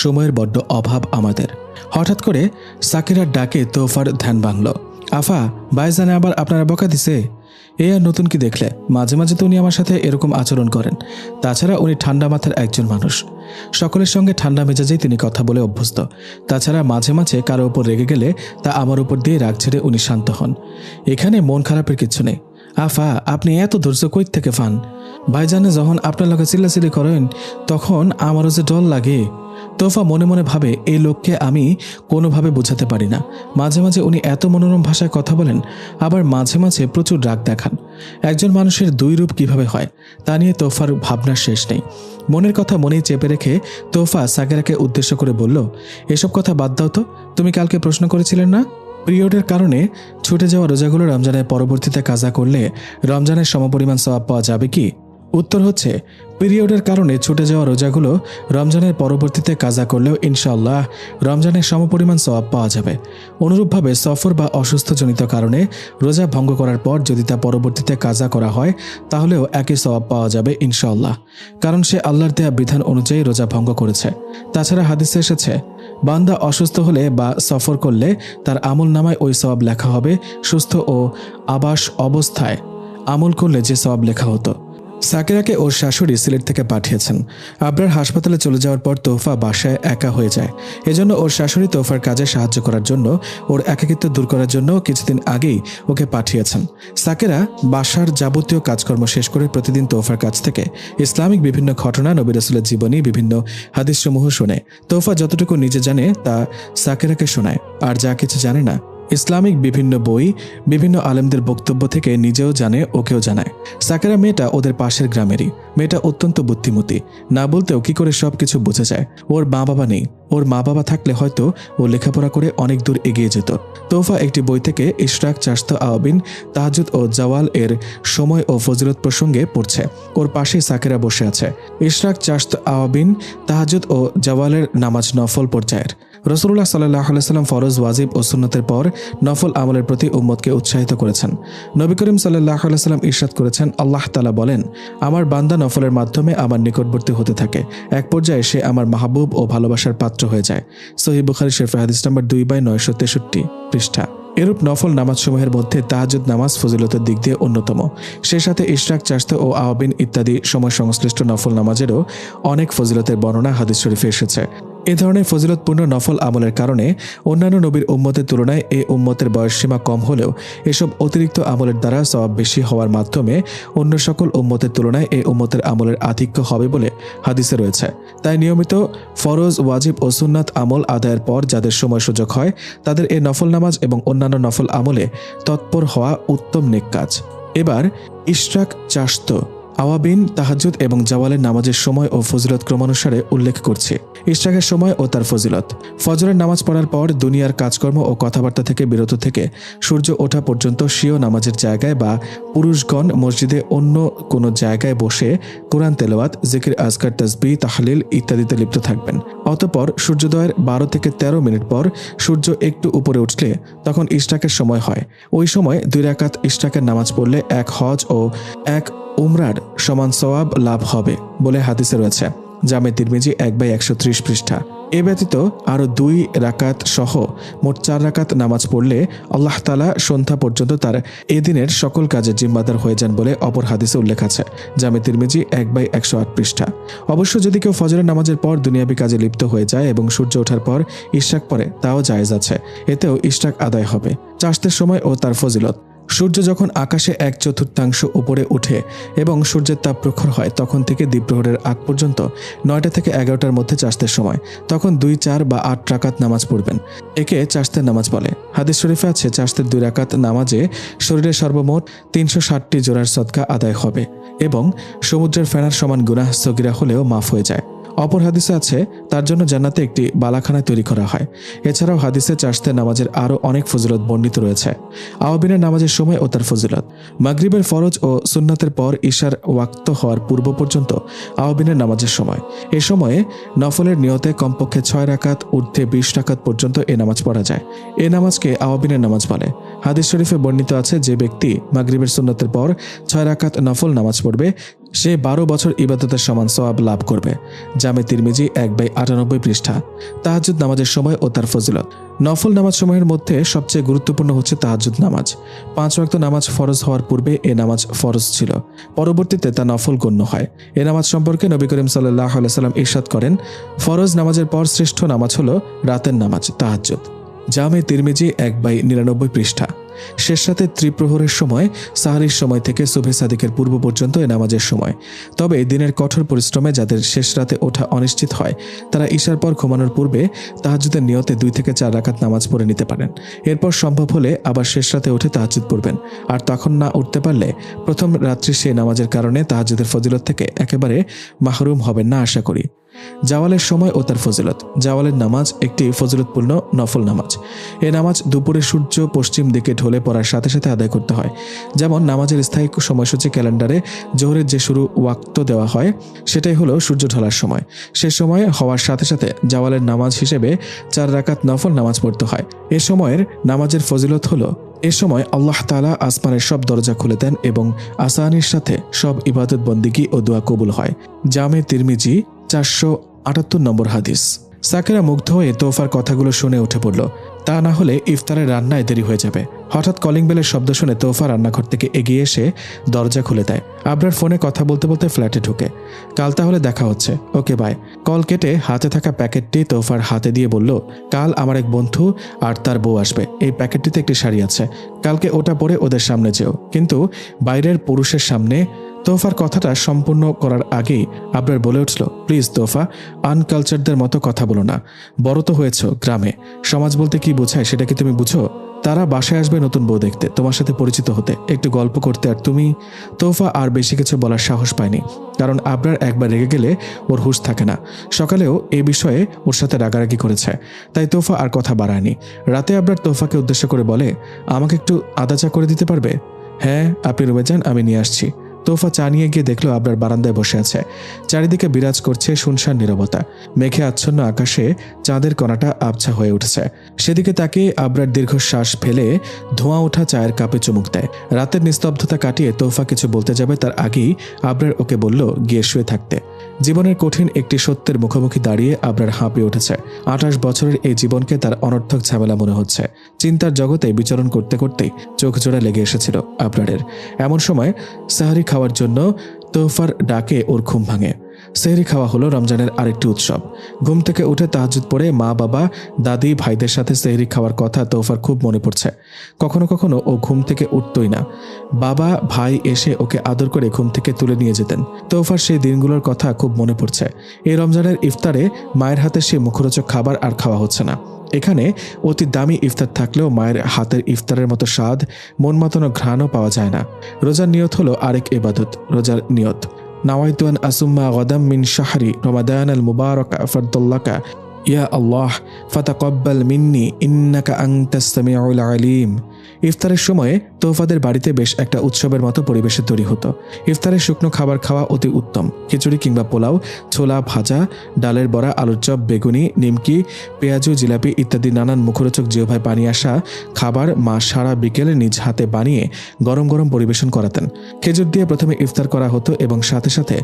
সময়ের বড্ড অভাব আমাদের। হঠাৎ করে সাকিরার ডাকে তোফার ধ্যান ভাঙল। আফা, ভাইজানে আবার আপনারা বকা দিছে? এ আর নতুন কি দেখলে? মাঝে মাঝে তো উনি আমার সাথে এরকম আচরণ করেন। তাছাড়া উনি ঠান্ডা মাথার একজন মানুষ, সকলের সঙ্গে ঠান্ডা মেজাজেই তিনি কথা বলে অভ্যস্ত। তাছাড়া মাঝে মাঝে কারো উপর রেগে গেলে তা আমার উপর দিয়ে রাগ ছেড়ে উনি শান্ত হন। এখানে মন খারাপের কিছু নেই। আফা, আপনি এত ধৈর্য কই থেকে পান? ভাইজানে যখন আপনার লোকে চিল্লাচিল্লি করেন তখন আমারও যে ডর লাগে। তোফা মনে মনে ভাবে, এই লোককে আমি কোনোভাবে বোঝাতে পারি না। মাঝে মাঝে উনি এত মনোরম ভাষায় কথা বলেন, আবার মাঝে মাঝে প্রচুর রাগ দেখান। একজন মানুষের 2 রূপ কিভাবে হয় তা নিয়ে তোফার ভাবনার শেষ নেই। মনের কথা মনেই চেপে রেখে তোফা সাকিরাকে উদ্দেশ্য করে বলল, এসব কথা বাদ দাও তো। তুমি কালকে প্রশ্ন করেছিলেন না, পিরিয়ডের কারণে ছুটে যাওয়া রোজাগুলো রমজানের পরবর্তীতে কাজা করলে রমজানের সমপরিমাণ সওয়াব পাওয়া যাবে কি? উত্তর হচ্ছে, পিরিয়ডের কারণে ছুটে যাওয়া রোজাগুলো রমজানের পরবর্তীতে কাজা করলেও ইনশাআল্লাহ রমজানের সমপরিমাণ সওয়াব পাওয়া যাবে। অনুরূপভাবে সফর বা অসুস্থজনিত কারণে রোজা ভঙ্গ করার পর যদি তা পরবর্তীতে কাজা করা হয় তাহলেও একই সওয়াব পাওয়া যাবে ইনশাআল্লাহ, কারণ সে আল্লাহর দেয়া বিধান অনুযায়ী রোজা ভঙ্গ করেছে। তাছাড়া হাদিসে এসেছে, বান্দা অসুস্থ হলে বা সফর করলে তার আমল নামায় ওই সওয়াব লেখা হবে সুস্থ ও আবাস অবস্থায় আমল করলে যে সওয়াব লেখা হতো। সাকিরাকে ওর শাশুড়ি সিলেট থেকে পাঠিয়েছেন। আবরার হাসপাতালে চলে যাওয়ার পর তোফা বাসায় একা হয়ে যায়। এজন্য ওর শাশুড়ি তোফার কাজে সাহায্য করার জন্য, ওর একাকিত্ব দূর করার জন্য কিছুদিন আগেই ওকে পাঠিয়েছেন। সাকিরা বাসার যাবতীয় কাজকর্ম শেষ করে প্রতিদিন তোফার কাছ থেকে ইসলামিক বিভিন্ন ঘটনা, নবী রাসূলের জীবনী, বিভিন্ন হাদিসসমূহ শোনে। তোফা যতটুকু নিজে জানে তা সাকিরাকে শোনায়, আর যা কিছু জানে না ইসলামিক বিভিন্ন বই, বিভিন্ন আলেমদের বক্তব্য থেকে নিজেও জানে, ওকেও জানায়। সাকেরা মেয়েটা ওদের পাশের গ্রামেরই। মেয়েটা অত্যন্ত বুদ্ধিমতী, না বলতেও কি করে সবকিছু বুঝে যায়। ওর মা বাবা নেই, ওর মা বাবা থাকলে হয়তো ও লেখাপড়া করে অনেক দূর এগিয়ে যেত। তোফা একটি বই থেকে ইশরাক, চাশত, আওয়াবিন, তাহাজ্জুদ ও জাওয়াল এর সময় ও ফজিলত প্রসঙ্গে পড়ছে। ওর পাশেই সাকেরা বসে আছে। ইশরাক, চাশত, আওয়াবিন, তাহাজ্জুদ ও জাওয়ালের নামাজ নফল পর্যায়ের। রাসূলুল্লাহ সাল্লাল্লাহু আলাইহি ওয়াসাল্লাম ফরজ, ওয়াজিব ও সুন্নতের পর নফল আমলের প্রতি উম্মতকে উৎসাহিত করেছেন। নবী করিম সাল্লাল্লাহু আলাইহি ওয়াসাল্লাম ইরশাদ করেছেন, আল্লাহ তাআলা বলেন, আমার বান্দা নফলের মাধ্যমে আমার নিকটবর্তী হতে থাকে, এক পর্যায়ে সে আমার মাহবুব ও ভালোবাসার পাত্র হয়ে যায়। সহিহ বুখারী শরীফ হাদিস নম্বর 2/963 পৃষ্ঠা। এরূপ নফল নামাজসমূহের মধ্যে তাহাজ্জুদ নামাজ ফজিলতের দিক দিয়ে অন্যতম। সে সাথে ইশরাক, চাশত ও আওয়াবিন ইত্যাদি সময় সংশ্লিষ্ট নফল নামাজেরও অনেক ফজিলতের বর্ণনা হাদিস শরীফে এসেছে। এ ধরনের ফজিলতপূর্ণ নফল আমলের কারণে অন্যান্য নবীর উম্মতের তুলনায় এ উম্মতের বয়সসীমা কম হলেও এসব অতিরিক্ত আমলের দ্বারা সওয়াব বেশি হওয়ার মাধ্যমে অন্য সকল উম্মতের তুলনায় এ উম্মতের আমলের আধিক্য হবে বলে হাদিসে রয়েছে। তাই নিয়মিত ফরজ, ওয়াজিব ও সুন্নাত আমল আদায়ের পর যাদের সময় সুযোগ হয় তাদের এ নফল নামাজ এবং অন্যান্য নফল আমলে তৎপর হওয়া উত্তম নেক কাজ। এবার ইশরাক, চাশত, আওয়াবিন, তাহাজ্জুদ এবং জাওয়ালের নামাজের সময় ও ফজিলত ক্রমানুসারে উল্লেখ করছি। ইশরাকের সময় ও তার ফজিলত। ফজরের নামাজ পড়ার পর দুনিয়ার কাজকর্ম ও কথাবার্তা থেকে বিরত থেকে সূর্য ওঠা পর্যন্ত স্বীয় নামাজের জায়গায় বা পুরুষগণ মসজিদে অন্য কোনো জায়গায় বসে কোরআন তেলাওয়াত, জিকির, আজকার, তাসবিহ, তাহলিল ইত্যাদিতে লিপ্ত থাকবেন। অতঃপর সূর্যোদয়ের 12 থেকে 13 মিনিট পর সূর্য একটু উপরে উঠলে তখন ইশরাকের সময় হয়। ওই সময় 2 রাকাত ইশরাকের নামাজ পড়লে 1 হজ ও 1 উমরার সমান সওয়াব লাভ হবে বলে হাদিসে রয়েছে। জামে তিরমিজি 1/130 পৃষ্ঠা। এ ব্যতীত আরও 2 রাকাত সহ মোট 4 রাকাত নামাজ পড়লে আল্লাহ তাআলা সন্ধ্যা পর্যন্ত তার এ দিনের সকল কাজের জিম্মাদার হয়ে যান বলে অপর হাদিসে উল্লেখ আছে। জামে তিরমিজি 1/108 পৃষ্ঠা। অবশ্য যদি কেউ ফজরের নামাজের পর দুনিয়াবী কাজে লিপ্ত হয়ে যায় এবং সূর্য ওঠার পর ইশরাক পড়ে তাও জায়েজ আছে, এতেও ইশরাক আদায় হবে। চাশতের সময় ও তার ফজিলত। সূর্য যখন আকাশে 1/4 উপরে উঠে এবং সূর্যের তাপ প্রখর হয় তখন থেকে দ্বীপ্রহরের আগ পর্যন্ত 9টা থেকে 11টার মধ্যে চাশতের সময়। তখন 2, 4 বা 8 রাকাত নামাজ পড়বেন। একে চাশতের নামাজ বলে। হাদিস শরীফে আছে চাশতের 2 রাকাত নামাজে শরীরের সর্বমোট 360টি জোড়ার সদকা আদায় হবে এবং সমুদ্রের ফেনার সমান গুনাহ সগীরা হলেও মাফ হয়ে যায়। অপর হাদিসে আছে তার জন্য জান্নাতে একটি বালাখানা তৈরি করা হয়। এছাড়াও হাদিসে চাশতের নামাজের আরও অনেক ফজিলত বর্ণিত রয়েছে। আওয়াবিনের নামাজের সময় ও তার ফজিলত। মাগরিবের ফরজ ও সুন্নাতের পর ঈশার ওয়াক্ত হওয়ার পূর্ব পর্যন্ত আওয়াবিনের নামাজের সময়। এ সময়ে নফলের নিয়তে কমপক্ষে 6 রাকাত, ঊর্ধ্বে 20 রাকাত পর্যন্ত এ নামাজ পড়া যায়। এ নামাজকে আওয়াবিনের নামাজ বলে। হাদিস শরীফে বর্ণিত আছে যে ব্যক্তি মাগরিবের সুন্নাতের পর 6 রাকাত নফল নামাজ পড়বে সে 12 বছর ইবাদতের সমান সওয়াব লাভ করবে। জামে তিরমিজি 1/98 পৃষ্ঠা। তাহাজ্জুদ নামাজের সময় ও তার ফজিলত। নফল নামাজ সময়ের মধ্যে সবচেয়ে গুরুত্বপূর্ণ হচ্ছে তাহাজ্জুদ নামাজ। 5 ওয়াক্ত নামাজ ফরজ হওয়ার পূর্বে এ নামাজ ফরজ ছিল, পরবর্তীতে তা নফল গণ্য হয়। এ নামাজ সম্পর্কে নবী করিম সাল্লাল্লাহু আলাইহি ওয়াসাল্লাম ইরশাদ করেন, ফরজ নামাজের পর শ্রেষ্ঠ নামাজ হলো রাতের নামাজ তাহাজ্জুদ। জামে তিরমিজি 1/99 পৃষ্ঠা। শেষ রাতে ত্রিপ্রহরের সময়, সাহারির সময় থেকে সুবহে সাদিকের পূর্ব পর্যন্ত এ নামাজের সময়। তবে দিনের কঠোর পরিশ্রমে যাদের শেষ রাতে ওঠা অনিশ্চিত হয় তারা ঈশার পর ঘুমানোর পূর্বে তাহাজ্জুদের নিয়তে 2 থেকে 4 রাকাত নামাজ পড়ে নিতে পারেন। এরপর সম্ভব হলে আবার শেষ রাতে উঠে তাহাজ্জুদ পড়বেন। আর তখন না উঠতে পারলে প্রথম রাত্রি সেই নামাজের কারণে তাহাজ্জুদের ফজিলত থেকে একেবারে মাহরুম হবেন না আশা করি। জাওয়ালের সময় ও তার ফজিলত। জাওয়ালের নামাজ একটি ফজিলতপূর্ণ নফল নামাজ। এ নামাজ দুপুরে সূর্য পশ্চিম দিকে ঢলে পড়ার সাথে সাথে আদায় করতে হয়। যেমন নামাজের স্থায়ী সময়সূচি ক্যালেন্ডারে জোহরের যে শুরু ওয়াক্ত দেওয়া হয় সেটাই হলো সূর্য ঢলার সময়। সে সময় হওয়ার সাথে সাথে জাওয়ালের নামাজ হিসেবে 4 রাকাত নফল নামাজ পড়তে হয়। এ সময়ের নামাজের ফজিলত হলো এ সময় আল্লাহ তাআলা আসমানের সব দরজা খুলে দেন এবং আসানির সাথে সব ইবাদত বন্দিগি ও দোয়া কবুল হয়। জামে তিরমিজি 478 নম্বর হাদিস। সাকেরা মুগ্ধ হয়ে তোফার কথাগুলো শুনে উঠে পড়ল। তা না হলে ইফতারের রান্নায় দেরি হয়ে যাবে। হঠাৎ কলিং বেলের শব্দ শুনে তোফা রান্নাঘর থেকে এগিয়ে এসে দরজা খুলে দেয়। আবরার ফোনে কথা বলতে বলতে ফ্ল্যাটে ঢুকে। কাল তাহলে দেখা হচ্ছে, ওকে বাই। কল কেটে হাতে থাকা প্যাকেটটি তোফার হাতে দিয়ে বলল, কাল আমার এক বন্ধু আর তার বউ আসবে। এই প্যাকেটটিতে একটি শাড়ি আছে, কালকে ওটা পরে ওদের সামনে যেও, কিন্তু বাইরের পুরুষের সামনে। তোফার কথাটা সম্পূর্ণ করার আগেই আবরার বলে উঠল, প্লিজ তোফা, আনকালচারদের মতো কথা বলো না। বড় তো হয়েছ গ্রামে, সমাজ বলতে কি বোঝায় সেটা কি তুমি বুঝো? তারা বাসায় আসবে নতুন বউ দেখতে, তোমার সাথে পরিচিত হতে, একটু গল্প করতে। আর তুমি? তোফা আর বেশি কিছু বলার সাহস পায়নি, কারণ আবরার একবার রেগে গেলে ওর হুঁশ থাকে না। সকালেও এই বিষয়ে ওর সাথে রাগারাগি করেছে, তাই তোফা আর কথা বাড়ায়নি। রাতে আবরার তোফাকে উদ্দেশ্য করে বলে, আমাকে একটু আদা চা করে দিতে পারবে? হ্যাঁ, আপনি রুমে যান, আমি নিয়ে আসছি। তোফা চা নিয়ে গিয়ে দেখলো আবরার বারান্দায় বসে আছে। চারিদিকে বিরাজ করছে শুনশান নীরবতা। মেঘে আচ্ছন্ন আকাশে চাঁদের কণাটা আবছা হয়ে উঠেছে। সেদিকে তাকিয়ে আবরার দীর্ঘশ্বাস ফেলে ধোঁয়া ওঠা চায়ের কাপে চুমুক দেয়। রাতের নিস্তব্ধতা কাটিয়ে তোফা কিছু বলতে যাবে তার আগেই আবরার ওকে বলল গিয়ে শুয়ে থাকতে। জীবনের কঠিন একটি সত্যের মুখোমুখি দাঁড়িয়ে আবরার হাঁপিয়ে উঠেছে। 28 বছরের এই জীবনকে তার অনর্থক ঝামেলা মনে হচ্ছে। চিন্তার জগতে বিচরণ করতে করতেই চোখ জোড়া লেগে এসেছিল আবরারের। এমন সময় সাহরি খাওয়ার জন্য তোফার ডাকে ওর ঘুম ভাঙে। সেহরি খাওয়া হলো রমজানের আরেকটি উৎসব। ঘুম থেকে উঠে তাহাজ্জুদ পড়ে মা, বাবা, দাদি, ভাইদের সাথে সেহরি খাওয়ার কথা তোফার খুব মনে পড়ছে। কখনো কখনো ও ঘুম থেকে উঠতই না, বাবা ভাই এসে ওকে আদর করে ঘুম থেকে তুলে নিয়ে যেতেন। তোফার সেই দিনগুলোর কথা খুব মনে পড়ছে। এই রমজানের ইফতারে মায়ের হাতে সে মুখরোচক খাবার আর খাওয়া হচ্ছে না। এখানে অতি দামি ইফতার থাকলেও মায়ের হাতের ইফতারের মতো স্বাদ, মন মাতানো ঘ্রাণও পাওয়া যায় না। রোজার নিয়ত হলো আরেক ইবাদত। রোজার নিয়ত, নাওয়াইতু আন আসুম্মা গাদাম মিন শাহরি রমাদান আল মুবারক ফারদাল্লাকা ইয়া আল্লাহ ফাতাকাব্বাল মিন্নি ইন্নাকা আনতাস সামিউল আলিম। ইফতারের সময়ে তোফাদের বাড়িতে বেশ একটা উৎসবের মতো পরিবেশে তৈরি হতো। ইফতারের শুকনো খাবার খাওয়া অতি উত্তম। খিচুড়ি কিংবা পোলাও, ছোলা ভাজা, ডালের বড়া, আলুর চপ, বেগুনি, নিমকি, পেঁয়াজু, জিলাপি ইত্যাদি নানান মুখরোচক জিহ্বায় পানি আসা খাবার মা সারা বিকেলে নিজ হাতে বানিয়ে গরম গরম পরিবেশন করাতেন। খেজুর দিয়ে প্রথমে ইফতার করা হতো এবং সাথে সাথে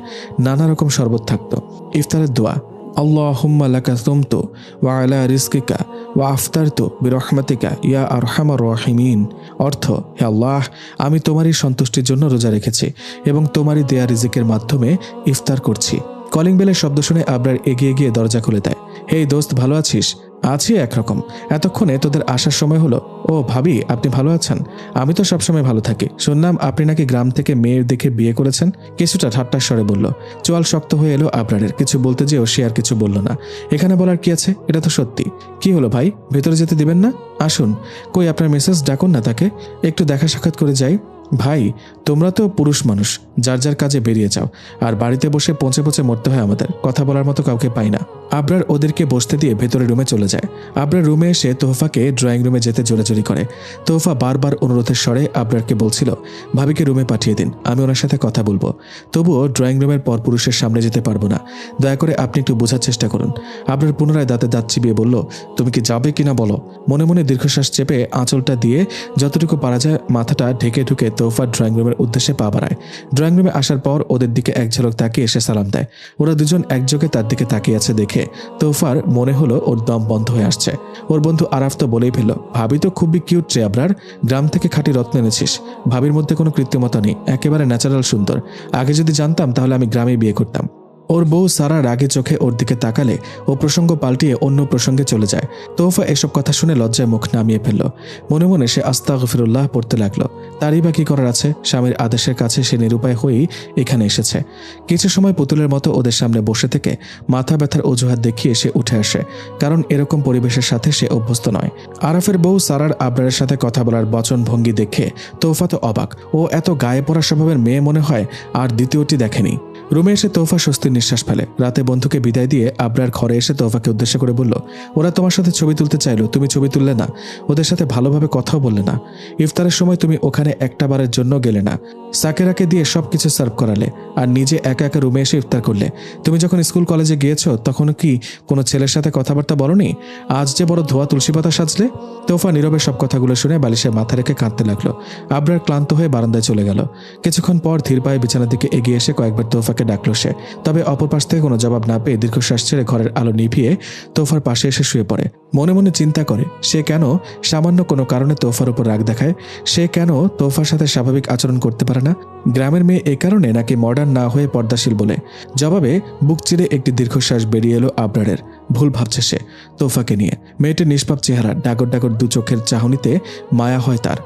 নানা রকম শরবত থাকতো। ইফতারের দোয়া, আল্লাহুম্মা লাকা সুমতু ওয়া আলা রিজকিকা ওয়া আফতারতু বিরহমাতিকা ইয়া আরহামার রাহিমিন। অর্থ, হে আল্লাহ, আমি তোমারই সন্তুষ্টির জন্য রোজা রেখেছি এবং তোমারই দেয়া রিজিকের মাধ্যমে ইফতার করছি। কলিং বেলের শব্দ শুনে আবরার এগিয়ে গিয়ে দরজা খুলে দেয়। হেই দোস্ত, ভালো আছিস? আছি একরকম। এতক্ষণে তোদের আসার সময় হলো। ও ভাবি, আপনি ভালো আছেন? আমি তো সবসময় ভালো থাকি। শুনলাম আপনি নাকি গ্রাম থেকে মেয়ের দেখে বিয়ে করেছেন। কিছুটা ঠাট্টার স্বরে বলল। চোয়াল শক্ত হয়ে এলো আবরারের। কিছু বলতে যেও সে আর কিছু বলল না। এখানে বলার কি আছে, এটা তো সত্যি। কি হলো ভাই, ভেতরে যেতে দিবেন না? আসুন। কই আপনার মেসেজ, ডাকুন না তাকে, একটু দেখা সাক্ষাৎ করে যাই। ভাই, তোমরা তো পুরুষ মানুষ, যার যার কাজে বেরিয়ে যাও, আর বাড়িতে বসে পচে পচে মরতে হয় আমাদের। কথা বলার মতো কাউকে পাই না। আবরার ওদেরকে বসতে দিয়ে ভেতরে রুমে চলে যায়। আবরার রুমে এসে তোহফাকে ড্রয়িং রুমে যেতে জোরাজোরি করে। তোহফা বারবার অনুরোধের স্বরে আবরারকে বলছিল, ভাবিকে রুমে পাঠিয়ে দিন, আমি ওনার সাথে কথা বলবো। তবুও ড্রয়িং রুমের পর পুরুষের সামনে যেতে পারবো না, দয়া করে আপনি একটু বোঝার চেষ্টা করুন। আবরার পুনরায় দাঁতে দাঁত চিবিয়ে বলল, তুমি কি যাবে কিনা বলো। মনে মনে দীর্ঘশ্বাস চেপে আঁচলটা দিয়ে যতটুকু পারা যায় মাথাটা ঢেকে ঢুকে তোহফা ড্রয়িং রুমের উদ্দেশ্যে পা বাড়ায়। ড্রয়িং রুমে আসার পর ওদের দিকে এক ঝলক তাকিয়ে এসে সালাম দেয়। ওরা দুজন একযোগে তার দিকে তাকিয়ে আছে দেখে তোফার মনে হলো ওর দম বন্ধ হয়ে আসছে। ওর বন্ধু আরাফ তো বলেই ফেলল, ভাবি তো খুবই কিউট রে আবরার, গ্রাম থেকে খাঁটি রত্ন এনেছিস। ভাবির মধ্যে কোনো কৃত্রিমতা নেই, একেবারে ন্যাচারাল সুন্দর। আগে যদি জানতাম তাহলে আমি গ্রামে বিয়ে করতাম। ওর বউ সারা রাগে চোখে ওর দিকে তাকালে ও প্রসঙ্গ পাল্টিয়ে অন্য প্রসঙ্গে চলে যায়। তোফা এসব কথা শুনে লজ্জায় মুখ নামিয়ে ফেলল। মনে মনে সে আস্তাগফিরুল্লাহ পড়তে লাগলো। তারই বা কি করার আছে, স্বামীর আদেশের কাছে সে নিরুপায় হয়েই এখানে এসেছে। কিছু সময় পুতুলের মতো ওদের সামনে বসে থেকে মাথা ব্যথার অজুহাত দেখিয়ে সে উঠে আসে, কারণ এরকম পরিবেশের সাথে সে অভ্যস্ত নয়। আরাফের বউ সারার আবরারের সাথে কথা বলার বচন ভঙ্গি দেখে তোফা তো অবাক। ও এত গায়ে পড়া স্বভাবের মেয়ে মনে হয় আর দ্বিতীয়টি দেখেনি। রুমে এসে তোফা স্বস্তির নিঃশ্বাস ফেলে। রাতে বন্ধুকে বিদায় দিয়ে আবরার ঘরে এসে তোফাকে উদ্দেশ্য করে বলল, ওরা তোমার সাথে ছবি তুলতে চাইলো, তুমি ছবি তুললে না, ওদের সাথে ভালোভাবে কথাও বললে না। ইফতারের সময় তুমি ওখানে একটা বারের জন্য গেলে না। সাকেরাকে দিয়ে সবকিছু সার্ভ করালে আর নিজে একা একা রুমে এসে ইফতার করলে। তুমি যখন স্কুল কলেজে গিয়েছো তখন কি কোনো ছেলের সাথে কথাবার্তা বলনি? আজ যে বড় ধোয়া তুলসী পাতা সাজলে। তোফা নীরবে সব কথাগুলো শুনে বালিশে মাথা রেখে কাঁদতে লাগলো। আবরার ক্লান্ত হয়ে বারান্দায় চলে গেল। কিছুক্ষণ পর ধীর পায়ে বিছানার দিকে এগিয়ে এসে কয়েকবার তোফাকে ডাকলো সে। তবে অপর পাশ থেকে কোনো জবাব না পেয়ে দীর্ঘশ্বাস ছেড়ে ঘরের আলো নিভিয়ে তোফার পাশে এসে শুয়ে পড়ে। মনে মনে চিন্তা করে সে কেন সামান্য কোনো কারণে তোফার উপর রাগ দেখায়। সে কেন তোফার সাথে স্বাভাবিক আচরণ করতে পারে না। গ্রামের মেয়ে এ কারণে নাকি মডার্ন না হয়ে পর্দাশীল বলে। জবাবে বুক চিরে একটি দীর্ঘশ্বাস বেরিয়ে এলো আবরারের। ভুল ভাবছে সে তোফাকে নিয়ে। মেয়েটির নিষ্পাপ চেহারা, ডাগর ডাগর দু চোখের চাহনিতে মায়া হয় তার।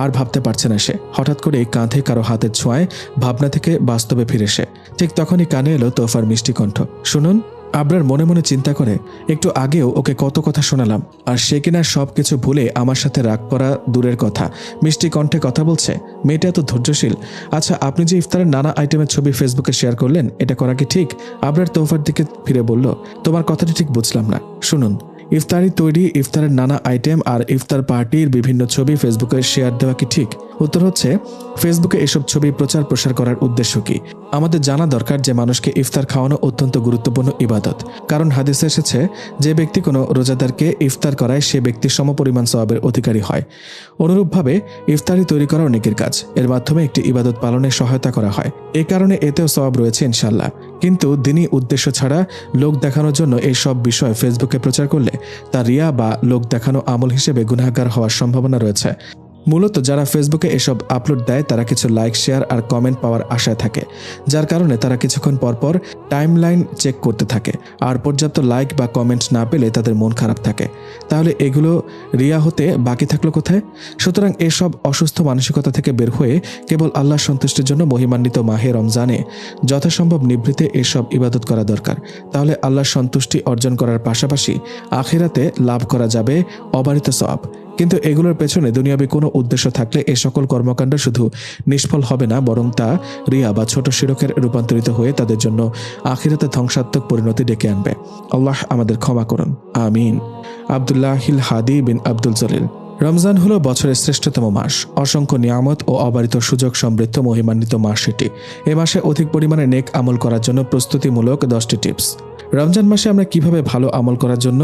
আর ভাবতে পারছে না সে। হঠাৎ করে কাঁধে কারো হাতের ছোঁয়ায় ভাবনা থেকে বাস্তবে ফিরে সে। ঠিক তখনই কানে এলো তোফার মিষ্টি কণ্ঠ, শুনুন। আবরার মনে মনে চিন্তা করে, একটু আগেও ওকে কত কথা শোনালাম, আর সে কিনা সব কিছু ভুলে আমার সাথে রাগ করা দূরের কথা মিষ্টি কণ্ঠে কথা বলছে। মেয়েটা এত ধৈর্যশীল। আচ্ছা, আপনি যে ইফতারের নানা আইটেমের ছবি ফেসবুকে শেয়ার করলেন, এটা করা কি ঠিক? আবরার তোফার দিকে ফিরে বলল, তোমার কথাটি ঠিক বুঝলাম না। শুনুন, ইফতারি তৈরি, ইফতারের নানা আইটেম আর ইফতার পার্টির বিভিন্ন ছবি ফেসবুকে শেয়ার দেওয়া কি ঠিক? উত্তর হচ্ছে, ফেসবুকে এসব ছবি প্রচার প্রসার করার উদ্দেশ্য কি? আমাদের জানা দরকার যে মানুষকে ইফতার খাওয়ানো অত্যন্ত গুরুত্বপূর্ণ ইবাদত। কারণ হাদিসে এসেছে, যে ব্যক্তি কোনো রোজাদারকে ইফতার করায় সে ব্যক্তি সমপরিমাণ সওয়াবের অধিকারী হয়। অনুরূপভাবে ইফতারি তৈরি করাও নেকির কাজ, এর মাধ্যমে একটি ইবাদত পালনে সহায়তা করা হয়। এ কারণে এতেও সওয়াব রয়েছে ইনশাআল্লাহ। কিন্তু দিনই উদ্দেশ্য ছাড়া লোক দেখানোর জন্য এই সব বিষয় ফেসবুকে প্রচার করলে তা রিয়া বা লোক দেখানো আমল হিসেবে গুনাহগার হওয়ার সম্ভাবনা রয়েছে। মূলত যারা ফেসবুকে এসব আপলোড দেয় তারা কিছু লাইক, শেয়ার আর কমেন্ট পাওয়ার আশায় থাকে, যার কারণে তারা কিছুক্ষণ পরপর টাইমলাইন চেক করতে থাকে, আর পর্যাপ্ত লাইক বা কমেন্ট না পেলে তাদের মন খারাপ থাকে। তাহলে এগুলো রিয়া হতে বাকি থাকলো কোথায়? সুতরাং এসব অসুস্থ মানসিকতা থেকে বের হয়ে কেবল আল্লাহর সন্তুষ্টির জন্য মহিমান্বিত মাহে রমজানে যথাসম্ভব নিভৃতে এসব ইবাদত করা দরকার। তাহলে আল্লাহর সন্তুষ্টি অর্জন করার পাশাপাশি আখিরাতে লাভ করা যাবে অবারিত সওয়াব। কিন্তু এগুলোর পেছনে দুনিয়াবি কোনো উদ্দেশ্য থাকলে এ সকল কর্মকাণ্ড শুধু নিষ্ফল হবে না, বরং তা রিয়া বা ছোট শিরকের রূপান্তরিত হয়ে তাদের জন্য আখিরাতে ধ্বংসাত্মক পরিণতি ডেকে আনবে। আল্লাহ আমাদের ক্ষমা করুন, আমিন। আব্দুল্লাহিল হাদি বিন আব্দুল জলিল। রমজান হলো বছরের শ্রেষ্ঠতম মাস, অসংখ্য নিয়ামত ও অবারিত সুযোগ সমৃদ্ধ মহিমান্বিত মাস এটি। এ মাসে অধিক পরিমাণে নেক আমল করার জন্য প্রস্তুতিমূলক 10টি টিপস। রমজান মাসে আমরা কিভাবে ভালো আমল করার জন্য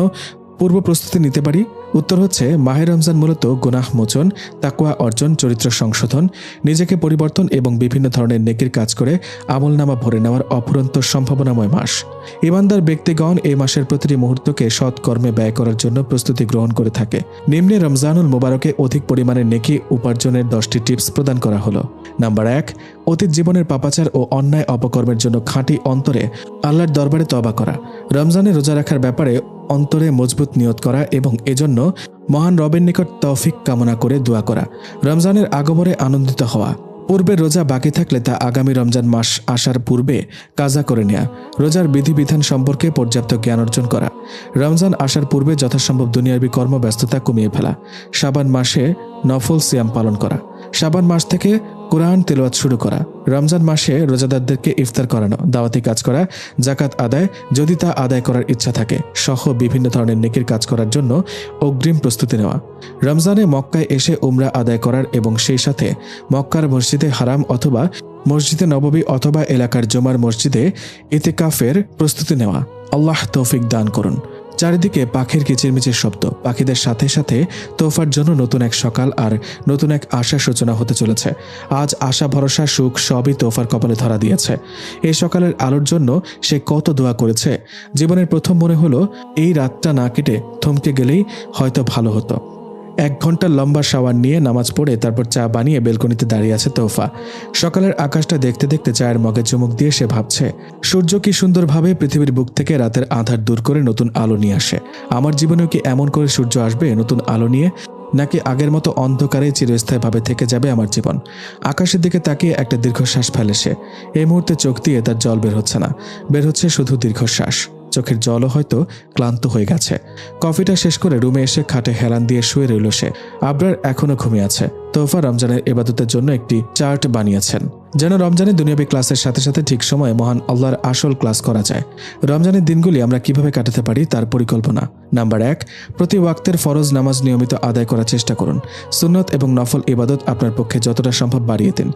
পূর্ব প্রস্তুতি নিতে পারি? উত্তর হচ্ছে, মাহে রমজান মূলত গুনাহ মোচন, তাকওয়া অর্জন, চরিত্র সংশোধন, নিজেকে পরিবর্তন এবং বিভিন্ন ধরনের নেকির কাজ করে আমলনামা ভরে নেওয়ার অফুরন্ত সম্ভাবনাময় মাস। ঈমানদার ব্যক্তিগণ এই মাসের প্রতিটি মুহূর্তকে সৎ কর্মে ব্যয় করার জন্য প্রস্তুতি গ্রহণ করে থাকে। নিম্নে রমজানুল মোবারকে অধিক পরিমাণে নেকি উপার্জনের 10টি টিপস প্রদান করা হলো। নাম্বার 1, অতীত জীবনের পাপাচার ও অন্যায় অপকর্মের জন্য খাঁটি অন্তরে আল্লাহর দরবারে তওবা করা। রমজানে রোজা রাখার ব্যাপারে অন্তরে মজবুত নিয়ত করা এবং এজন্য মহান রবের নিকট তৌফিক কামনা করে দোয়া করা। রমজানের আগমনে আনন্দিত হওয়া। পূর্বে রোজা বাকি থাকলে তা আগামী রমজান মাস আসার পূর্বে কাজা করে নেওয়া। রোজার বিধিবিধান সম্পর্কে পর্যাপ্ত জ্ঞান অর্জন করা। রমজান আসার পূর্বে যথাসম্ভব দুনিয়াবী কর্মব্যস্ততা কমিয়ে ফেলা। শাবান মাসে নফল সিয়াম পালন করা। শাবান মাস থেকে কোরআন তেলাওয়াত শুরু করা। রমজান মাসে রোজাদারদেরকে ইফতার করানো, দাওয়াতি কাজ করা, জাকাত আদায় যদি তা আদায় করার ইচ্ছা থাকে সহ বিভিন্ন ধরনের নেকির কাজ করার জন্য অগ্রিম প্রস্তুতি নেওয়া। রমজানে মক্কায় এসে উমরা আদায় করার এবং সেই সাথে মক্কার মসজিদে হারাম অথবা মসজিদে নববী অথবা এলাকার জুমার মসজিদে ইতিকাফের প্রস্তুতি নেওয়া। আল্লাহ তৌফিক দান করুন। চারিদিকে পাখির কিচিরমিচির শব্দ। পাখিদের সাথে সাথে তোফার জন্য নতুন এক সকাল আর নতুন এক আশার সূচনা হতে চলেছে। আজ আশা, ভরসা, সুখ সবই তোফার কপালে ধরা দিয়েছে। এই সকালের আলোর জন্য সে কত দোয়া করেছে। জীবনের প্রথম মনে হলো এই রাতটা না কেটে থমকে গেলেই হয়তো ভালো হতো। 1 ঘন্টার লম্বা শাওয়ার নিয়ে নামাজ পড়ে তারপর চা বানিয়ে বেলকনিতে দাঁড়িয়ে আছে তোফা। সকালের আকাশটা দেখতে দেখতে চায়ের মগে চুমুক দিয়ে সে ভাবছে, সূর্য কি সুন্দরভাবে পৃথিবীর বুক থেকে রাতের আঁধার দূর করে নতুন আলো নিয়ে আসে। আমার জীবনেও কি এমন করে সূর্য আসবে নতুন আলো নিয়ে, নাকি আগের মতো অন্ধকারে চিরস্থায়ীভাবে থেকে যাবে আমার জীবন? আকাশের দিকে তাকিয়ে একটা দীর্ঘশ্বাস ফেলে সে। এই মুহূর্তে চোখ দিয়ে তার জল বের হচ্ছে না, বের হচ্ছে শুধু দীর্ঘশ্বাস। চোখের জলও হয়তো ক্লান্ত হয়ে গেছে। কফিটা শেষ করে রুমে এসে খাটে হেলান দিয়ে শুয়ে রইল সে। আবরার এখনো ঘুমিয়ে আছে। তোফা রমজানের ইবাদতের জন্য একটি চার্ট বানিয়েছেন, যেন রমজানের দুনিয়াবী ক্লাসের সাথে সাথে ঠিক সময়ে মহান আল্লাহর আসল ক্লাস করা যায়। রমজানের দিনগুলি আমরা কিভাবে কাটাতে পারি তার পরিকল্পনা। নাম্বার 1, প্রতি ওয়াক্তের ফরজ নামাজ নিয়মিত আদায় করার চেষ্টা করুন। সুন্নত এবং নফল ইবাদত আপনার পক্ষে যতটা সম্ভব বাড়িয়ে দিন।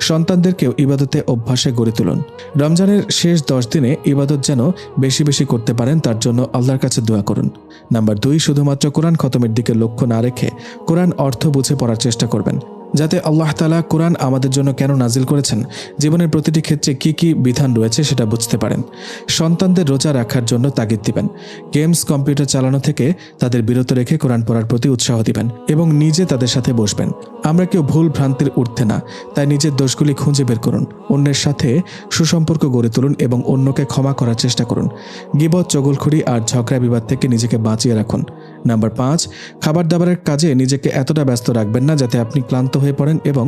সন্তানদেরকেও ইবাদতে অভ্যাসে গড়ে তুলুন। রমজানের শেষ 10 দিনে ইবাদত যেন বেশি বেশি করতে পারেন তার জন্য আল্লাহর কাছে দোয়া করুন। নাম্বার 2, শুধুমাত্র কোরআন খতমের দিকে লক্ষ্য না রেখে কোরআন অর্থ বুঝে পড়ার চেষ্টা করবেন, যাতে আল্লাহ তাআলা কোরআন আমাদের জন্য কেন নাজিল করেছেন, জীবনের প্রতিটি ক্ষেত্রে কি কি বিধান রয়েছে সেটা বুঝতে পারেন। সন্তানদের রোজা রাখার জন্য তাগিদ দিবেন। গেমস, কম্পিউটার চালানো থেকে তাদের বিরত রেখে কোরআন পড়ার প্রতি উৎসাহ দিবেন এবং নিজে তাদের সাথে বসবেন। আমরা কেউ ভুল ভ্রান্তির ঊর্ধ্বে না, তাই নিজের দোষগুলি খুঁজে বের করুন। অন্যের সাথে সুসম্পর্ক গড়ে তুলুন এবং অন্যকে ক্ষমা করার চেষ্টা করুন। গীবত, চগলখড়ি আর ঝগড়া বিবাদ থেকে নিজেকে বাঁচিয়ে রাখুন। নাম্বার 5, খাবার দাবারের কাজে নিজেকে এতটা ব্যস্ত রাখবেন না যাতে আপনি ক্লান্ত হয়ে পড়েন এবং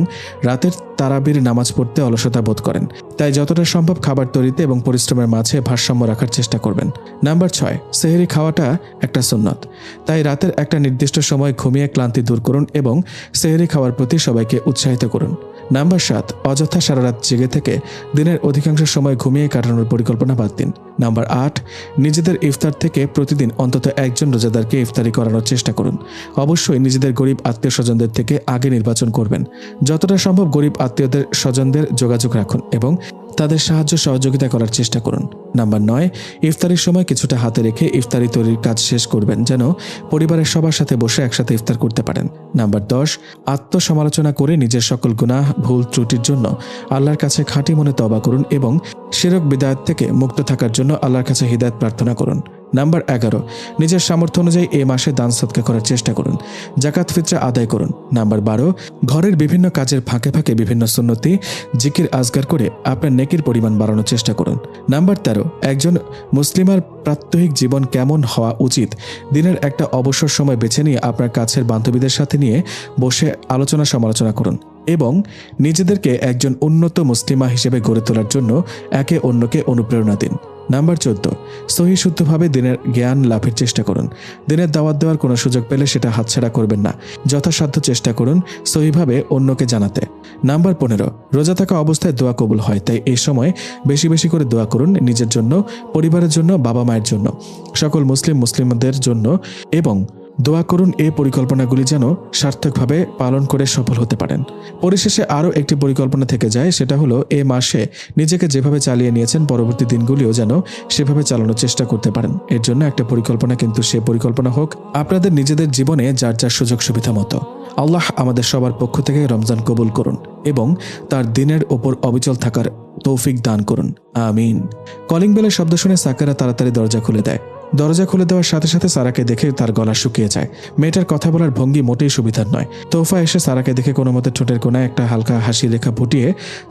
রাতের তারাবির নামাজ পড়তে অলসতা বোধ করেন। তাই যতটা সম্ভব খাবার তৈরিতে এবং পরিশ্রমের মাঝে ভারসাম্য রাখার চেষ্টা করবেন। নাম্বার 6, সেহরি খাওয়াটা একটা সুন্নত, তাই রাতের একটা নির্দিষ্ট সময় ঘুমিয়ে ক্লান্তি দূর করুন এবং সেহরি খাওয়ার প্রতি সবাইকে উৎসাহিত করুন। নাম্বার 7, অযথা সারা রাত জেগে থেকে দিনের অধিকাংশ সময় ঘুমিয়ে কাটানোর পরিকল্পনা বাদ দিন। নাম্বার 8, নিজেদের ইফতার থেকে প্রতিদিন অন্তত একজন রোজাদারকে ইফতারি করানোর চেষ্টা করুন। অবশ্যই নিজেদের গরিব আত্মীয় স্বজনদের থেকে আগে নির্বাচন করবেন। যতটা সম্ভব গরিব আত্মীয়দের স্বজনদের যোগাযোগ রাখুন এবং তাদের সাহায্য সহযোগিতা করার চেষ্টা করুন। নাম্বার 9, ইফতারির সময় কিছুটা হাতে রেখে ইফতারি তৈরির কাজ শেষ করবেন যেন পরিবারের সবার সাথে বসে একসাথে ইফতার করতে পারেন। নাম্বার 10, আত্মসমালোচনা করে নিজের সকল গুনাহ ভুল ত্রুটির জন্য আল্লাহর কাছে খাঁটি মনে তওবা করুন এবং শিরক বিদআত থেকে মুক্ত থাকার জন্য আল্লাহর কাছে হিদায়াত প্রার্থনা করুন। নাম্বার 11, নিজের সামর্থ্য অনুযায়ী এই মাসে দান সদকা করার চেষ্টা করুন, যাকাত ফিতরা আদায় করুন। নাম্বার 12, ঘরের বিভিন্ন কাজের ফাঁকে ফাঁকে বিভিন্ন সুন্নতি জিকির আজগার করে আপনার নেকির পরিমাণ বাড়ানোর চেষ্টা করুন। নাম্বার 13, একজন মুসলিমার প্রাত্যহিক জীবন কেমন হওয়া উচিত দিনের একটা অবসর সময় বেছে নিয়ে আপনার কাছের বান্ধবীদের সাথে নিয়ে বসে আলোচনা সমালোচনা করুন এবং নিজেদেরকে একজন উন্নত মুসলিমা হিসেবে গড়ে তোলার জন্য একে অন্যকে অনুপ্রেরণা দিন। নাম্বার 14, সহি শুদ্ধভাবে দিনের জ্ঞান লাভের চেষ্টা করুন। দিনের দাওয়াত দেওয়ার কোনো সুযোগ পেলে সেটা হাতছাড়া করবেন না, যথাসাধ্য চেষ্টা করুন সহিভাবে অন্যকে জানাতে। নাম্বার 15, রোজা থাকা অবস্থায় দোয়া কবুল হয়, তাই এই সময় বেশি বেশি করে দোয়া করুন, নিজের জন্য, পরিবারের জন্য, বাবা মায়ের জন্য, সকল মুসলিমদের জন্য এবং দোয়া করুন এই পরিকল্পনাগুলি যেন সার্থকভাবে পালন করে সফল হতে পারেন। পরিশেষে আরও একটি পরিকল্পনা থেকে যায়, সেটা হলো এই মাসে নিজেকে যেভাবে চালিয়ে নিয়েছেন পরবর্তী দিনগুলিও যেন সেভাবে চালানোর চেষ্টা করতে পারেন। এর জন্য একটা পরিকল্পনা, কিন্তু সে পরিকল্পনা হোক আপনাদের নিজেদের জীবনে যার যার সুযোগ সুবিধা মতো। আল্লাহ আমাদের সবার পক্ষ থেকে রমজান কবুল করুন এবং তার দিনের ওপর অবিচল থাকার তৌফিক দান করুন, আমিন। কলিং বেলের শব্দ শুনে সাকেরা তাড়াতাড়ি দরজা খুলে দেয়। দরজা খুলে দেওয়ার সাথে সাথে সারাকে দেখে তার গলা শুকিয়ে যায়। মেয়েটার কথা বলার ভঙ্গি মোটেই সুবিধার নয়। তোফা এসে সারাকে দেখে কোনো মতে ঠোঁটের কোনায় একটা হালকা হাসি রেখা ফুটিয়ে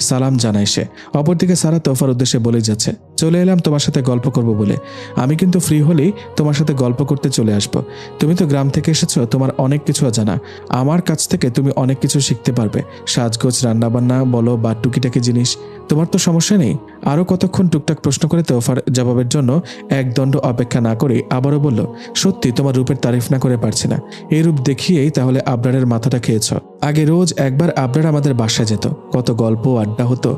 সালাম জানায় সে। অপরদিকে সারা তোফার উদ্দেশ্যে বলেই যাচ্ছে, চলে এলাম তোমার সাথে গল্প করব বলে। আমি কিন্তু ফ্রি হলেই তোমার সাথে গল্প করতে চলে আসব। তুমি তো গ্রাম থেকে এসেছো, তোমার অনেক কিছু জানা। আমার কাছ থেকে তুমি অনেক কিছু শিখতে পারবে, সাজগোজ, রান্নাবান্না বলো বা টুকিটাকি জিনিস। তোমার তো সমস্যা নেই। আরও কতক্ষণ টুকটাক প্রশ্ন করে তোফার জবাবের জন্য এক দণ্ড অপেক্ষা না করে আবারও বলল, সত্যি তোমার রূপের তারিফ না করে পারছি না। এই রূপ দেখিয়েই তাহলে আবরারের মাথাটা খেয়েছ। আগে রোজ একবার আবরার আমাদের বাসায় যেত, কত গল্প আড্ডা হতো।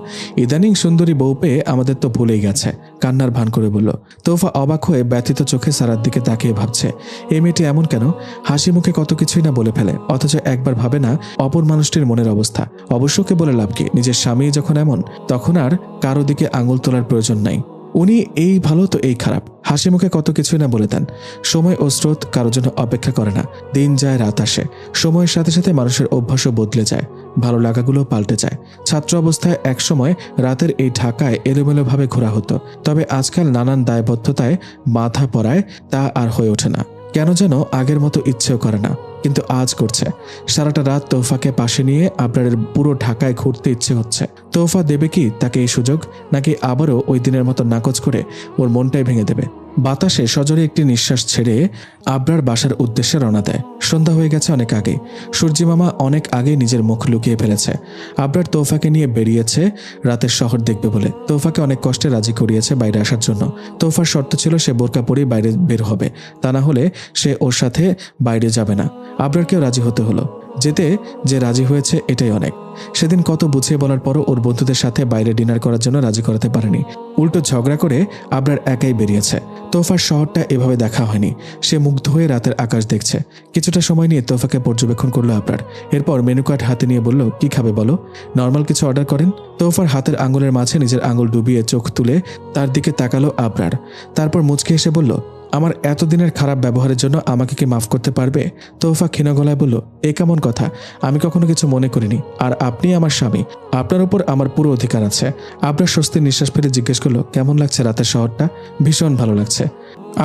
ইদানিং সুন্দরী বউ পেয়ে আমাদের তো ভুলেই গেছে। কান্নার ভান করে বলল। তোফা অবাক হয়ে ব্যথিত চোখে সারার দিকে তাকিয়ে ভাবছে, এই মেয়েটি এমন কেন? হাসি মুখে কত কিছুই না বলে ফেলে, অথচ একবার ভাবে না অপর মানুষটির মনের অবস্থা। অবশ্যকে বলে লাভ কি? নিজের স্বামী যখন এমন, তখন আর কারো দিকে আঙুল তোলার প্রয়োজন নাই। উনি এই ভালো তো এই খারাপ, হাসি মুখে কত কিছুই না বলে দেন। সময় ও স্রোত কারোর জন্য অপেক্ষা করে না। দিন যায়, রাত আসে, সময়ের সাথে সাথে মানুষের অভ্যাসও বদলে যায়, ভালো লাগাগুলো পাল্টে যায়। ছাত্র অবস্থায় একসময় রাতের এই ঢাকায় এলোমেলোভাবে ঘোরা হতো, তবে আজকাল নানান দায়বদ্ধতায় মাথা পড়ায় তা আর হয়ে ওঠে না। কেন যেন আগের মতো ইচ্ছেও করে না, কিন্তু আজ করছে। সারাটা রাত তোফাকে পাশে নিয়ে আবরারের পুরো ঢাকায় ঘুরতে ইচ্ছে হচ্ছে। তোফা দেবে কি তাকে এই সুযোগ, নাকি আবারও ওই দিনের মতো নাকচ করে ওর মনটাই ভেঙে দেবে? বাতাসে সজোরে একটি নিঃশ্বাস ছেড়ে আবরার বাসার উদ্দেশ্যে রওনা দেয়। সন্ধ্যা হয়ে গেছে অনেক আগে। সূর্যি মামা অনেক আগে নিজের মুখ লুকিয়ে ফেলেছে। আবরার তোফাকে নিয়ে বেরিয়েছে রাতের শহর দেখবে বলে। তোফাকে অনেক কষ্টে রাজি করিয়েছে বাইরে আসার জন্য। তোফার শর্ত ছিল সে বোরকা পরেই বাইরে বের হবে, তা না হলে সে ওর সাথে বাইরে যাবে না। আবরারকেও রাজি হতে হলো। যেতে যে রাজি হয়েছে এটাই অনেক। সেদিন কত বুঝিয়ে বলার পরও ওর বন্ধুদের সাথে বাইরে ডিনার করার জন্য রাজি করাতে পারেনি। উল্টো ঝগড়া করে আবরার একাই বেরিয়েছে। তোফার শহরটা এভাবে দেখা হয়নি। সে মুগ্ধ হয়ে রাতের আকাশ দেখছে। কিছুটা সময় নিয়ে তোফাকে পর্যবেক্ষণ করলো আবরার। এরপর মেনু কার্ড হাতে নিয়ে বলল, কি খাবে বলো, নর্মাল কিছু অর্ডার করেন। তোফার হাতের আঙুলের মাঝে নিজের আঙুল ডুবিয়ে চোখ তুলে তার দিকে তাকালো আবরার। তারপর মুচকে এসে বলল, আমার এতদিনের খারাপ ব্যবহারের জন্য আমাকে কি মাফ করতে পারবে? তোফা ক্ষীণ গলায় বলল, এ কেমন কথা? আমি কখনো কিছু মনে করিনি, আর আপনি আমার স্বামী, আপনার উপর আমার পুরো অধিকার আছে। আবরার স্বস্তির নিঃশ্বাস ফেলে জিজ্ঞেস করলো, কেমন লাগছে রাতের শহরটা? ভীষণ ভালো লাগছে।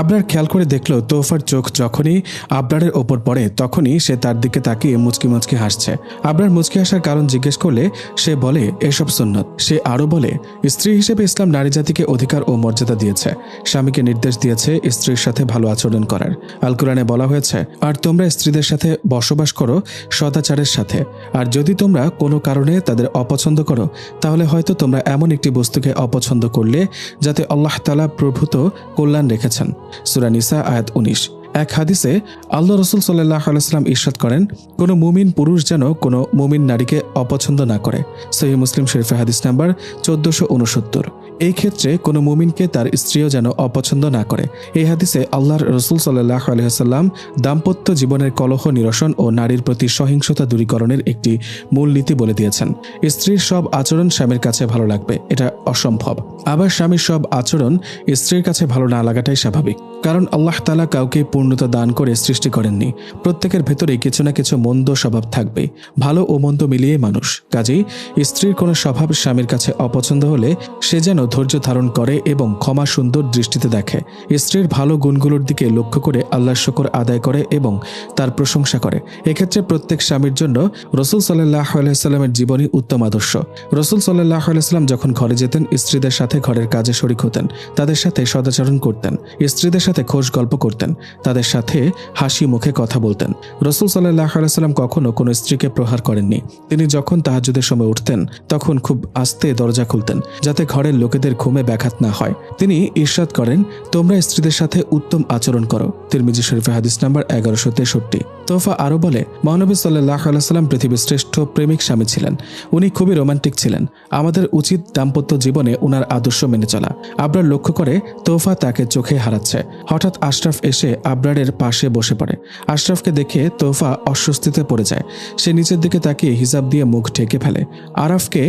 আবরার খেয়াল করে দেখল তোফার চোখ যখনই আবরারের ওপর পড়ে তখনই সে তার দিকে তাকিয়ে মুচকি মুচকি হাসছে। আবরার মুচকি হাসার কারণ জিজ্ঞেস করলে সে বলে এসব সুন্নত। সে আরও বলে, স্ত্রী হিসেবে ইসলাম নারী জাতিকে অধিকার ও মর্যাদা দিয়েছে, স্বামীকে নির্দেশ দিয়েছে স্ত্রীর সাথে ভালো আচরণ করার। আল কোরআনে বলা হয়েছে, আর তোমরা স্ত্রীদের সাথে বসবাস করো সদাচারের সাথে, আর যদি তোমরা কোনো কারণে তাদের অপছন্দ করো তাহলে হয়তো তোমরা এমন একটি বস্তুকে অপছন্দ করলে যাতে আল্লাহ তাআলা প্রভূত কল্যাণ রেখেছেন। সূরা নিসা আয়াত 19। এক হাদিসে আল্লাহ রসুল সাল্লাল্লাহু আলাইহি ওয়াসাল্লাম ইরশাদ করেন, কোনো মুমিন পুরুষ যেন কোনো মুমিন নারীকে অপছন্দ না করে। সহিহ মুসলিম শরীফে হাদিস নাম্বার 1469। এই ক্ষেত্রে কোনো মুমিনকে তার স্ত্রীও যেন অপছন্দ না করে। এই হাদিসে আল্লাহর রসুল সাল্লাল্লাহু আলাইহি ওয়াসাল্লাম দাম্পত্য জীবনের কলহ নিরসন ও নারীর প্রতি সহিংসতা দূরীকরণের একটি মূল নীতি বলে দিয়েছেন। স্ত্রীর সব আচরণ স্বামীর কাছে ভালো লাগবে, এটা অসম্ভব। আবার স্বামীর সব আচরণ স্ত্রীর কাছে ভালো না লাগাটাই স্বাভাবিক, কারণ আল্লাহ তাআলা কাউকে পূর্ণতা দান করে সৃষ্টি করেননি। প্রত্যেকের ভেতরেই কিছু না কিছু মন্দ স্বভাব থাকবে, ভালো ও মন্দ মিলিয়ে মানুষ। কাজেই স্ত্রীর কোনো স্বভাব স্বামীর কাছে অপছন্দ হলে সে যেন ধৈর্য ধারণ করে এবং ক্ষমা সুন্দর দৃষ্টিতে দেখে। স্ত্রীর ভালো গুণগুলোর দিকে লক্ষ্য করে আল্লাহর শুকর আদায় করে এবং তার প্রশংসা করে। এক্ষেত্রে প্রত্যেক স্বামীর জন্য রাসূল সাল্লাল্লাহু আলাইহি ওয়াসাল্লামের জীবনী উত্তম আদর্শ। রাসূল সাল্লাল্লাহু আলাইহি ওয়াসাল্লাম যখন ঘরে যেতেন স্ত্রীদের সাথে ঘরের কাজে শরীক হতেন, তাদের সাথে সদাচরণ করতেন, স্ত্রীদের সাথে খোশ গল্প করতেন, তাদের সাথে হাসি মুখে কথা বলতেন। রাসূল সাল্লাল্লাহু আলাইহি ওয়াসাল্লাম কখনো কোনো স্ত্রীকে প্রহার করেননি। তিনি যখন তাহাজ্জুদের সময় উঠতেন তখন খুব আস্তে দরজা খুলতেন যাতে ঘরের লোকেদের ঘুমে ব্যাঘাত না হয়। তিনি ইরশাদ করেন, তোমরা স্ত্রীদের সাথে উত্তম আচরণ করো। তিরমিজি শরীফে হাদিস নাম্বার 1163। তোফা আরো বলে, মহানবী সাল্লাল্লাহু আলাইহি ওয়াসাল্লাম পৃথিবীর শ্রেষ্ঠ প্রেমিক স্বামী ছিলেন। উনি খুবই রোমান্টিক ছিলেন। আমাদের উচিত দাম্পত্য জীবনে উনার আদর্শ মেনে চলা। আবরার লক্ষ্য করে তোফা তাকে চোখে হারাচ্ছে। হঠাৎ আশরাফ এসে আবরারের পাশে বসে পড়ে। আশরাফকে দেখে তোফা অস্বস্তিতে পড়ে যায়। সে নিচের দিকে তাকিয়ে হিজাব দিয়ে মুখ ঢেকে ফেলে। আরাফকে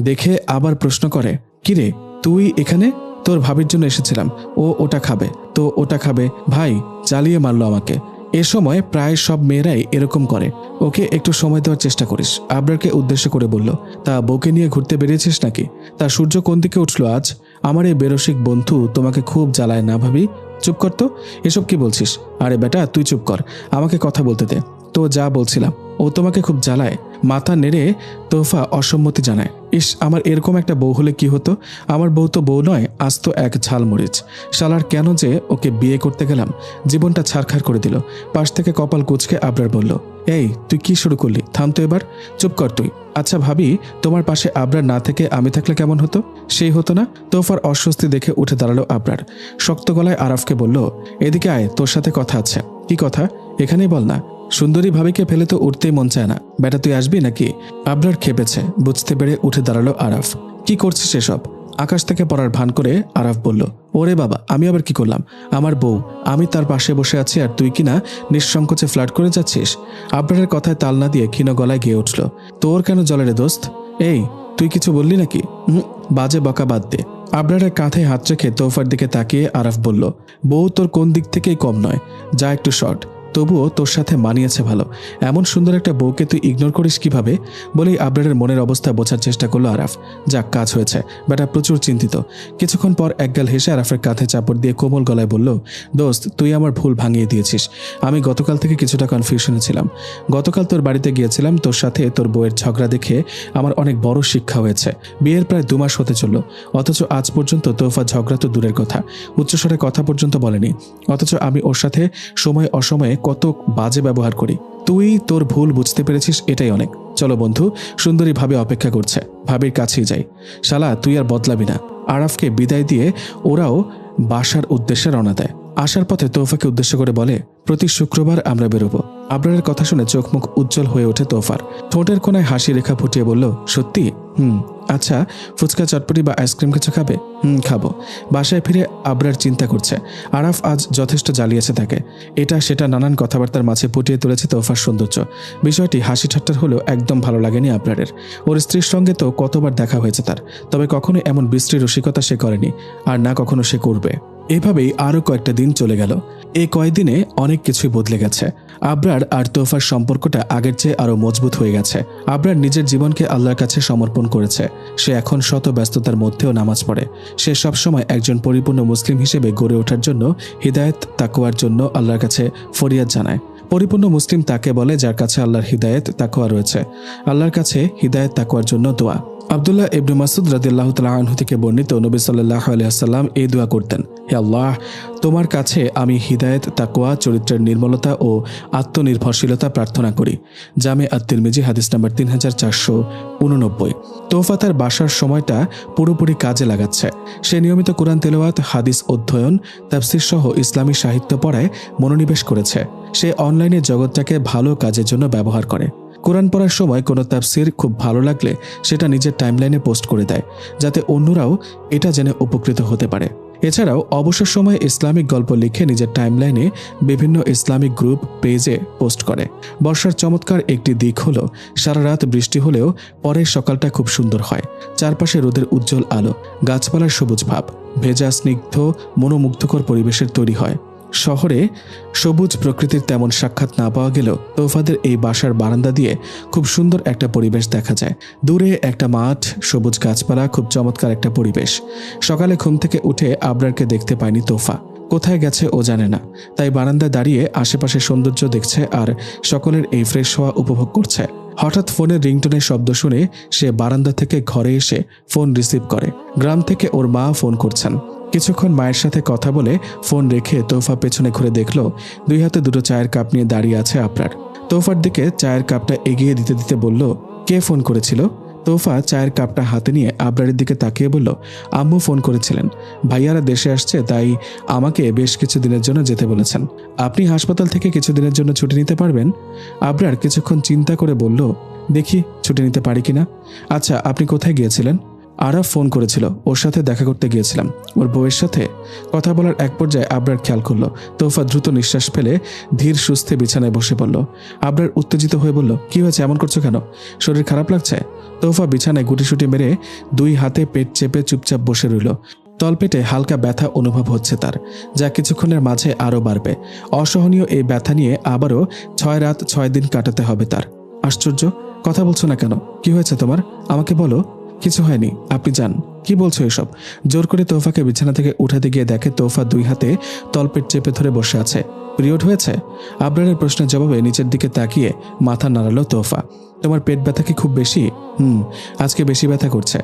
দেখে আবার প্রশ্ন করে, কিরে তুই এখানে? তোর ভাবির জন্য এসেছিলাম, ও ওটা খাবে, তো ওটা খাবে। ভাই জ্বালিয়ে মারলো আমাকে। এ সময় প্রায় সব মেয়েরাই এরকম করে, ওকে একটু সময় দেওয়ার চেষ্টা করিস। আবরারকে উদ্দেশ্য করে বলল, তা বউকে নিয়ে ঘুরতে বেরিয়েছিস নাকি? তা সূর্য কোন দিকে উঠলো আজ? আমার এই বেরসিক বন্ধু তোমাকে খুব জ্বালায় না ভাবি? চুপ কর তো, এসব কি বলছিস? আরে বেটা তুই চুপ কর, আমাকে কথা বলতে দে। তো যা বলছিলাম, ও তোমাকে খুব জ্বালায়? মাথা নেড়ে তোফা অসম্মতি জানায়। ইস, আমার এরকম একটা বউ হলে কি হতো? আমার বউ তো বউ নয়, আস্ত এক ঝালমরিচ। শালার কেন যে ওকে বিয়ে করতে গেলাম, জীবনটা ছারখার করে দিল। পাশ থেকে কপাল কুঁচকে আবরার বলল, এই তুই কি শুরু করলি? থাম তো এবার, চুপ কর তুই। আচ্ছা ভাবি, তোমার পাশে আবরার না থেকে আমি থাকলে কেমন হতো? সেই হতো না? তোফার অস্বস্তি দেখে উঠে দাঁড়ালো আবরার। শক্ত গলায় আরাফকে বলল, এদিকে আয়, তোর সাথে কথা আছে। কি কথা? এখানেই বল না। সুন্দরী ভাবিকে ফেলে তো উঠতেই মন চায় না। বেটা তুই আসবি নাকি? আবরার খেপেছে। বুঝতে পেরে উঠে দাঁড়ালো আরাফ। কি করছিস এসব? আকাশ থেকে পড়ার ভান করে আরাফ বলল, ওরে বাবা, আমি আবার কি করলাম? আমার বউ, আমি তার পাশে বসে আছি আর তুই কিনা নিঃসংকোচে ফ্লার্ট করে যাচ্ছিস। আবরারের কথায় তাল না দিয়ে ক্ষীণ গলায় গিয়ে উঠল, তোর কেন জলে রে দোস্ত? এই তুই কিছু বললি নাকি? বাজে বকা বাদ দে। আবরারের কাঁধে হাত রেখে তোফার দিকে তাকিয়ে আরাফ বলল, বউ তোর কোন দিক থেকেই কম নয়, যা একটু শর্ট, তবুও তোর সাথে মানিয়েছে ভালো। এমন সুন্দর একটা বউকে তুই ইগনোর করিস কিভাবে? বলেই আবরারের মনের অবস্থা বোঝার চেষ্টা করলো আরাফ। যাক, কাজ হয়েছে। বেটা প্রচুর চিন্তিত। কিছুক্ষণ পর একগাল হেসে আরাফের কাঁধে চাপড় দিয়ে কোমল গলায় বলল, দোস্ত তুই আমার ভুল ভাঙিয়ে দিয়েছিস। আমি গতকাল থেকে কিছুটা কনফিউশনে ছিলাম। গতকাল তোর বাড়িতে গিয়েছিলাম, তোর সাথে তোর বউয়ের ঝগড়া দেখে আমার অনেক বড় শিক্ষা হয়েছে। বিয়ের প্রায় 2 মাস হতে চলল, অথচ আজ পর্যন্ত তোফা ঝগড়া তো দূরের কথা, উচ্চস্বরে কথা পর্যন্ত বলেনি। অথচ আমি ওর সাথে সময় অসময়ে কত বাজে ব্যবহার করি। তুই তোর ভুল বুঝতে পেরেছিস, এটাই অনেক। চলো বন্ধু, সুন্দরী ভাবে অপেক্ষা করছে, ভাবির কাছেই যাই। শালা তুই আর বদলাবি না। আরাফকে বিদায় দিয়ে ওরাও বাসার উদ্দেশ্যে রওনা দেয়। আসার পথে তোফাকে উদ্দেশ্য করে বলে, প্রতি শুক্রবার আমরা বেরোবো। আবরারের কথা শুনে চোখ মুখ উজ্জ্বল হয়ে ওঠে তোফার। ঠোঁটের কোনায় হাসি রেখা ফুটিয়ে বলল, সত্যি? আচ্ছা, ফুচকা চটপটি বা আইসক্রিম কিছু খাবে? খাবো। বাসায় ফিরে আবরার চিন্তা করছে, আরাফ আজ যথেষ্ট জ্বালিয়েছে তাকে। এটা সেটা নানান কথাবার্তার মাঝে ফুটিয়ে তুলেছে তোফার সৌন্দর্য। বিষয়টি হাসি ঠাট্টার হলেও একদম ভালো লাগেনি আবরারের। ওর স্ত্রীর সঙ্গে তো কতবার দেখা হয়েছে তার, তবে কখনো এমন বিশ্রী রসিকতা সে করেনি, আর না কখনো সে করবে। এভাবেই আরও কয়েকটা দিন চলে গেল। এই কয়েকদিনে অনেক কিছুই বদলে গেছে। আবরার আর তোফার সম্পর্কটা আগের চেয়ে আরো মজবুত হয়ে গেছে। আবরার নিজের জীবনকে আল্লাহর কাছে সমর্পণ করেছে। সে এখন শত ব্যস্ততার মধ্যেও নামাজ পড়ে। সে সবসময় একজন পরিপূর্ণ মুসলিম হিসেবে গড়ে ওঠার জন্য হিদায়েত তাকওয়ার জন্য আল্লাহর কাছে ফরিয়াদ জানায়। পরিপূর্ণ মুসলিম তাকে বলে যার কাছে আল্লাহর হিদায়েত তাকওয়া রয়েছে। আল্লাহর কাছে হিদায়েত তাকওয়ার জন্য দোয়া। আব্দুল্লাহ ইবনে মাসউদ রাদিয়াল্লাহু তাআলা আনহু থেকে বর্ণিত, নবী সাল্লাল্লাহু আলাইহি ওয়াসাল্লাম এই দোয়া করতেন, হে আল্লাহ, তোমার কাছে আমি হিদায়েত, তাকওয়া, চরিত্রের নির্মলতা ও আত্মনির্ভরশীলতা প্রার্থনা করি। জামে আত-তিরমিজি হাদিস নাম্বার 3489। তোফা তার বাসার সময়টা পুরোপুরি কাজে লাগাচ্ছে। সে নিয়মিত কোরআন তেলাওয়াত, হাদিস অধ্যয়ন, তাফসীর সহ ইসলামী সাহিত্য পড়ায় মনোনিবেশ করেছে। সে অনলাইনে জগৎটাকে ভালো কাজের জন্য ব্যবহার করে। কোরআন পড়ার সময় কোনো তাফসীর খুব ভালো লাগলে সেটা নিজের টাইমলাইনে পোস্ট করে দেয়, যাতে অন্যরাও এটা জেনে উপকৃত হতে পারে। এছাড়াও অবসর সময়ে ইসলামিক গল্প লিখে নিজের টাইমলাইনে বিভিন্ন ইসলামিক গ্রুপ পেজে পোস্ট করে। বর্ষার চমৎকার একটি দিক হলো সারা রাত বৃষ্টি হলেও পরের সকালটা খুব সুন্দর হয়। চারপাশে রোদের উজ্জ্বল আলো, গাছপালার সবুজ ভাব, ভেজা স্নিগ্ধ মনোমুগ্ধকর পরিবেশের তৈরি হয়। শহরে সবুজ প্রকৃতির তেমন সাক্ষাৎ না পাওয়া গেলেও তোফাদের এই বাসার বারান্দা দিয়ে খুব সুন্দর একটা পরিবেশ দেখা যায়। দূরে একটা মাঠ, সবুজ গাছপালা, খুব চমৎকার একটা পরিবেশ। সকালে ঘুম থেকে উঠে আবরারকে দেখতে পায়নি তোফা। কোথায় গেছে ও জানে না, তাই বারান্দায় দাঁড়িয়ে আশেপাশে সৌন্দর্য দেখছে আর সকলের এই ফ্রেশ হওয়া উপভোগ করছে। হঠাৎ ফোনের রিংটোনের শব্দ শুনে সে বারান্দা থেকে ঘরে এসে ফোন রিসিভ করে। গ্রাম থেকে ওর মা ফোন করছেন। কিছুক্ষণ মায়ের সাথে কথা বলে ফোন রেখে তোফা পেছনে ঘুরে দেখল দুই হাতে দুটো চায়ের কাপ নিয়ে দাঁড়িয়ে আছে আবরার। তোফার দিকে চায়ের কাপটা এগিয়ে দিতে দিতে বলল, কে ফোন করেছিল? তোফা চায়ের কাপটা হাতে নিয়ে আবরারের দিকে তাকিয়ে বলল, আম্মু ফোন করেছিলেন। ভাইয়ারা দেশে আসছে, তাই আমাকে বেশ কিছু দিনের জন্য যেতে বলেছেন। আপনি হাসপাতাল থেকে কিছুদিনের জন্য ছুটি নিতে পারবেন? আবরার কিছুক্ষণ চিন্তা করে বলল, দেখি ছুটি নিতে পারি কিনা। আচ্ছা, আপনি কোথায় গিয়েছিলেন? আরাফ ফোন করেছিল, ওর সাথে দেখা করতে গিয়েছিলাম। ওর বউয়ের সাথে? কথা বলার এক পর্যায়ে আবরার খেয়াল করলো তোফা দ্রুত নিঃশ্বাস ফেলে ধীর সুস্থে বিছানায় বসে পড়ল। আবরার উত্তেজিত হয়ে বলল, কি হয়েছে, এমন করছো কেন? শরীর খারাপ লাগছে? তোফা বিছানায় গুটিসুটি মেরে দুই হাতে পেট চেপে চুপচাপ বসে রইল। তলপেটে হালকা ব্যথা অনুভব হচ্ছে তার, যা কিছুক্ষণের মাঝে আরও বাড়বে। অসহনীয় এই ব্যথা নিয়ে আবারও 6 রাত 6 দিন কাটাতে হবে তার। আশ্চর্য, কথা বলছো না কেন? কি হয়েছে তোমার? আমাকে বলো। কিছু হয়নি, আপনি যান। কি বলছো এসব? জোর করে তোফাকে বিছানা থেকে উঠাতে গিয়ে দেখে তোফা দুই হাতে তলপেট চেপে ধরে বসে আছে। পিরিয়ড হয়েছে? আবরারের প্রশ্নের জবাবে নিচের দিকে তাকিয়ে মাথা নাড়ালো তোফা। তোমার পেট ব্যথা কি খুব বেশি? আজকে বেশি ব্যথা করছে।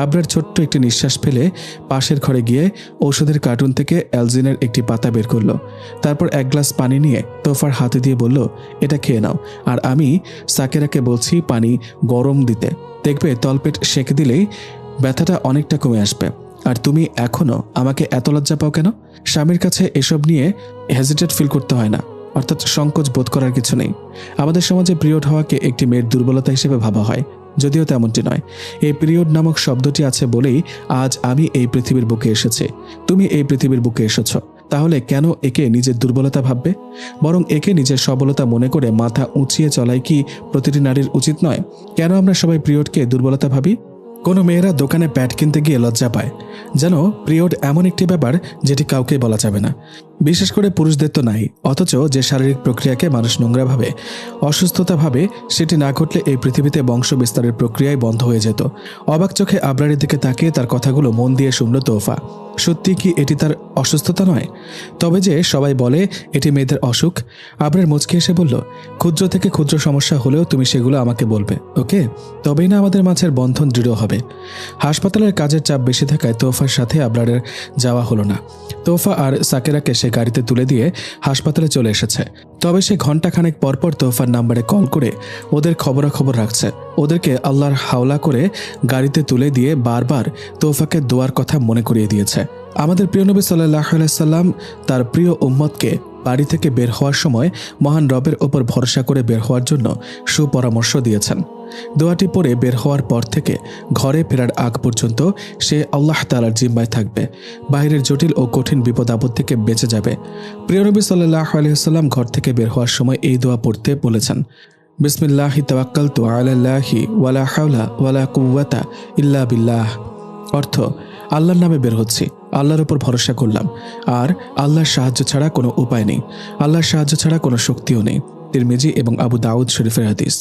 আবরার ছোট্ট একটি নিঃশ্বাস ফেলে পাশের ঘরে গিয়ে ঔষধের কার্টুন থেকে অ্যালজিনের একটি পাতা বের করলো। তারপর এক গ্লাস পানি নিয়ে তোফার হাতে দিয়ে বলল, এটা খেয়ে নাও, আর আমি সাকেরাকে বলছি পানি গরম দিতে। দেখবে তলপেট সেঁকে দিলেই ব্যথাটা অনেকটা কমে আসবে। আর তুমি এখনো আমাকে এত লজ্জা পাও কেন? স্বামীর কাছে এসব নিয়ে হেজিটেট ফিল করতে হয় না, অর্থাৎ সংকোচ বোধ করার কিছু নেই। আমাদের সমাজে পিরিয়ড হওয়াকে একটি মেয়ের দুর্বলতা হিসেবে ভাবা হয়, যদিও তেমনটি নয়। এই পিরিয়ড নামক শব্দটি আছে বলেই আজ আমি এই পৃথিবীর বুকে এসেছি, তুমি এই পৃথিবীর বুকে এসেছ। তাহলে কেন একে নিজের দুর্বলতা ভাববে? বরং একে নিজের সবলতা মনে করে মাথা উঁচিয়ে চলাই কি প্রতিটি নারীর উচিত নয়? কেন আমরা সবাই পিরিয়ডকে দুর্বলতা ভাবি? কোনো মেয়েরা দোকানে প্যাড কিনতে গিয়ে লজ্জা পায়, যেন পিরিয়ড এমন একটি ব্যাপার যেটি কাউকে বলা যাবে না। বিশেষ করে পুরুষদের তো নাই। অথচ যে শারীরিক প্রক্রিয়াকে মানুষ নোংরা ভাবে, অসুস্থতা ভাবে, সেটি না ঘটলে এই পৃথিবীতে বংশ বিস্তারের প্রক্রিয়াই বন্ধ হয়ে যেত। অবাক চোখে আবরারের দিকে তাকিয়ে তার কথাগুলো মন দিয়ে শুনল তোফা। সত্যি কি এটি তার অসুস্থতা নয়? তবে যে সবাই বলে এটি মেয়েদের অসুখ। আবরার মুচকে এসে বলল, ক্ষুদ্র থেকে ক্ষুদ্র সমস্যা হলেও তুমি সেগুলো আমাকে বলবে, ওকে? তবেই না আমাদের মাঝের বন্ধন দৃঢ় হবে। হাসপাতালের কাজের চাপ বেশি থাকায় তোফার সাথে আবরারের যাওয়া হলো না। তোফা আর সাকেরাকে সে গাড়িতে তুলে দিয়ে হাসপাতালে চলে এসেছে। তবে সে ঘণ্টাখানেক পরপর তোফার নাম্বারে কল করে ওদের খবরাখবর রাখছে। ওদেরকে আল্লাহর হাওলা করে গাড়িতে তুলে দিয়ে বারবার তোফাকে দোয়ার কথা মনে করিয়ে দিয়েছে। আমাদের প্রিয় নবী সাল্লাল্লাহু আলাইহি সাল্লাম তার প্রিয় উম্মতকে বাড়ি থেকে বের হওয়ার সময় মহান রবের ওপর ভরসা করে বের হওয়ার জন্য সুপরামর্শ দিয়েছেন। দোয়াটি পড়ে বের হওয়ার পর থেকে ঘরে ফেরার আগ পর্যন্ত সে আল্লাহ তাআলার জিম্মায় থাকবে, বাইরের জটিল ও কঠিন বিপদ আপদ থেকে বেঁচে যাবে। প্রিয় নবী সাল্লাল্লাহু আলাইহি সাল্লাম ঘর থেকে বের হওয়ার সময় এই দোয়া পড়তে বলেছেন, বিসমিল্লাহি তাওয়াক্কালতু আলাল্লাহি ওয়ালা হাওলা ওয়ালা কুওয়াতা ইল্লা বিল্লাহ। অর্থ, আল্লাহর নামে বের হচ্ছি, আল্লাহর উপর ভরসা করলাম, আর আল্লাহর সাহায্য ছাড়া কোনো উপায় নেই, আল্লাহর সাহায্য ছাড়া কোনো শক্তিও নেই। তিরমিজি এবং আবু দাউদ শরীফের হাদিস।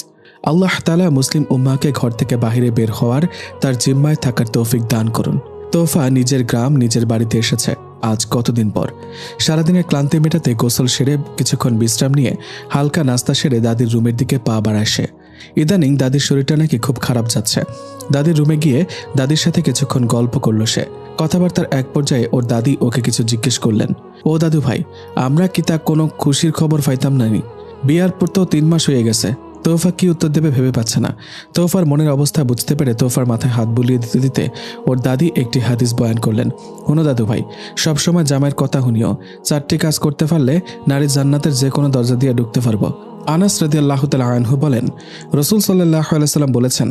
আল্লাহ তাআলা মুসলিম উম্মাহকে ঘর থেকে বাহিরে বের হওয়ার, তার জিম্মায় থাকার তৌফিক দান করুন। তোফা নিজের গ্রাম, নিজের বাড়িতে এসেছে আজ কতদিন পর। সারাদিনের ক্লান্তি মেটাতে গোসল সেরে কিছুক্ষণ বিশ্রাম নিয়ে হালকা নাস্তা সেরে দাদির রুমের দিকে পা বাড়ায় সে। ইদানিং দাদির শরীরটা নাকি খুব খারাপ যাচ্ছে। দাদির রুমে গিয়ে দাদির সাথে কিছুক্ষণ গল্প করলো সে। কথাবার্তার এক পর্যায়ে ওর দাদি ওকে কিছু জিজ্ঞেস করলেন, ও দাদু ভাই, আমরা কি তা কোনো খুশির খবর পাইতাম নানি? বিয়ার পর তো 3 মাস হয়ে গেছে। তোফা কি উত্তর দেবে ভেবে পাচ্ছে না। তোফার মনের অবস্থা বুঝতে পেরে তোফার মাথায় হাত বুলিয়ে দিতে দিতে ওর দাদি একটি হাদিস বয়ান করলেন। হুনো দাদু ভাই, সবসময় জামাইয়ের কথা শুনিও। 4টি কাজ করতে পারলে নারী জান্নাতের যে কোনো দরজা দিয়ে ঢুকতে পারবো। আনাস রাদিয়াল্লাহু তাআলা আনহু বলেন, রাসূল সাল্লাল্লাহু আলাইহি সাল্লাম বলেছেন,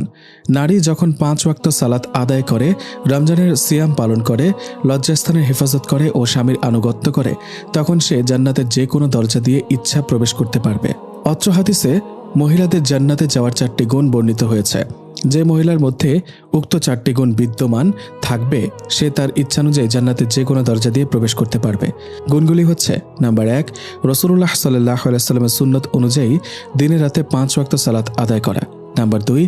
নারী যখন 5 ওয়াক্ত সালাত আদায় করে, রমজানের সিয়াম পালন করে, লজ্জাস্থানের হেফাজত করে ও স্বামীর আনুগত্য করে, তখন সে জান্নাতের যে কোনো দরজা দিয়ে ইচ্ছা প্রবেশ করতে পারবে। অত্র হাদিসে মহিলাদের জান্নাতে যাওয়ার 4টি গুণ বর্ণিত হয়েছে। যে মহিলার মধ্যে উক্ত 4টি গুণ বিদ্যমান থাকবে, সে তার ইচ্ছানুযায়ী জান্নাতের যে কোনো দরজা দিয়ে প্রবেশ করতে পারবে। গুণগুলি হচ্ছে, নাম্বার 1, রাসূলুল্লাহ সাল্লাল্লাহু আলাইহি সাল্লামের সুন্নত অনুযায়ী দিনে রাতে 5 ওয়াক্ত সালাত আদায় করা। নাম্বার 2,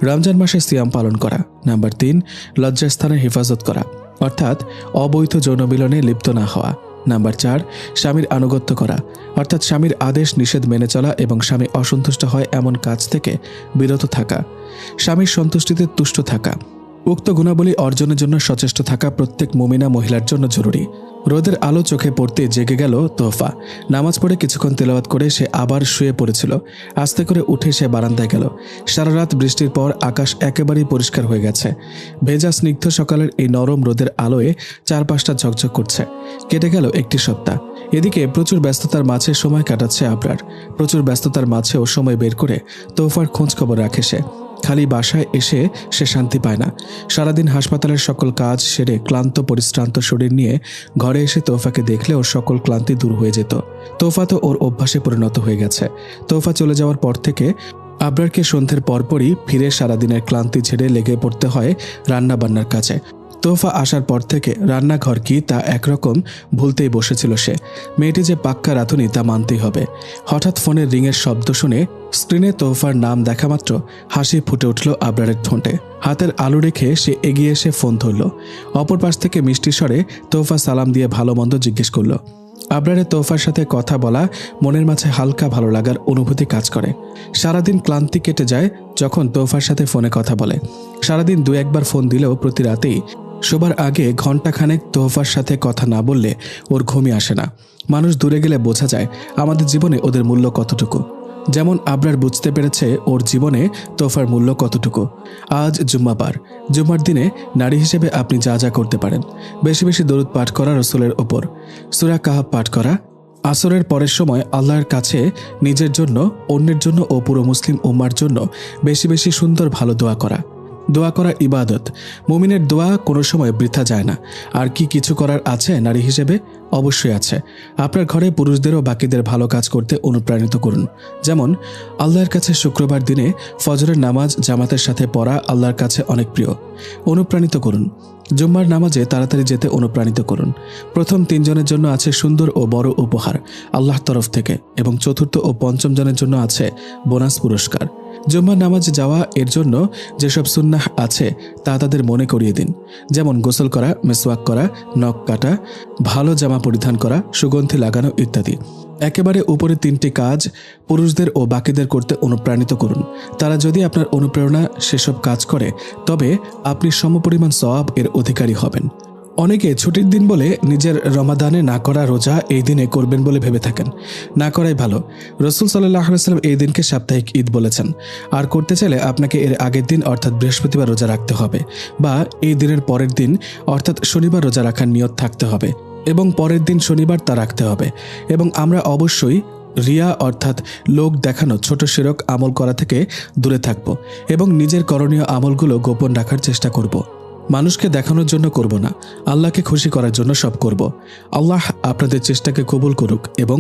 রমজান মাসে সিয়াম পালন করা। নাম্বার 3, লজ্জাস্থানের হেফাজত করা, অর্থাৎ অবৈধ যৌন মিলনে লিপ্ত না হওয়া। নাম্বার 4, স্বামীর আনুগত্য করা, অর্থাৎ স্বামীর আদেশ নিষেধ মেনে চলা এবং স্বামী অসন্তুষ্ট হয় এমন কাজ থেকে বিরত থাকা। স্বামীর সন্তুষ্টিতে তুষ্ট থাকা। উক্ত গুণাবলী অর্জনের জন্য সচেষ্ট থাকা প্রত্যেক মুমিনা মহিলার জন্য জরুরি। রোদের আলো চোখে পড়তে জেগে গেল তোফা। নামাজ পড়ে কিছুক্ষণ তেলাওয়াত করে সে আবার শুয়ে পড়েছিল। আস্তে করে উঠে সে বারান্দায় গেল। সারা রাত বৃষ্টির পর আকাশ একেবারেই পরিষ্কার হয়ে গেছে। ভেজা স্নিগ্ধ সকালের এই নরম রোদের আলোয় চারপাশটা ঝকঝক করছে। কেটে গেল একটি সপ্তাহ। এদিকে প্রচুর ব্যস্ততার মাঝে সময় কাটাচ্ছে আবরার। প্রচুর ব্যস্ততার মাঝেও সময় বের করে তোফার খোঁজ খবর রাখে সে। খালি বাসায় এসে সে শান্তি পায় না। সারাদিন হাসপাতালের সকল কাজ সেরে ক্লান্ত পরিশ্রান্ত শরীর নিয়ে ঘরে এসে তোফাকে দেখলে ওর সকল ক্লান্তি দূর হয়ে যেত। তোফা তো ওর অভ্যাসে পরিণত হয়ে গেছে। তোফা চলে যাওয়ার পর থেকে আবরারকে সন্ধ্যের পরপরই ফিরে সারাদিনের ক্লান্তি ছেড়ে লেগে পড়তে হয় রান্না বান্নার কাজে। তোফা আসার পর থেকে রান্নাঘর কি তা একরকম ভুলতেই বসেছিল সে। মেয়েটি যে পাক্কা রাঁধুনি তা মানতেই হবে। হঠাৎ ফোনের রিংয়ের শব্দ শুনে স্ক্রিনে তোফার নাম দেখা মাত্র হাসি ফুটে উঠল আবরারের ঠোঁটে। হাতের আলু রেখে সে এগিয়ে এসে ফোন ধরল। অপর পাশ থেকে মিষ্টি স্বরে তোফা সালাম দিয়ে ভালো মন্দ জিজ্ঞেস করল। আবরারের তোফার সাথে কথা বলা মনের মাঝে হালকা ভালো লাগার অনুভূতি কাজ করে। সারাদিন ক্লান্তি কেটে যায় যখন তোফার সাথে ফোনে কথা বলে। সারাদিন 2-1 বার ফোন দিলেও প্রতি রাতেই শোবার আগে ঘণ্টাখানেক তোফার সাথে কথা না বললে ওর ঘুমই আসে না। মানুষ দূরে গেলে বোঝা যায় আমাদের জীবনে ওদের মূল্য কতটুকু। যেমন আবরার বুঝতে পেরেছে ওর জীবনে তোফার মূল্য কতটুকু। আজ জুম্মাবার। জুম্মার দিনে নারী হিসেবে আপনি যা যা করতে পারেন, বেশি বেশি দরুদ পাঠ করা রসুলের ওপর, সূরা কাহাফ পাঠ করা, আসরের পরের সময় আল্লাহর কাছে নিজের জন্য, অন্যের জন্য ও পুরো মুসলিম উম্মার জন্য বেশি বেশি সুন্দর ভালো দোয়া করা। দোয়া করা ইবাদত। মুমিনের দোয়া কোনো সময় বৃথা যায় না। আর কি কিছু করার আছে নারী হিসেবে? অবশ্যই আছে। আপনার ঘরে পুরুষদেরও বাকিদের ভালো কাজ করতে অনুপ্রাণিত করুন। যেমন আল্লাহর কাছে শুক্রবার দিনে ফজরের নামাজ জামাতের সাথে পড়া আল্লাহর কাছে অনেক প্রিয়। অনুপ্রাণিত করুন। জুম্মার নামাজে তাড়াতাড়ি যেতে অনুপ্রাণিত করুন। প্রথম 3 জনের জন্য আছে সুন্দর ও বড় উপহার আল্লাহর তরফ থেকে, এবং চতুর্থ ও পঞ্চম জনের জন্য আছে বোনাস পুরস্কার। জুম্মার নামাজে যাওয়া এর জন্য যেসব সুন্নাহ আছে তা তাদের মনে করিয়ে দিন। যেমন গোসল করা, মেসওয়াক করা, নখ কাটা, ভালো জামা পরিধান করা, সুগন্ধি লাগানো ইত্যাদি। একেবারে উপরে 3টি কাজ পুরুষদের ও বাকিদের করতে অনুপ্রাণিত করুন। তারা যদি আপনার অনুপ্রেরণা সেসব কাজ করে তবে আপনি সমপরিমাণ সওয়াব এর অধিকারী হবেন। অনেকে ছুটির দিন বলে নিজের রমাদানে না করা রোজা এই দিনে করবেন বলে ভেবে থাকেন। না করাই ভালো। রাসূল সাল্লাল্লাহু আলাইহি ওয়াসাল্লাম এই দিনকে সাপ্তাহিক ঈদ বলেছেন। আর করতে চাইলে আপনাকে এর আগের দিন অর্থাৎ বৃহস্পতিবার রোজা রাখতে হবে, বা এই দিনের পরের দিন অর্থাৎ শনিবার রোজা রাখার নিয়ত থাকতে হবে, এবং পরের দিন শনিবার তা রাখতে হবে। এবং আমরা অবশ্যই রিয়া অর্থাৎ লোক দেখানো ছোট শিরক আমল করা থেকে দূরে থাকব এবং নিজের করণীয় আমলগুলো গোপন রাখার চেষ্টা করব। মানুষকে দেখানোর জন্য করব না, আল্লাহকে খুশি করার জন্য সব করব। আল্লাহ আপনাদের চেষ্টাকে কবুল করুক এবং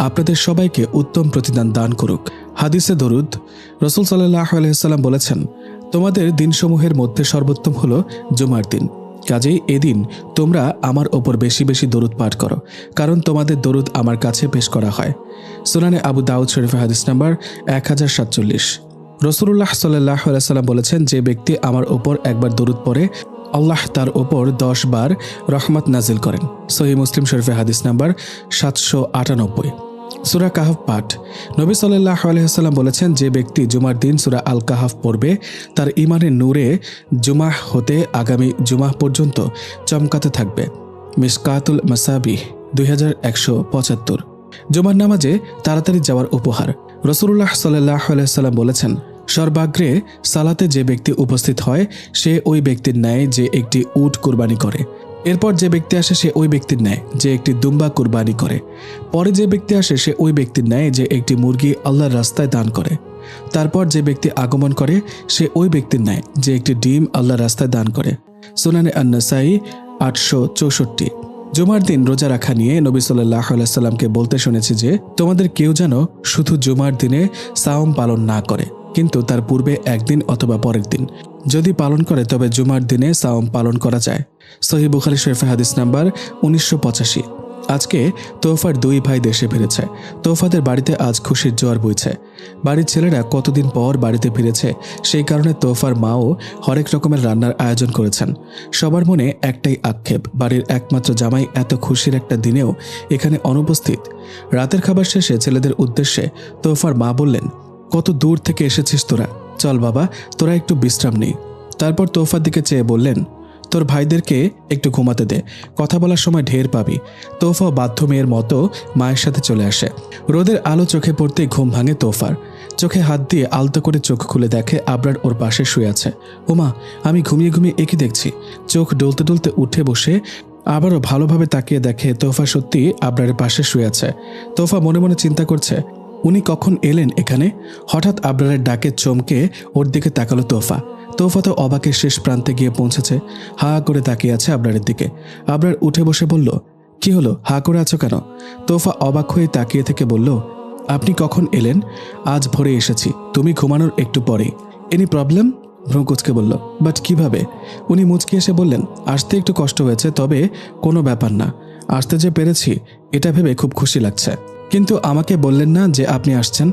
আপনাদের সবাইকে উত্তম প্রতিদান দান করুক। হাদিসে দরুদ। রাসূল সাল্লাল্লাহু আলাইহি ওয়াসাল্লাম বলেছেন, তোমাদের দিনসমূহের মধ্যে সর্বোত্তম হলো জুমার দিন। কাজেই এদিন তোমরা আমার ওপর বেশি বেশি দরুদ পাঠ করো, কারণ তোমাদের দরুদ আমার কাছে পেশ করা হয়। সুনানে আবু দাউদ শরীফে হাদিস নাম্বার 1047। রাসূলুল্লাহ সাল্লাল্লাহু আলাইহি ওয়াসাল্লাম বলেছেন, যে ব্যক্তি আমার ওপর একবার দরুদ পড়ে আল্লাহ তার ওপর 10 বার রহমত নাজিল করেন। সহিহ মুসলিম শরীফে হাদিস নাম্বার 798। সূরা কাহফ পাঠ। নবী সাল্লাল্লাহু আলাইহি ওয়াসাল্লাম বলেছেন, যে ব্যক্তি জুমার দিন সূরা আল কাহফ পড়বে তার ঈমানের নূরে জুমাহ হতে আগামী জুমাহ পর্যন্ত চমকাতে থাকবে। মিশকাতুল মাসাবিহ 2175। জুমার নামাজে তাড়াতাড়ি যাওয়ার উপহার। রাসূলুল্লাহ সাল্লাল্লাহু আলাইহি ওয়াসাল্লাম বলেছেন, সর্বাগ্রে সালাতে যে ব্যক্তি উপস্থিত হয় সে ওই ব্যক্তির ন্যায় যে একটি উট কুরবানি করে। এরপর যে ব্যক্তি আসে সে ওই ব্যক্তির ন্যায় যে একটি দুম্বা কুরবানি করে। পরে যে ব্যক্তি আসে সে ওই ব্যক্তির ন্যায় যে একটি মুরগি আল্লাহর রাস্তায় দান করে। তারপর যে ব্যক্তি আগমন করে সে ওই ব্যক্তির ন্যায় যে একটি ডিম আল্লাহর রাস্তায় দান করে। সুনানে আন-নাসাই 864। জুমার দিন রোজা রাখা নিয়ে নবী সাল্লাল্লাহু আলাইহি ওয়াসাল্লামকে বলতে শুনেছি যে, তোমাদের কেউ যেন শুধু জুমার দিনে সাওম পালন না করে, কিন্তু তার পূর্বে একদিন অথবা পরের দিন যদি পালন করে তবে জুমার দিনে সাওম পালন করা যায়। সহিহ বুখারী শরীফে হাদিস নাম্বার 1985। আজকে তোফার 2 ভাই দেশে ফিরেছে। তোফাদের বাড়িতে আজ খুশির জোয়ার বইছে। বাড়ির ছেলেরা কতদিন পর বাড়িতে ফিরেছে, সেই কারণে তোফার মাও হরেক রকমের রান্নার আয়োজন করেছেন। সবার মনে একটাই আক্ষেপ, বাড়ির একমাত্র জামাই এত খুশির একটা দিনেও এখানে অনুপস্থিত। রাতের খাবার শেষে ছেলেদের উদ্দেশ্যে তোফার মা বললেন, কত দূর থেকে এসেছিস তোরা, চল বাবা তোরা একটু বিশ্রাম নেই। তারপর তোফার দিকে চেয়ে বললেন, তোর ভাইদেরকে একটু ঘুমাতে দে, কথা বলার সময় ঢের পাবি। তোফা বাধ্য মেয়ের মতো মায়ের সাথে চলে আসে। রোদের আলো চোখে পড়তেই ঘুম ভাঙে তোফার। চোখে হাত দিয়ে আলতো করে চোখ খুলে দেখে আবরার ওর পাশে শুয়ে আছে। ওমা, আমি ঘুমিয়ে ঘুমিয়ে একই দেখছি। চোখ ডলতে ডলতে উঠে বসে আবারও ভালোভাবে তাকিয়ে দেখে তোফা সত্যি আবরারের পাশে শুয়ে আছে। তোফা মনে মনে চিন্তা করছে, উনি কখন এলেন এখানে? হঠাৎ আবরারের ডাকে চমকে ওর দিকে তাকালো তোফা। তোফা তো অবাকের শেষ প্রান্তে গিয়ে পৌঁছেছে। হা করে তাকিয়ে আছে আবরারের দিকে। আবরার উঠে বসে বলল, কি হলো, হা করে আছো কেন? তোফা অবাক হয়ে তাকিয়ে থেকে বলল, আপনি কখন এলেন? আজ ভোরে এসেছি, তুমি ঘুমানোর একটু পরেই। Any problem? ভ্রু কুঁচকে বলল, বাট কিভাবে? উনি মুচকি এসে বললেন, আসতে একটু কষ্ট হয়েছে, তবে কোনো ব্যাপার না। আসতে যে পেরেছি এটা ভেবে খুব খুশি লাগছে। কিন্তু আমাকে বললেন না যে আপনি আসছেন?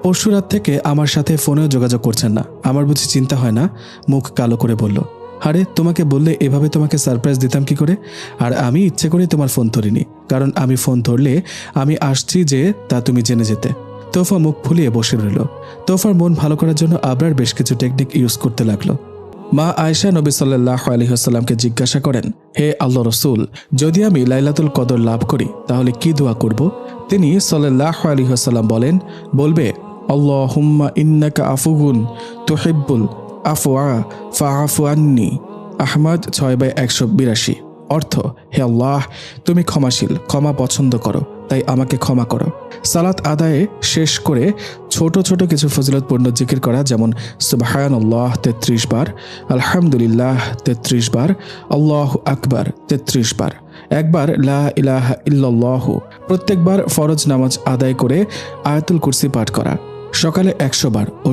পরশু রাত থেকে আমার সাথে ফোনেও যোগাযোগ করছেন না। আমার বুঝি চিন্তা হয় না? মুখ কালো করে বলল, আরে তোমাকে বললে এভাবে তোমাকে সারপ্রাইজ দিতাম কি করে? আর আমি ইচ্ছে করে তোমার ফোন ধরিনি, কারণ আমি ফোন ধরলে আমি আসছি যে তা তুমি জেনে যেতে। তোফা মুখ ফুলিয়ে বসে রইল। তোফার মন ভালো করার জন্য আবরার বেশ কিছু টেকনিক ইউজ করতে লাগলো। মা আয়েশা নবী সাল্লাল্লাহু আলাইহি ওয়াসাল্লামকে জিজ্ঞাসা করেন, হে আল্লাহ রসুল, যদি আমি লাইলাতুল কদর লাভ করি তাহলে কি দোয়া করব? তিনি সাল্লাল্লাহু আলাইহি ওয়াসাল্লাম বলবে, আল্লাহুম্মা ইন্নাকা আফুউন তুহিব্বুল আফওয়া ফাআফু আন্নি। আহমদ 6/182। অর্থ, হে আল্লাহ, তুমি ক্ষমাশীল, ক্ষমা পছন্দ করো, তাই আমাকে ক্ষমা করো। সালাত আদায়ে শেষ করে ছোট ছোট কিছু ফজিলতপূর্ণ জিকির করা, যেমন সুবহানাল্লাহ 33 বার, আলহামদুলিল্লাহ 33 বার, আল্লাহু আকবার 33 বার, একবার লা ইলাহা ইল্লাল্লাহু। প্রত্যেকবার ফরজ নামাজ আদায় করে আয়াতুল কুরসি পাঠ করা। সকালে 100 বার ও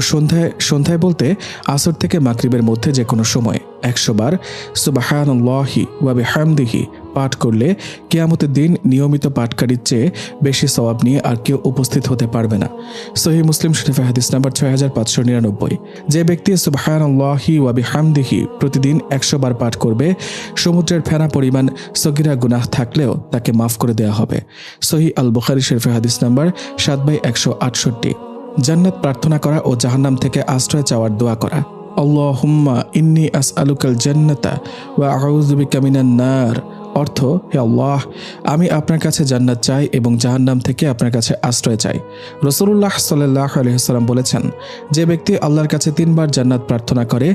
সন্ধ্যায় বলতে আসর থেকে মাগরিবের মধ্যে যে কোনো সময় 100 বার সুবহানাল্লাহি ওয়া বিহামদিহি পাঠ করলে কিয়ামতের দিন নিয়মিত পাঠকারীর চেয়ে বেশি সওয়াব নিয়ে আর কেউ উপস্থিত হতে পারবে না। সহিহ মুসলিম শরীফে হাদিস নাম্বার 6599। যে ব্যক্তি সুবহানাল্লাহি ওয়া বিহামদিহি প্রতিদিন 100 বার পাঠ করবে, সমুদ্রের ফেনা পরিমাণ সগীরা গুনাহ থাকলেও তাকে মাফ করে দেওয়া হবে। সহিহ আল বুখারী শরীফে হাদিস নাম্বার 7/168। জান্নাত প্রার্থনা করা ও জাহান্নাম থেকে আশ্রয় চাওয়ার দোয়া করা। আল্লাহুম্মা ইন্নী আসআলুকাল জান্নাতা ওয়া আউযু বিকা মিনান নার। অর্থ, হে আল্লাহ, আমি আপনার কাছে জান্নাত চাই এবং জাহান্নাম থেকে আপনার কাছে আশ্রয় চাই। রাসূলুল্লাহ সাল্লাল্লাহু আলাইহি ওয়াসাল্লাম বলেছেন, যে ব্যক্তি আল্লাহর কাছে 3 বার জান্নাত প্রার্থনা করে,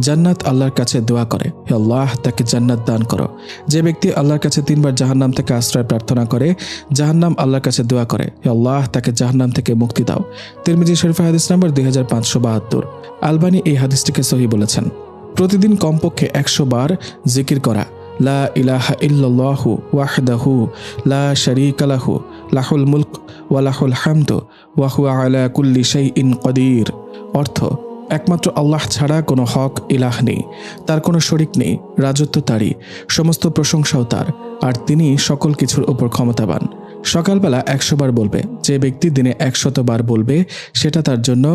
জান্নাত আল্লাহর কাছে দোয়া করে, হে আল্লাহ, তাকে জান্নাত দান করো। যে ব্যক্তি আল্লাহর কাছে 3 বার জাহান্নাম থেকে আশ্রয় প্রার্থনা করে, জাহান্নাম আল্লাহর কাছে দোয়া করে, হে আল্লাহ, তাকে জাহান্নাম থেকে মুক্তি দাও। তিরমিজি শরীফ হাদিস নাম্বার 2572। আলবানী এই হাদিসটিকে সহিহ বলেছেন। প্রতিদিন কমপক্ষে 100 বার জিকির করা। লা ইলাহা ইল্লাল্লাহু ওয়াহদাহু লা শারীকা লাহু লাহুল মুলক ওয়া লাহুল হামদু ওয়া হুয়া আলা কুল্লি শাইইন কাদির। অর্থ, একমাত্র আল্লাহ ছাড়া কোনো হক ইলাহ নেই, তার কোনো শরিক নেই, রাজত্ব তারই, সমস্ত প্রশংসাও তার, আর তিনি সকল কিছুর উপর ক্ষমতাবান। সকালবেলা 100 বার বলবে, যে ব্যক্তি দিনে 100 বার বলবে সেটা তার জন্য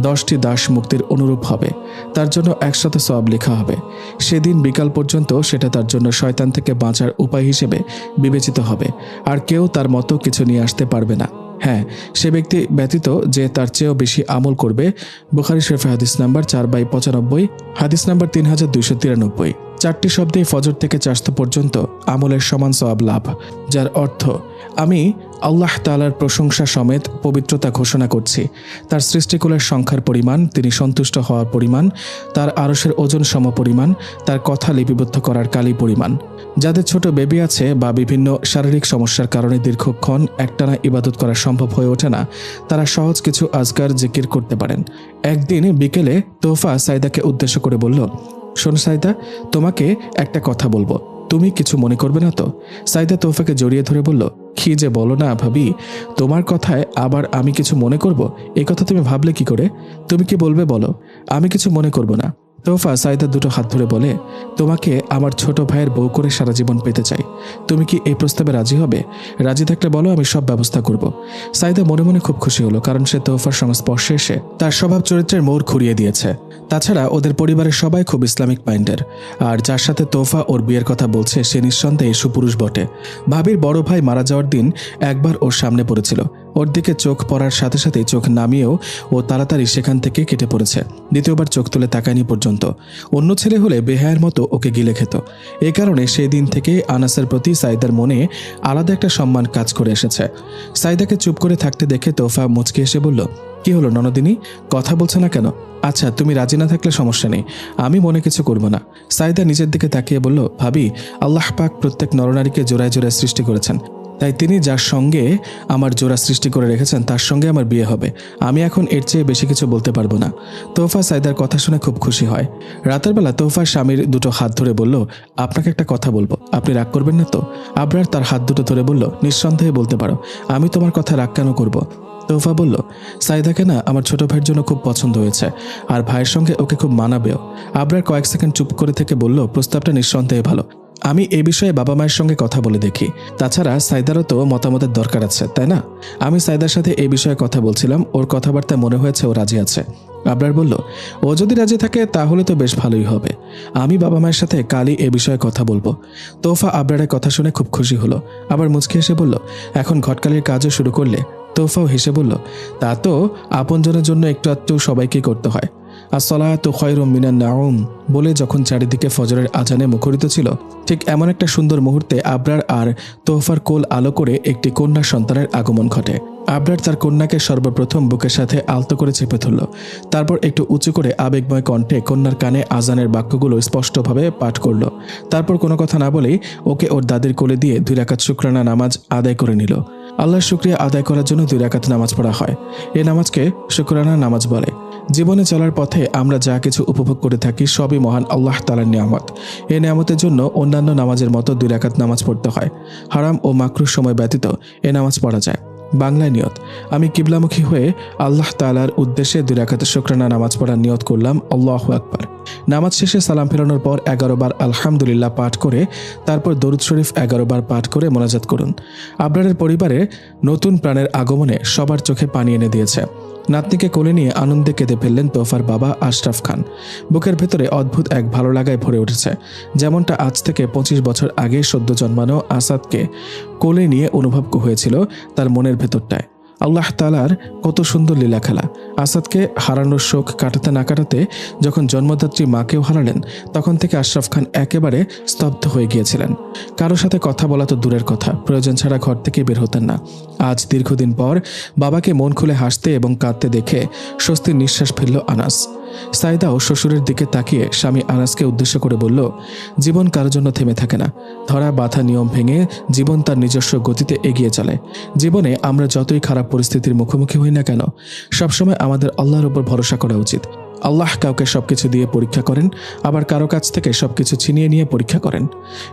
10টি দাস মুক্তির অনুরূপ হবে, তার জন্য 100 সওয়াব লেখা হবে। সেদিন বিকাল পর্যন্ত সেটা তার জন্য শয়তান থেকে বাঁচার উপায় হিসেবে বিবেচিত হবে, আর কেউ তার মতো কিছু নিয়ে আসতে পারবে না। হ্যাঁ, সে ব্যক্তি ব্যতীত যে তার চেয়েও বেশি আমল করবে। বুখারী শরীফে হাদিস নাম্বার 4/95, হাদিস নাম্বার 3293। 4টি শব্দে ফজর থেকে চারস্ত পর্যন্ত আমলের সমান সওয়াব লাভ, যার অর্থ আমি আল্লাহ তাআলার প্রশংসা সমেত পবিত্রতা ঘোষণা করছি, তার সৃষ্টিকুলের সংখ্যার পরিমাণ, তিনি সন্তুষ্ট হওয়ার পরিমাণ, তার আরশের ওজন সম পরিমাণ, তার কথা লিপিবদ্ধ করার কালি পরিমাণ। যাদের ছোট বেবি আছে বা বিভিন্ন শারীরিক সমস্যার কারণে দীর্ঘক্ষণ একটানা ইবাদত করা সম্ভব হয়ে ওঠে না, তারা সহজ কিছু আজকার জিকির করতে পারেন। একদিন বিকেলে তোফা সাইদাকে উদ্দেশ্য করে বলল, শোন সাইদা, তোমাকে একটা কথা বলবো, তুমি কিছু মনে করবে না তো? সাইদা তোফাকে জড়িয়ে ধরে বলল, কি যে বলো না ভাবি, তোমার কথায় আবার আমি কিছু মনে করব? এই কথা তুমি ভাবলে কি করে? তুমি কি বলবে বলো, আমি কিছু মনে করব না। তোফা সাইদার দুটো হাত ধরে বলে, তোমাকে আমার ছোট ভাইয়ের বউ করে সারা জীবন পেতে চাই, তুমি কি এই প্রস্তাবে রাজি হবে? রাজি থাকলে বলো, আমি সব ব্যবস্থা করব। সাইদা মনে মনে খুব খুশি হলো, কারণ সে তোফার সংস্পর্শে এসে তার স্বভাব চরিত্রের মোড় ঘুরিয়ে দিয়েছে। তাছাড়া ওদের পরিবারের সবাই খুব ইসলামিক মাইন্ডের, আর যার সাথে তোফা ওর বিয়ের কথা বলছে সে নিঃসন্দেহে সুপুরুষ বটে। ভাবির বড় ভাই মারা যাওয়ার দিন একবার ওর সামনে পড়েছিল, ওর দিকে চোখ পড়ার সাথে সাথে চোখ নামিয়েও ও তাড়াতাড়ি সেখান থেকে কেটে পড়েছে। দ্বিতীয়বার চোখ তুলে তাকায়নি পর্যন্ত। অন্য ছেলে হলে বেহায়ের মতো ওকে গিলে খেত। এই কারণে সেই দিন থেকে আনাসের প্রতি সাইদার মনে আলাদা একটা সম্মান কাজ করে এসেছে। সাইদাকে চুপ করে থাকতে দেখে তোফা মুচকে এসে বলল, কি হলো ননদিনী, কথা বলছে না কেন? আচ্ছা, তুমি রাজি না থাকলে সমস্যা নেই, আমি মনে কিছু করব না। সাইদা নিজের দিকে তাকিয়ে বলল, ভাবি, আল্লাহ পাক প্রত্যেক নরনারীকে জোড়ায় জোড়ায় সৃষ্টি করেছেন, তাই তিনি যার সঙ্গে আমার জোড়া সৃষ্টি করে রেখেছেন তার সঙ্গে আমার বিয়ে হবে। আমি এখন এর চেয়ে বেশি কিছু বলতে পারবো না। তোফা সাইদার কথা শুনে খুব খুশি হয়। রাতের বেলা তোফার স্বামীর দুটো হাত ধরে বলল, আপনাকে একটা কথা বলবো, আপনি রাগ করবেন না তো? আবরার তার হাত দুটো ধরে বলল, নিঃসন্দেহে বলতে পারো, আমি তোমার কথা রাগ কেন করবো? তোফা বলল, সাইদাকে না আমার ছোট ভাইয়ের জন্য খুব পছন্দ হয়েছে, আর ভাইয়ের সঙ্গে ওকে খুব মানাবেও। আবরার কয়েক সেকেন্ড চুপ করে থেকে বলল, প্রস্তাবটা নিঃসন্দেহে ভালো, আমি এই বিষয়ে বাবা মায়ের সঙ্গে কথা বলে দেখি। তাছাড়া সাইদারও তো মতামতের দরকার আছে, তাই না? আমি সাইদার সাথে এই বিষয়ে কথা বলছিলাম, ওর কথাবার্তায় মনে হয়েছে ও রাজি আছে। আবরার বলল, ও যদি রাজি থাকে তাহলে তো বেশ ভালোই হবে, আমি বাবা মায়ের সাথে কালই এ বিষয়ে কথা বলবো। তোফা আবরারের কথা শুনে খুব খুশি হলো, আবার মুচকি হেসে বলল, এখন ঘটকালির কাজও শুরু করলে? তোফাও হেসে বলল, তা তো আপনজনের জন্য একটু আধটু সবাইকে করতে হয়। আসসালাতু খায়রুম মিনান নাউম বলে যখন চারিদিকে ফজরের আজানে মুখরিত ছিল, ঠিক এমন একটা সুন্দর মুহূর্তে আবরার আর তোফার কোল আলো করে একটি কন্যা সন্তানের আগমন ঘটে। আবরার তার কন্যাকে সর্বপ্রথম বুকের সাথে আলতো করে চেপে ধরল, তারপর একটু উঁচু করে আবেগময় কণ্ঠে কন্যার কানে আজানের বাক্যগুলো স্পষ্টভাবে পাঠ করল। তারপর কোনো কথা না বলেই ওকে ওর দাদির কোলে দিয়ে 2 রাকাত শুকরানা নামাজ আদায় করে নিল। আল্লাহর শুকরিয়া আদায় করার জন্য 2 রাকাত নামাজ পড়া হয়। এই নামাজকে শুকরানা নামাজ বলে। জীবনে চলার পথে আমরা যা কিছু উপভোগ করে থাকি সবই মহান আল্লাহ তাআলার নিয়ামত। এই নিয়ামতের জন্য অন্যান্য নামাজের মতো 2 রাকাত নামাজ পড়তে হয়। হারাম ও মাকরুহ সময় ব্যতীত এই নামাজ পড়া যায়। বাংলায় নিয়ত, আমি কিবলামুখী হয়ে আল্লাহ তাআলার উদ্দেশ্যে 2 রাকাত শুকরানা নামাজ পড়ার নিয়ত করলাম। আল্লাহু আকবার। নামাজ শেষে সালাম ফেরানোর পর 11 বার আলহামদুলিল্লাহ পাঠ করে তারপর দরুদ শরীফ 11 বার পাঠ করে মোনাজাত করুন। আবরারের পরিবারে নতুন প্রাণের আগমনে সবার চোখে পানি এনে দিয়েছে। নাতনিকে কোলে নিয়ে আনন্দে কেঁদে ফেললেন তোফার বাবা আশরাফ খান। বুকের ভেতরে অদ্ভুত এক ভালো লাগায় ভরে উঠেছে, যেমনটা আজ থেকে 25 বছর আগে সদ্য জন্মানো আসাদকে কোলে নিয়ে অনুভব হয়েছিল তার মনের ভেতরটায়। আল্লাহ তাআলার কত সুন্দর লীলা খেলা। আসাদকে হারানোর শোক কাটাতে না কাটাতে যখন জন্মদাত্রী মাকেও হারালেন, তখন থেকে আশরাফ খান একেবারে স্তব্ধ হয়ে গিয়েছিলেন। কারো সাথে কথা বলা তো দূরের কথা, প্রয়োজন ছাড়া ঘর থেকে বের হতেন না। আজ দীর্ঘদিন পর বাবাকে মন খুলে হাসতে এবং কাঁদতে দেখে স্বস্তির নিঃশ্বাস ফেলল আনাস। সাইদাও শ্বশুরের দিকে তাকিয়ে স্বামী আনাসকে উদ্দেশ্য করে বলল, জীবন কারোর জন্য থেমে থাকে না। ধরা বাঁধা নিয়ম ভেঙে জীবন তার নিজস্ব গতিতে এগিয়ে চলে। জীবনে আমরা যতই খারাপ পরিস্থিতির মুখোমুখি হই না কেন, সবসময় আমাদের আল্লাহর উপর ভরসা করা উচিত। আল্লাহ কাউকে সবকিছু দিয়ে পরীক্ষা করেন, আবার কারো কাছ থেকে সবকিছু ছিনিয়ে নিয়ে পরীক্ষা করেন।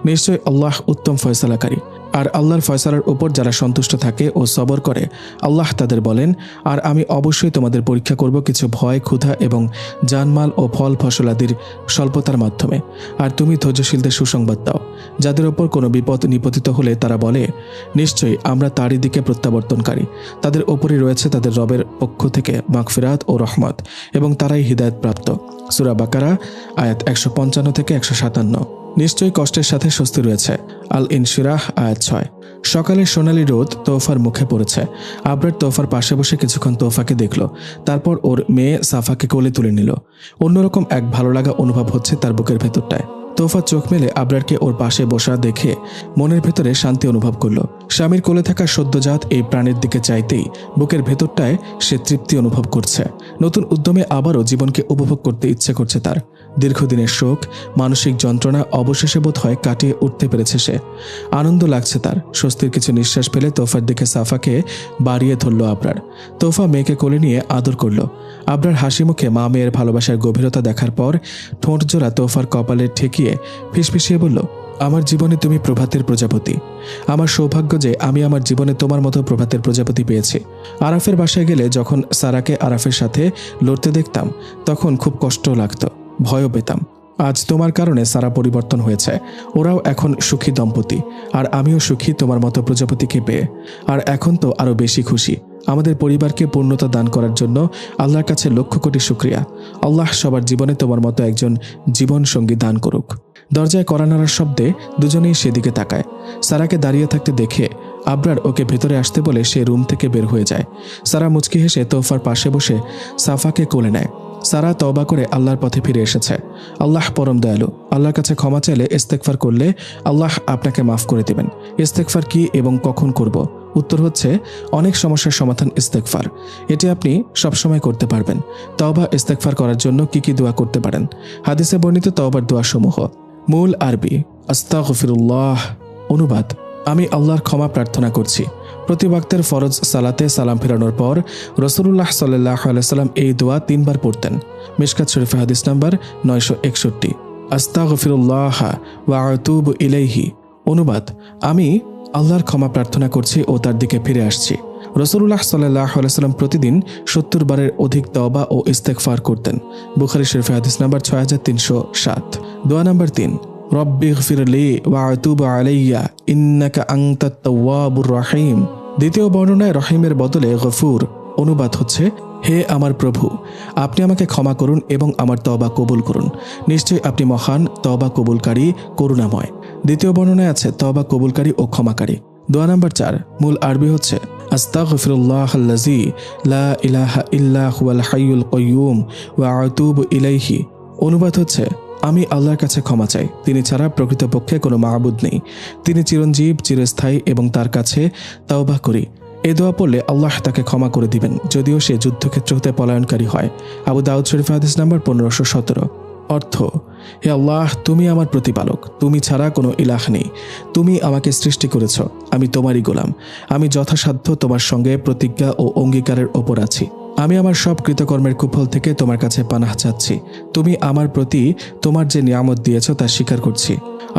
নিশ্চয়ই আল্লাহ উত্তম ফয়সালাকারী। আর আল্লাহর ফয়সালার উপর যারা সন্তুষ্ট থাকে ও সবর করে আল্লাহ তাদের বলেন, আর আমি অবশ্যই তোমাদের পরীক্ষা করব কিছু ভয়, ক্ষুধা এবং জানমাল ও ফল ফসলাদির স্বল্পতার মাধ্যমে। আর তুমি ধৈর্যশীলদের সুসংবাদ দাও। যাদের ওপর কোনো বিপদ নিপতিত হলে তারা বলে, নিশ্চয়ই আমরা তারই দিকে প্রত্যাবর্তনকারী। তাদের ওপরই রয়েছে তাদের রবের পক্ষ থেকে মাগফিরাত ও রহমত, এবং তারাই হিদায়াত প্রাপ্ত। সূরা বাকারা আয়াত 155 থেকে 157। নিশ্চয়ই কষ্টের সাথে স্বস্তি রয়েছে। আল ইনশিরাহ আয়াত 6। সকালে সোনালি রোদ তোফার মুখে পড়েছে। আবরার তোফার পাশে বসে কিছুক্ষণ তোফাকে দেখল, তারপর ওর মেয়ে সাফাকে কোলে তুলে নিল। অন্যরকম এক ভালো লাগা অনুভব হচ্ছে তার বুকের ভেতরটায়। তোফা চোখ মেলে আবরারকে ওর পাশে বসা দেখে মনের ভেতরে শান্তি অনুভব করল। স্বামীর কোলে থাকা সদ্যজাত এই প্রাণীর দিকে চাইতেই বুকের ভেতরটায় সে তৃপ্তি অনুভব করছে। নতুন উদ্যমে আবারও জীবনকে উপভোগ করতে ইচ্ছে করছে তার। দীর্ঘদিনের শোক, মানসিক যন্ত্রণা অবশেষে বোধ হয় কাটিয়ে উঠতে পেরেছে সে। আনন্দ লাগছে তার। স্বস্তির কিছু নিঃশ্বাস ফেলে তোফার দিকে সাফাকে বাড়িয়ে ধরল আবরার। তোফা মেয়েকে কোলে নিয়ে আদর করল। আবরার হাসি মুখে মা মেয়ের ভালোবাসার গভীরতা দেখার পর ঠোঁট জোড়া তোফার কপালে ঠেকিয়ে ফিসফিসিয়ে বলল, আমার জীবনে তুমি প্রভাতের প্রজাপতি। আমার সৌভাগ্য যে আমি আমার জীবনে তোমার মতো প্রভাতের প্রজাপতি পেয়েছি। আরাফের বাসায় গেলে যখন সারাকে আরাফের সাথে লড়তে দেখতাম তখন খুব কষ্ট লাগতো, ভয়ও পেতাম। আজ তোমার কারণে সারা পরিবর্তন হয়েছে। ওরাও এখন সুখী দম্পতি, আর আমিও সুখী তোমার মতো প্রজাপতিকে পেয়ে। আর এখন তো আরো বেশি খুশি। আমাদের পরিবারকে পূর্ণতা দান করার জন্য আল্লাহর কাছে লক্ষ কোটি শুকরিয়া। আল্লাহ সবার জীবনে তোমার মতো একজন জীবন সঙ্গী দান করুক। দরজায় কড়া নাড়ার শব্দে দুজনেই সেদিকে তাকায়। সারাকে দাঁড়িয়ে থাকতে দেখে আবরার ওকে ভেতরে আসতে বলে সে রুম থেকে বের হয়ে যায়। সারা মুচকি হেসে তোফার পাশে বসে সাফাকে কোলে নেয়। সারা তওবা করে আল্লাহর পথে ফিরে এসেছে। আল্লাহ পরম দয়ালু। আল্লাহর কাছে ক্ষমা চাইলে ইস্তেগফার করলে আল্লাহ আপনাকে মাফ করে দেবেন। ইস্তেগফার কি এবং কখন করব? উত্তর হচ্ছে, অনেক সমস্যার সমাধান ইস্তেগফার। এটি আপনি সবসময় করতে পারবেন। তওবা ইস্তেগফার করার জন্য কি কি দোয়া করতে পারেন? হাদিসে বর্ণিত তওবার দোয়াসমূহ। মূল আরবি আস্তাগফিরুল্লাহ। অনুবাদ, আমি আল্লাহর ক্ষমা প্রার্থনা করছি। প্রতি ওয়াক্তের ফরজ সালাতে সালাম ফেরানোর পর রাসূলুল্লাহ সাল্লাল্লাহু আলাইহি সাল্লাম এই দোয়া 3 বার পড়তেন। মিশকাত শরীফে হাদিস নাম্বার 961। আস্তাগফিরুল্লাহ ওয়া আতুবু ইলাইহি। অনুবাদ, আমি আল্লাহর ক্ষমা প্রার্থনা করছি ও তার দিকে ফিরে আসছি। রাসূলুল্লাহ সাল্লাল্লাহু আলাইহি সাল্লাম প্রতিদিন 70 বারের অধিক তওবা ও ইস্তেগফার করতেন। বুখারী শরীফে হাদিস নাম্বার 6307। দোয়া নাম্বার 3, রব্বিগফিরলি ওয়া আতুবু আলাইয়া ইন্নাকা আনতাত তাওয়াবুর রহিম। দ্বিতীয় বর্ণনায় রহিমের বদলে গফুর। অনুবাদ হচ্ছে, হে আমার প্রভু, আপনি আমাকে ক্ষমা করুন এবং আমার তওবা কবুল করুন। নিশ্চয়ই আপনি মহান, তওবা কবুলকারী, করুণাময়। দ্বিতীয় বর্ণনায় আছে তওবা কবুলকারী ও ক্ষমাকারী। দোয়া নাম্বার 4, মূল আরবি হচ্ছে, আস্তাগফিরুল্লাহাল্লাযী লা ইলাহা ইল্লা হুয়াল হাইয়ুল কাইয়্যুম ওয়া আতুবু ইলাইহি। অনুবাদ হচ্ছে, আমি আল্লাহর কাছে ক্ষমা চাই। তিনি ছাড়া প্রকৃতপক্ষে কোনো মাবুদ নেই। তিনি চিরঞ্জীব, চিরস্থায়ী, এবং তার কাছে তাওবা করি। এ দোয়া পড়লে আল্লাহ তাকে ক্ষমা করে দিবেন, যদিও সে যুদ্ধক্ষেত্র হতে পলায়নকারী হয়। আবু দাউদ শরীফ হাদিস নাম্বার 1517। অর্থ, হে আল্লাহ, তুমি আমার প্রতিপালক। তুমি ছাড়া কোনো ইলাহ নেই। তুমি আমাকে সৃষ্টি করেছ। আমি তোমারই গোলাম। আমি যথাসাধ্য তোমার সঙ্গে প্রতিজ্ঞা ও অঙ্গীকারের ওপর আছি। আমি আমার সব কৃতকর্মের কুফল থেকে তোমার কাছে পানাহ চাচ্ছি। তুমি আমার প্রতি তোমার যে নিয়ামত দিয়েছ তা স্বীকার করছি,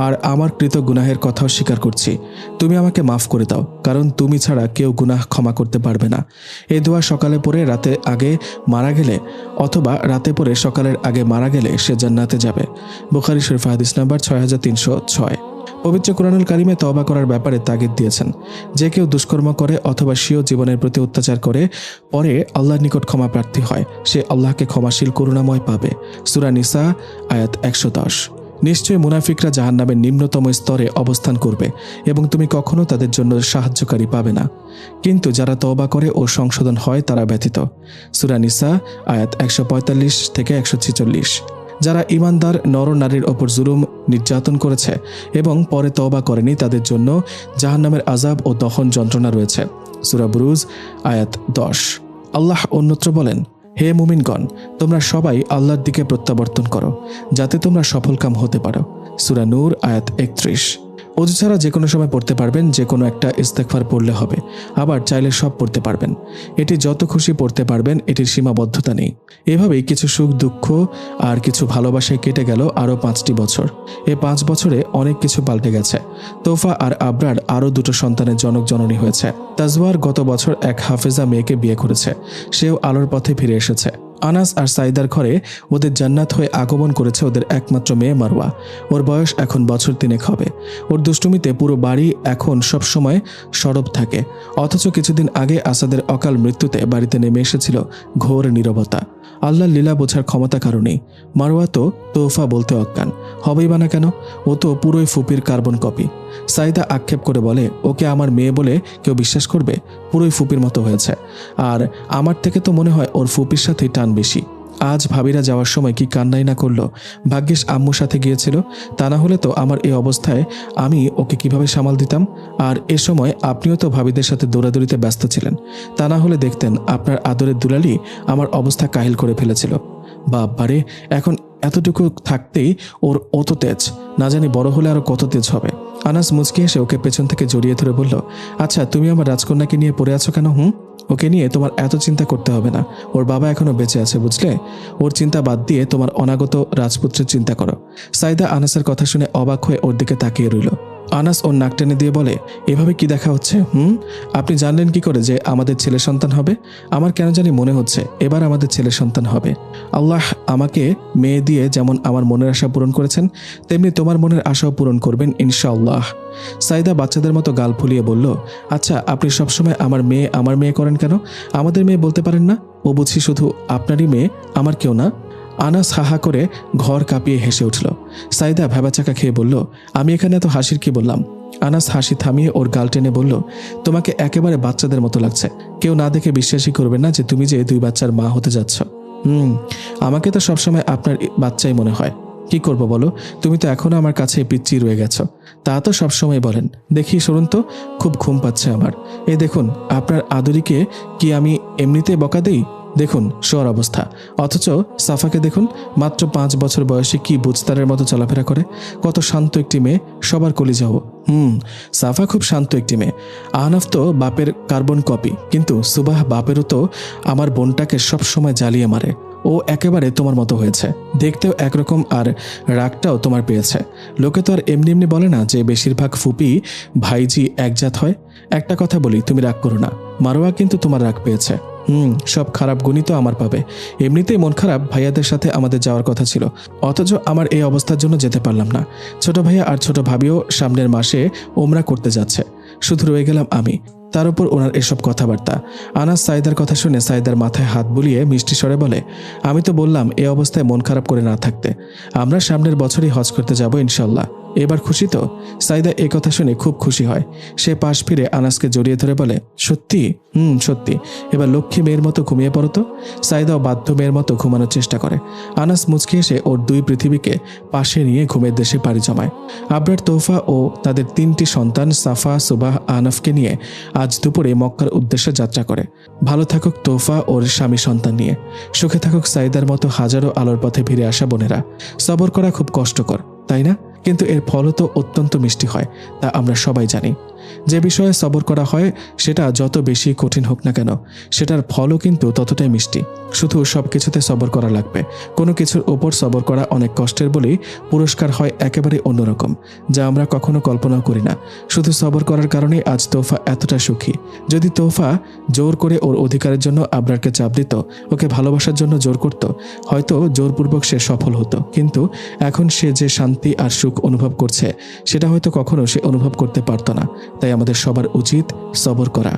আর আমার কৃত গুনাহের কথাও স্বীকার করছি। তুমি আমাকে মাফ করে দাও, কারণ তুমি ছাড়া কেউ গুনাহ ক্ষমা করতে পারবে না। এই দোয়া সকালে পড়ে রাতে আগে মারা গেলে অথবা রাতে পড়ে সকালের আগে মারা গেলে সে জান্নাতে যাবে। বুখারী শরীফ হাদিস নাম্বার 6306। পবিত্র কোরআনুল কারিমে তওবা করার ব্যাপারে তাগিদ দিয়েছেন। যে কেউ দুষ্কর্ম করে অথবা স্বীয় জীবনের প্রতি অত্যাচার করে পরে আল্লাহর নিকট ক্ষমা প্রার্থী হয়, সে আল্লাহকে ক্ষমাশীল, করুণাময় পাবে। সূরা নিসা আয়াত 110। নিশ্চয়ই মুনাফিকরা জাহান্নামের নিম্নতম স্তরে অবস্থান করবে এবং তুমি কখনো তাদের জন্য সাহায্যকারী পাবে না, কিন্তু যারা তওবা করে ও সংশোধন হয় তারা ব্যতীত। সূরা নিসা আয়াত 145 থেকে 146। যারা ঈমানদার নর নারীর ওপর জুলুম নির্যাতন করেছে এবং পরে তওবা করেনি তাদের জন্য জাহান্নামের আযাব ও দহন যন্ত্রণা রয়েছে। সূরা বুরুজ আয়াত 10। আল্লাহ অন্যত্র বলেন, হে মুমিনগণ, তোমরা সবাই আল্লাহর দিকে প্রত্যাবর্তন করো যাতে তোমরা সফলকাম হতে পারো। সূরা নূর আয়াত 31। অজু ছাড়া যে কোনো সময় পড়তে পারবেন, যে কোনো একটা ইস্তেগফার পড়লে হবে। আবার চাইলে সব পড়তে পারবেন। এটি যত খুশি পড়তে পারবেন, এটির সীমাবদ্ধতা নেই। এভাবেই কিছু সুখ দুঃখ আর কিছু ভালোবাসায় কেটে গেল আরও 5টি বছর। এই 5 বছরে অনেক কিছু পাল্টে গেছে। তোফা আর আবরার আরও 2টো সন্তানের জনক জননী হয়েছে। তাজওয়ার গত বছর এক হাফেজা মেয়েকে বিয়ে করেছে, সেও আলোর পথে ফিরে এসেছে। আনাস আর সাইদার ঘরে ওদের জান্নাত হয়ে আগমন করেছে ওদের একমাত্র মেয়ে মারওয়া। ওর বয়স এখন বছর 3 হবে। ওর দুষ্টুমিতে পুরো বাড়ি এখন সব সময় সরব থাকে। অথচ কিছুদিন আগে আসাদের অকাল মৃত্যুতে বাড়িতে নেমে এসেছিল ঘোর নীরবতা। আল্লাহর লীলা বোঝার ক্ষমতা কারণেই। মারওয়া তো তোফা বলতে অজ্ঞান, হবেই বা না কেন? ও তো পুরোই ফুপির কার্বন কপি। সাইদা আক্ষেপ করে বলে, ওকে আমার মেয়ে বলে কেউ বিশ্বাস করবে? পুরোই ফুপির মতো হয়েছে। আর আমার থেকে তো মনে হয় ওর ফুপির সাথেই টান বেশি। আজ ভাবিরা যাওয়ার সময় কি কান্নাই না করলো। ভাগ্যিস আম্মুর সাথে গিয়েছিল, তা না হলে তো আমার এই অবস্থায় আমি ওকে কিভাবে সামাল দিতাম। আর এ সময় আপনিও তো ভাবিদের সাথে দৌড়াদৌড়িতে ব্যস্ত ছিলেন, তা না হলে দেখতেন আপনার আদরের দুলালি আমার অবস্থা কাহিল করে ফেলেছিল। বাবারে, এখন এতটুকু থাকতেই ওর অত তেজ, না জানি বড় হলে আরো কত তেজ হবে। আনাস মুচকি এসে ওকে পেছন থেকে জড়িয়ে ধরে বলল, আচ্ছা তুমি আমার রাজকন্যাকে নিয়ে পড়ে আছো কেন? ওকে নিয়ে তোমার এত চিন্তা করতে হবে না। ওর বাবা এখনো বেঁচে আছে, বুঝলে? ওর চিন্তা বাদ দিয়ে তোমার অনাগত রাজপুত্রের চিন্তা করো। সাইদা আনাসের কথা শুনে অবাক হয়ে ওর দিকে তাকিয়ে রইল। আনাস ওর নাক টেনে দিয়ে বলে, এভাবে কি দেখা হচ্ছে? আপনি জানলেন কি করে যে আমাদের ছেলে সন্তান হবে? আমার কেন জানি মনে হচ্ছে এবার আমাদের ছেলে সন্তান হবে। আল্লাহ আমাকে মেয়ে দিয়ে যেমন আমার মনের আশা পূরণ করেছেন, তেমনি তোমার মনের আশাও পূরণ করবেন ইনশাআল্লাহ। সাইদা বাচ্চাদের মতো গাল ফুলিয়ে বলল, আচ্ছা আপনি সবসময় আমার মেয়ে করেন কেন? আমাদের মেয়ে বলতে পারেন না? ও বুঝি শুধু আপনারই মেয়ে, আমার কেউ না? আনাস হাহা করে ঘর কাঁপিয়ে হেসে উঠল। সাইদা ভেবাচাকা খেয়ে বলল, আমি এখানে এত হাসির কি বললাম? আনাস হাসি থামিয়ে ওর গাল টেনে বলল, তোমাকে একেবারে বাচ্চাদের মতো লাগছে। কেউ না দেখে বিশ্বাসই করবে না যে তুমি যে 2 বাচ্চার মা হতে যাচ্ছ। আমাকে তো সবসময় আপনার বাচ্চাই মনে হয়। কি করব বলো, তুমি তো এখনো আমার কাছে পিচ্চি রয়ে গেছো। তা তো সবসময় বলেন। দেখি সরুন তো, খুব ঘুম পাচ্ছে আমার। এই দেখুন আপনার আদুরিকে কি আমি এমনিতে বকা দেই? দেখুন শোয়ার অবস্থা। অথচ সাফাকে দেখুন, মাত্র 5 বছর বয়সে কি বুঝতারের মতো চলাফেরা করে। কত শান্ত একটি মেয়ে, সবার কলিজাও। সাফা খুব শান্ত একটি মেয়ে। আহনাফ তো বাপের কার্বন কপি, কিন্তু সুবাহ বাপেরও তো আমার বোনটাকে সব সময় জ্বালিয়ে মারে। ও একেবারে তোমার মতো হয়েছে, দেখতেও একরকম, আর রাগটাও তোমার পেয়েছে। লোকে তো আর এমনি এমনি বলে না যে বেশিরভাগ ফুপি ভাইজি একজাত হয়। একটা কথা বলি, তুমি রাগ করো না। মারোয়া কিন্তু তোমার রাগ পেয়েছে। সব খারাপ গুণই তো আমার পাবে। এমনিতেই মন খারাপ, ভাইয়াদের সাথে আমাদের যাওয়ার কথা ছিল, অথচ আমার এই অবস্থার জন্য যেতে পারলাম না। ছোট ভাইয়া আর ছোট ভাবিও সামনের মাসে ওমরা করতে যাচ্ছে, শুধু রয়ে গেলাম আমি। তার উপর ওনার এসব কথাবার্তা। আনাস সাইদার কথা শুনে সাইদার মাথায় হাত বুলিয়ে মিষ্টি স্বরে বলে, আমি তো বললাম এই অবস্থায় মন খারাপ করে না থাকতে। আমরা সামনের বছরই হজ করতে যাব ইনশাল্লাহ। এবার খুশি তো? সাইদা এই কথা শুনে খুব খুশি হয়। সে পাশ ফিরে আনাসকে জড়িয়ে ধরে বলে, সত্যি? সত্যি। এবার লক্ষ্মী মেয়ের মতো ঘুমিয়ে পড়ো তো। সাইদাও বাধ্য মেয়ের মতো ঘুমানোর চেষ্টা করে। আনাস মুচকি এসে ওর 2 পৃথিবীকে পাশে নিয়ে ঘুমের দেশে পাড়ি জমায়। আবরার, তোফা ও তাদের 3টি সন্তান সাফা, সুবাহ, আনাফকে নিয়ে আজ দুপুরে মক্কার উদ্দেশ্যে যাত্রা করে। ভালো থাকুক তোফা ওর স্বামী সন্তান নিয়ে, সুখে থাকুক সাইদার মতো হাজারো আলোর পথে ফিরে আসা বোনেরা। সবর করা খুব কষ্টকর, তাই না? কিন্তু এর ফলও তো অত্যন্ত মিষ্টি হয়, তা আমরা সবাই জানি। যে বিষয়ে সবর করা হয় সেটা যত বেশি কঠিন হোক না কেন, সেটার ফলও কিন্তু ততটাই মিষ্টি। শুধু সব কিছুতে সবর করা লাগবে। কোনো কিছুর ওপর সবর করা অনেক কষ্টের বলেই পুরস্কার হয় একেবারে অন্যরকম, যা আমরা কখনো কল্পনাও করি না। শুধু সবর করার কারণেই আজ তোফা এতটা সুখী। যদি তোফা জোর করে ওর অধিকারের জন্য আবরারকে চাপ দিত, ওকে ভালোবাসার জন্য জোর করত, হয়তো জোরপূর্বক সে সফল হতো। কিন্তু এখন সে যে শান্তি আর সুখ অনুভব করছে, সেটা হয়তো কখনো সে অনুভব করতে পারত না। তাই আমাদের সবার উচিত সবর করা।